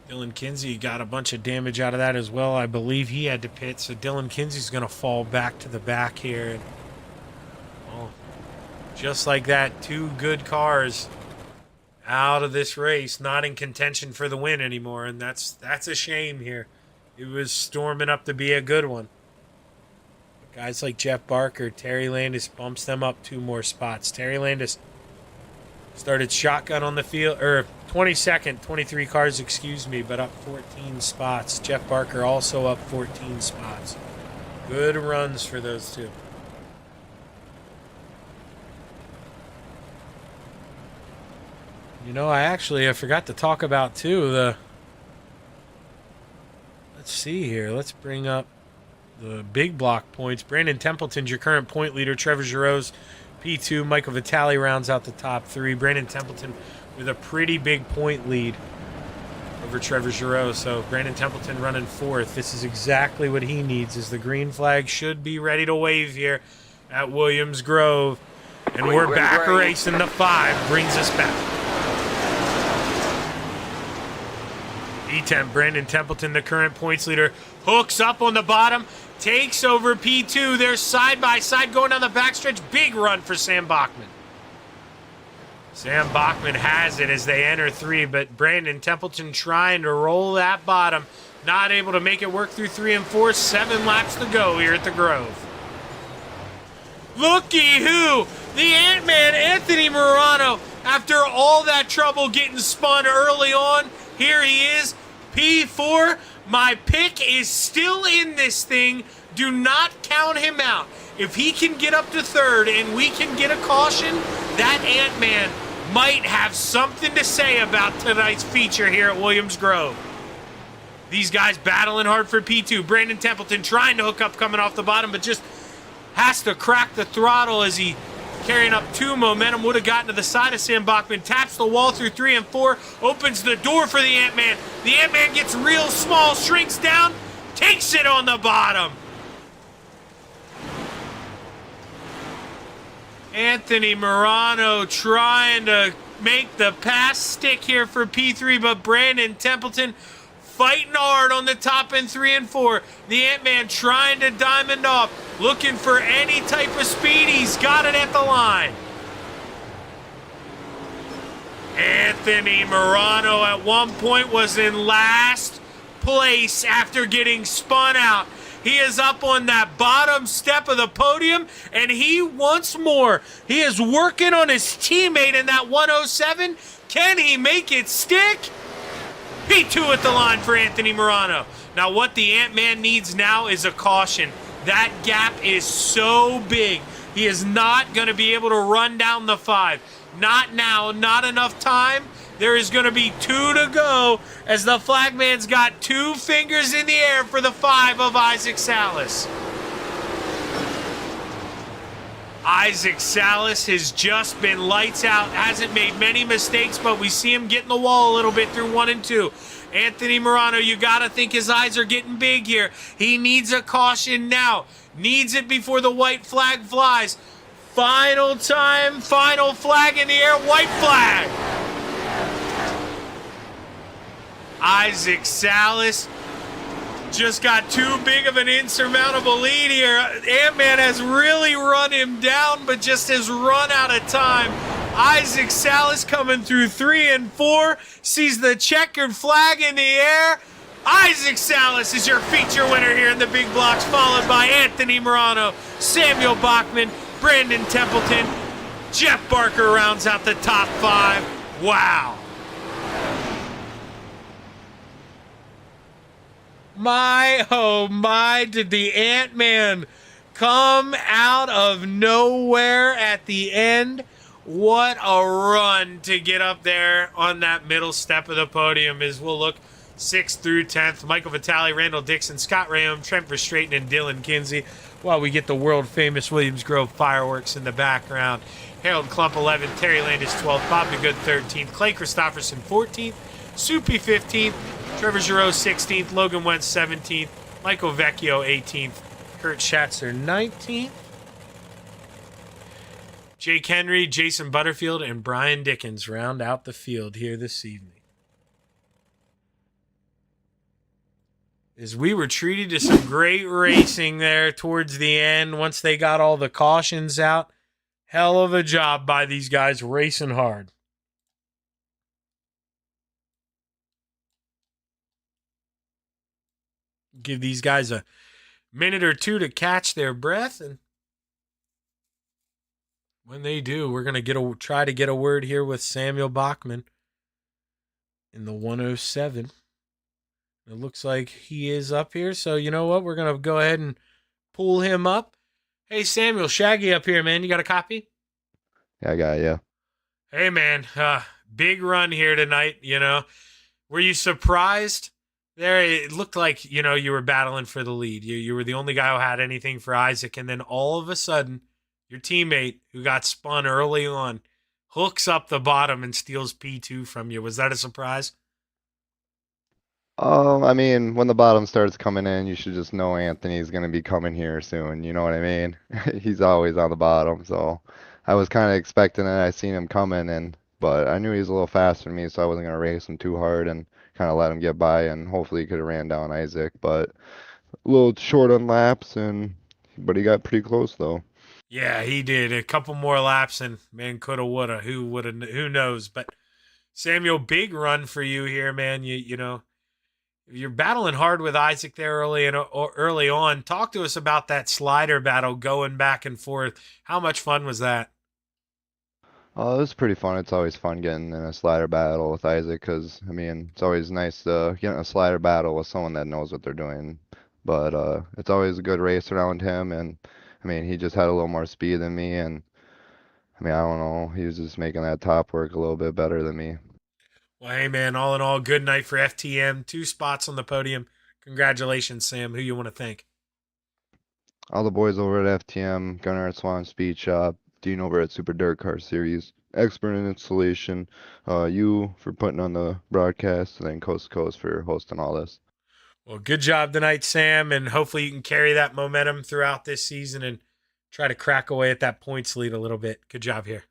Dylan Kinsey got a bunch of damage out of that as well. I believe he had to pit, so Dylan Kinsey's going to fall back to the back here. And, well, just like that, 2 good cars out of this race, not in contention for the win anymore, and that's a shame here. It was storming up to be a good one. But guys like Jeff Barker, Terry Landis bumps them up 2 more spots. Terry Landis started shotgun on the field, or 22nd, 23 cars, excuse me, but up 14 spots. Jeff Barker also up 14 spots. Good runs for those two. You know, I forgot to talk about, too, let's see here. Let's bring up the big block points. Brandon Templeton's your current point leader. Trevor Giroux's P2. Michael Vitale rounds out the top three. Brandon Templeton with a pretty big point lead over Trevor Giroux. So Brandon Templeton running fourth. This is exactly what he needs, as the green flag should be ready to wave here at Williams Grove. And we're back racing the 5. Brings us back. E10, Brandon Templeton, the current points leader, hooks up on the bottom, takes over P2. They're side by side going down the backstretch. Big run for Sam Bachman. Sam Bachman has it as they enter 3, but Brandon Templeton trying to roll that bottom. Not able to make it work through 3 and 4. 7 laps to go here at the Grove. Looky who! The Ant-Man, Anthony Morano. After all that trouble getting spun early on, here he is, P4. My pick is still in this thing. Do not count him out. If he can get up to 3rd and we can get a caution, that Ant-Man might have something to say about tonight's feature here at Williams Grove. These guys battling hard for P2. Brandon Templeton trying to hook up coming off the bottom, but just has to crack the throttle as he carrying up 2 momentum. Would have gotten to the side of Sam Bachman. Taps the wall through 3 and 4. Opens the door for the Ant-Man. The Ant-Man gets real small, shrinks down, takes it on the bottom. Anthony Morano trying to make the pass stick here for P3, but Brandon Templeton fighting hard on the top in 3 and 4. The Ant-Man trying to diamond off, looking for any type of speed. He's got it at the line. Anthony Morano at one point was in last place after getting spun out. He is up on that bottom step of the podium, and he once more, he is working on his teammate in that 107. Can he make it stick? P2 at the line for Anthony Morano. Now what the Ant-Man needs now is a caution. That gap is so big. He is not going to be able to run down the 5. Not now, not enough time. There is going to be 2 to go as the flagman's got 2 fingers in the air for the 5 of Isaac Salas. Isaac Salas has just been lights out, hasn't made many mistakes, but we see him getting the wall a little bit through 1 and 2. Anthony Morano, you got to think his eyes are getting big here. He needs a caution now. Needs it before the white flag flies. Final time, final flag in the air, white flag. Isaac Salas just got too big of an insurmountable lead here. Ant-Man has really run him down, but just has run out of time. Isaac Salas coming through 3 and 4, sees the checkered flag in the air. Isaac Salas is your feature winner here in the big blocks, followed by Anthony Morano, Samuel Bachman, Brandon Templeton. Jeff Barker rounds out the top 5. Wow. My, oh my, did the Ant-Man come out of nowhere at the end? What a run to get up there on that middle step of the podium as we'll look 6th through 10th. Michael Vitale, Randall Dixon, Scott Rayom, Trent Verstraeten, and Dylan Kinsey. While we get the world-famous Williams Grove fireworks in the background. Harold Klump, 11th. Terry Landis, 12th. Bob DeGood, 13th. Clay Christopherson, 14th. Soupy, 15th. Trevor Giroux, 16th. Logan Wentz, 17th. Michael Vecchio, 18th. Kurt Schatzer, 19th. Jake Henry, Jason Butterfield, and Brian Dickens round out the field here this evening. As we were treated to some great racing there towards the end once they got all the cautions out. Hell of a job by these guys racing hard. Give these guys a minute or two to catch their breath, and when they do, we're going to try to get a word here with Samuel Bachman. in the 107. It looks like he is up here. So you know what? We're going to go ahead and pull him up. Hey, Samuel, Shaggy up here, man. You got a copy? Yeah, I got it, yeah. Hey, man. Big run here tonight, you know. Were you surprised? There, it looked like, you know, you were battling for the lead. You were the only guy who had anything for Isaac. And then all of a sudden, your teammate who got spun early on hooks up the bottom and steals P2 from you. Was that a surprise? I mean, when the bottom starts coming in, you should just know Anthony's going to be coming here soon. You know what I mean? He's always on the bottom, so I was kind of expecting it. I seen him coming, but I knew he was a little faster than me, so I wasn't going to race him too hard and kind of let him get by, and hopefully he could have ran down Isaac. But a little short on laps, but he got pretty close though. Yeah, he did. A couple more laps, and man, coulda, woulda. Who knows? But Samuel, big run for you here, man. You know. You're battling hard with Isaac there early on. Talk to us about that slider battle going back and forth. How much fun was that? Oh, it was pretty fun. It's always fun getting in a slider battle with Isaac because, I mean, it's always nice to get in a slider battle with someone that knows what they're doing. But it's always a good race around him, and I mean, he just had a little more speed than me, and I mean, I don't know, he was just making that top work a little bit better than me. Well, hey, man, all in all, good night for FTM. 2 spots on the podium. Congratulations, Sam. Who you want to thank? All the boys over at FTM, Gunnar at Swan Speed Shop, Dean over at Super Dirt Car Series, Expert in Installation, you for putting on the broadcast, and then Coast to Coast for hosting all this. Well, good job tonight, Sam, and hopefully you can carry that momentum throughout this season and try to crack away at that points lead a little bit. Good job here.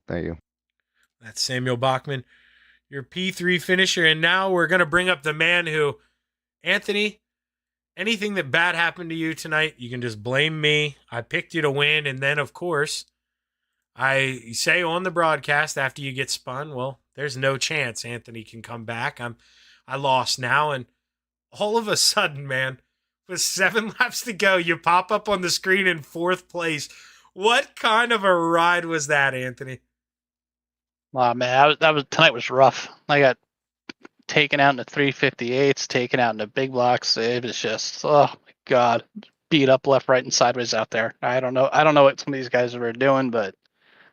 Thank you. That's Samuel Bachman, your P3 finisher. And now we're going to bring up the man who, Anthony, anything that bad happened to you tonight, you can just blame me. I picked you to win. And then, of course, I say on the broadcast after you get spun, well, there's no chance Anthony can come back. I lost now. And all of a sudden, man, with 7 laps to go, you pop up on the screen in 4th place. What kind of a ride was that, Anthony? Wow, man, tonight was rough. I got taken out into 358s, taken out into big blocks. It was just, oh my God, beat up left, right, and sideways out there. I don't know what some of these guys were doing, but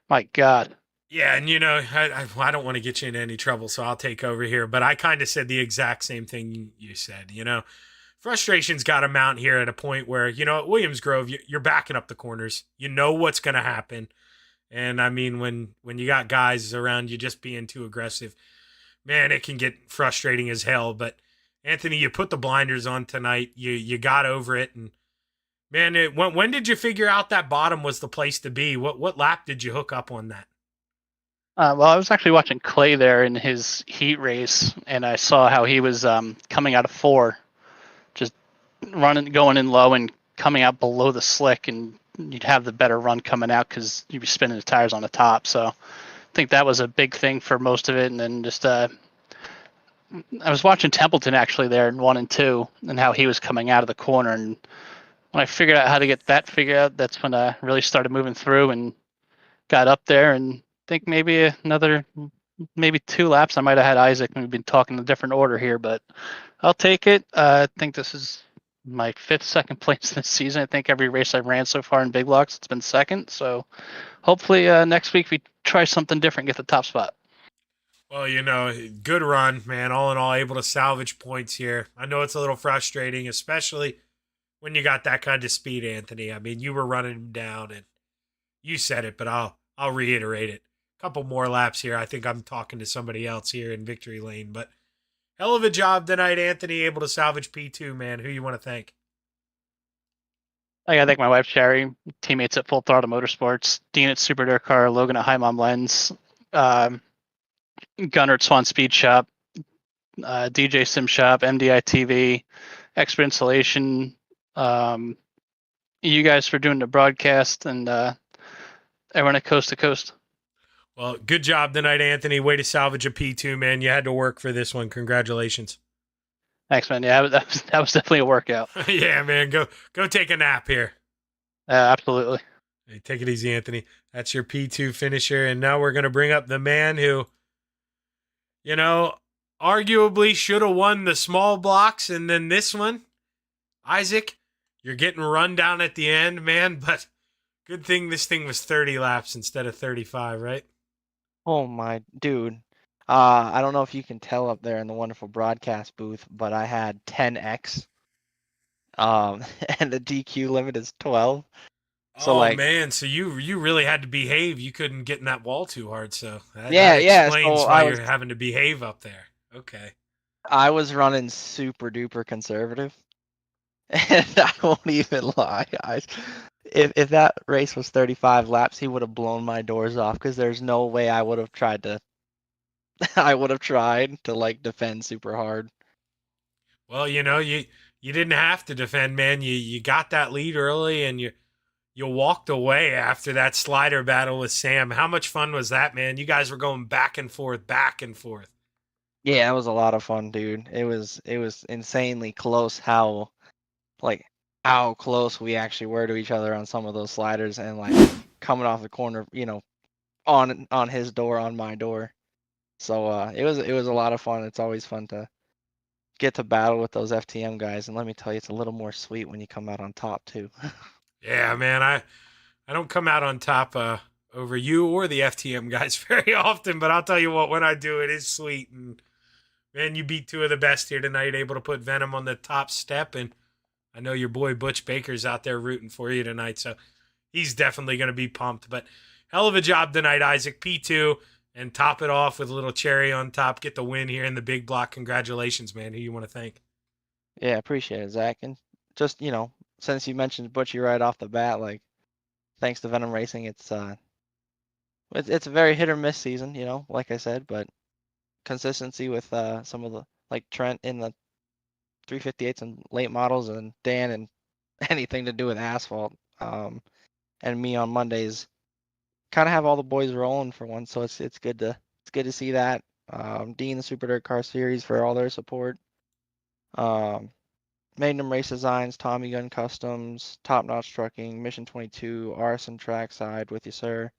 my God. Yeah, and you know, I don't want to get you into any trouble, so I'll take over here. But I kind of said the exact same thing you said. You know, frustration's got to mount here at a point where, you know, at Williams Grove, you're backing up the corners. You know what's going to happen. And I mean, when you got guys around you just being too aggressive, man, it can get frustrating as hell. But Anthony, you put the blinders on tonight. You got over it, and man, when did you figure out that bottom was the place to be? What lap did you hook up on that? Well, I was actually watching Clay there in his heat race, and I saw how he was coming out of 4, just going in low and coming out below the slick, and you'd have the better run coming out because you'd be spinning the tires on the top. So I think that was a big thing for most of it. And then just I was watching Templeton actually there in 1 and 2 and how he was coming out of the corner. And when I figured out how to get that figured out, that's when I really started moving through and got up there. And I think maybe 2 laps I might have had Isaac, and we've been talking in a different order here, but I'll take it. I think this is my 5th second place this season. I think every race I've ran so far in big blocks, it's been second. So hopefully next week we try something different, get the top spot. Well, you know, good run, man. All in all, able to salvage points here. I know it's a little frustrating, especially when you got that kind of speed, Anthony. I mean, you were running him down, and you said it, but I'll reiterate it. A couple more laps here. I think I'm talking to somebody else here in victory lane, but hell of a job tonight, Anthony, able to salvage P2, man. Who you want to thank? I gotta thank my wife, Sherry, teammates at Full Throttle Motorsports, Dean at Super Dirt Car, Logan at High Mom Lens, Gunnar at Swan Speed Shop, DJ Sim Shop, MDI TV, Expert Installation, you guys for doing the broadcast, and everyone at Coast to Coast. Well, good job tonight, Anthony. Way to salvage a P2, man. You had to work for this one. Congratulations. Thanks, man. Yeah, that was definitely a workout. Yeah, man. Go take a nap here. Absolutely. Hey, take it easy, Anthony. That's your P2 finisher. And now we're going to bring up the man who, you know, arguably should have won the small blocks, and then this one, Isaac, you're getting run down at the end, man, but good thing this thing was 30 laps instead of 35, right? Oh my dude. I don't know if you can tell up there in the wonderful broadcast booth, but I had 10x. And the DQ limit is 12. So oh like, man, so you really had to behave. You couldn't get in that wall too hard, so that yeah. explains So why I was you're having to behave up there. Okay. I was running super duper conservative, and I won't even lie. If that race was 35 laps, he would have blown my doors off because there's no way I would have tried to. I would have tried to like defend super hard. Well, you know, you didn't have to defend, man. You got that lead early, and you walked away after that slider battle with Sam. How much fun was that, man? You guys were going back and forth, back and forth. Yeah, it was a lot of fun, dude. It was insanely close how close we actually were to each other on some of those sliders, and like coming off the corner, you know, on his door, on my door. So it was a lot of fun. It's always fun to get to battle with those FTM guys, and let me tell you, it's a little more sweet when you come out on top too. Yeah, man, I don't come out on top over you or the FTM guys very often, but I'll tell you what, when I do, it is sweet. And man, you beat two of the best here tonight, able to put Venom on the top step, and I know your boy Butch Baker's out there rooting for you tonight, so he's definitely going to be pumped. But hell of a job tonight, Isaac. P2, and top it off with a little cherry on top. Get the win here in the big block. Congratulations, man. Who you want to thank? Yeah, appreciate it, Zach. And just, you know, since you mentioned Butchie right off the bat, like, thanks to Venom Racing, it's a very hit or miss season, you know, like I said, but consistency with some of the, like Trent in the 358s and late models, and Dan and anything to do with asphalt, and me on Mondays, kind of have all the boys rolling for once, so it's good to see that. Dean, the Super Dirt Car Series, for all their support. Magnum Race Designs, Tommy Gun Customs, Top Notch Trucking, Mission 22, Arson Trackside with you, sir.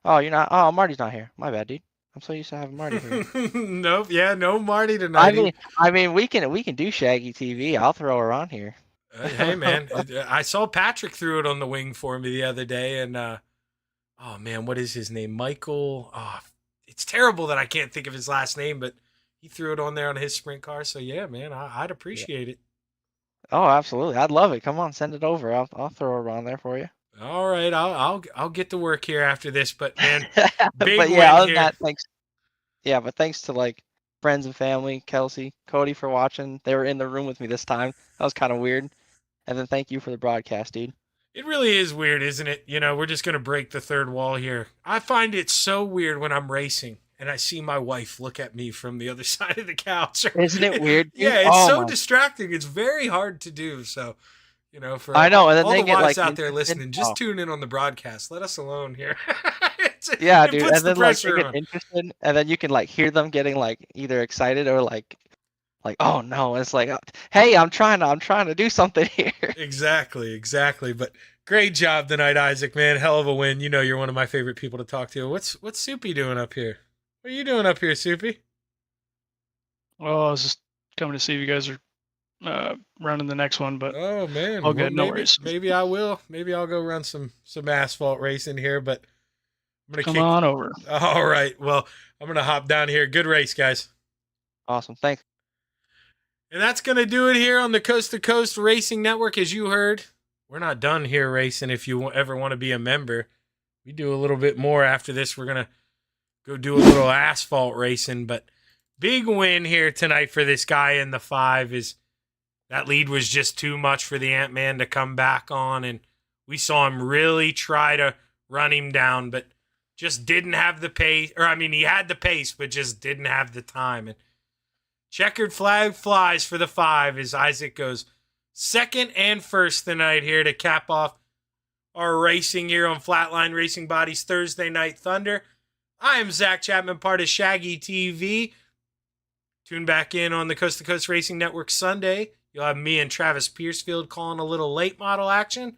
Oh, you're not. Oh, Marty's not here. My bad, dude. I'm so used to having Marty here. Nope. Yeah, no Marty tonight. I mean, we can do Shaggy TV. I'll throw her on here. Hey, man, I saw Patrick threw it on the wing for me the other day, and oh man, what is his name? Michael. Oh, it's terrible that I can't think of his last name, but he threw it on there on his sprint car. So yeah, man, I'd appreciate it. Oh, absolutely. I'd love it. Come on, send it over. I'll throw her on there for you. All right, I'll get to work here after this. But man, big but win yeah, other here. than that, thanks. Yeah, but thanks to like friends and family, Kelsey, Cody for watching. They were in the room with me this time. That was kind of weird. And then thank you for the broadcast, dude. It really is weird, isn't it? You know, we're just gonna break the third wall here. I find it so weird when I'm racing and I see my wife look at me from the other side of the couch. Isn't it weird? Dude? Yeah, it's Oh so my- distracting. It's very hard to do. So, you know, for I know, and then all they the get, wives like, out there interested- listening, just oh. tune in on the broadcast. Let us alone here. Yeah, it dude. puts And the then like they pressure get on. interested, and then you can like hear them getting like either excited or like oh no. And it's like, hey, I'm trying to do something here. Exactly. But great job tonight, Isaac, man. Hell of a win. You know you're one of my favorite people to talk to. What's Soupy doing up here? What are you doing up here, Soupy? Well, I was just coming to see if you guys are running the next one, but Oh man. all good, no maybe, worries. maybe I will. Maybe I'll go run some asphalt racing here, but I'm gonna Come kick. on over. All right. Well, I'm gonna hop down here. Good race, guys. Awesome. Thanks. And that's going to do it here on the Coast to Coast Racing Network. As you heard, we're not done here racing. If you ever want to be a member, we do a little bit more after this. We're going to go do a little asphalt racing. But big win here tonight for this guy in the 5 is that lead was just too much for the Ant-Man to come back on. And we saw him really try to run him down, but just didn't have the pace. Or, I mean, he had the pace, but just didn't have the time. And checkered flag flies for the 5 as Isaac goes second and first tonight here to cap off our racing here on Flatline Racing Bodies Thursday Night Thunder. I am Zach Chapman, part of Shaggy TV. Tune back in on the Coast to Coast Racing Network Sunday. You'll have me and Travis Piercefield calling a little late model action.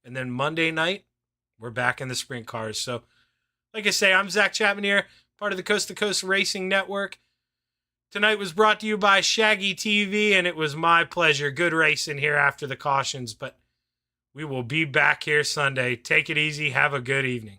And then Monday night, we're back in the sprint cars. So, like I say, I'm Zach Chapman here, part of the Coast to Coast Racing Network. Tonight was brought to you by Shaggy TV, and it was my pleasure. Good racing here after the cautions, but we will be back here Sunday. Take it easy. Have a good evening.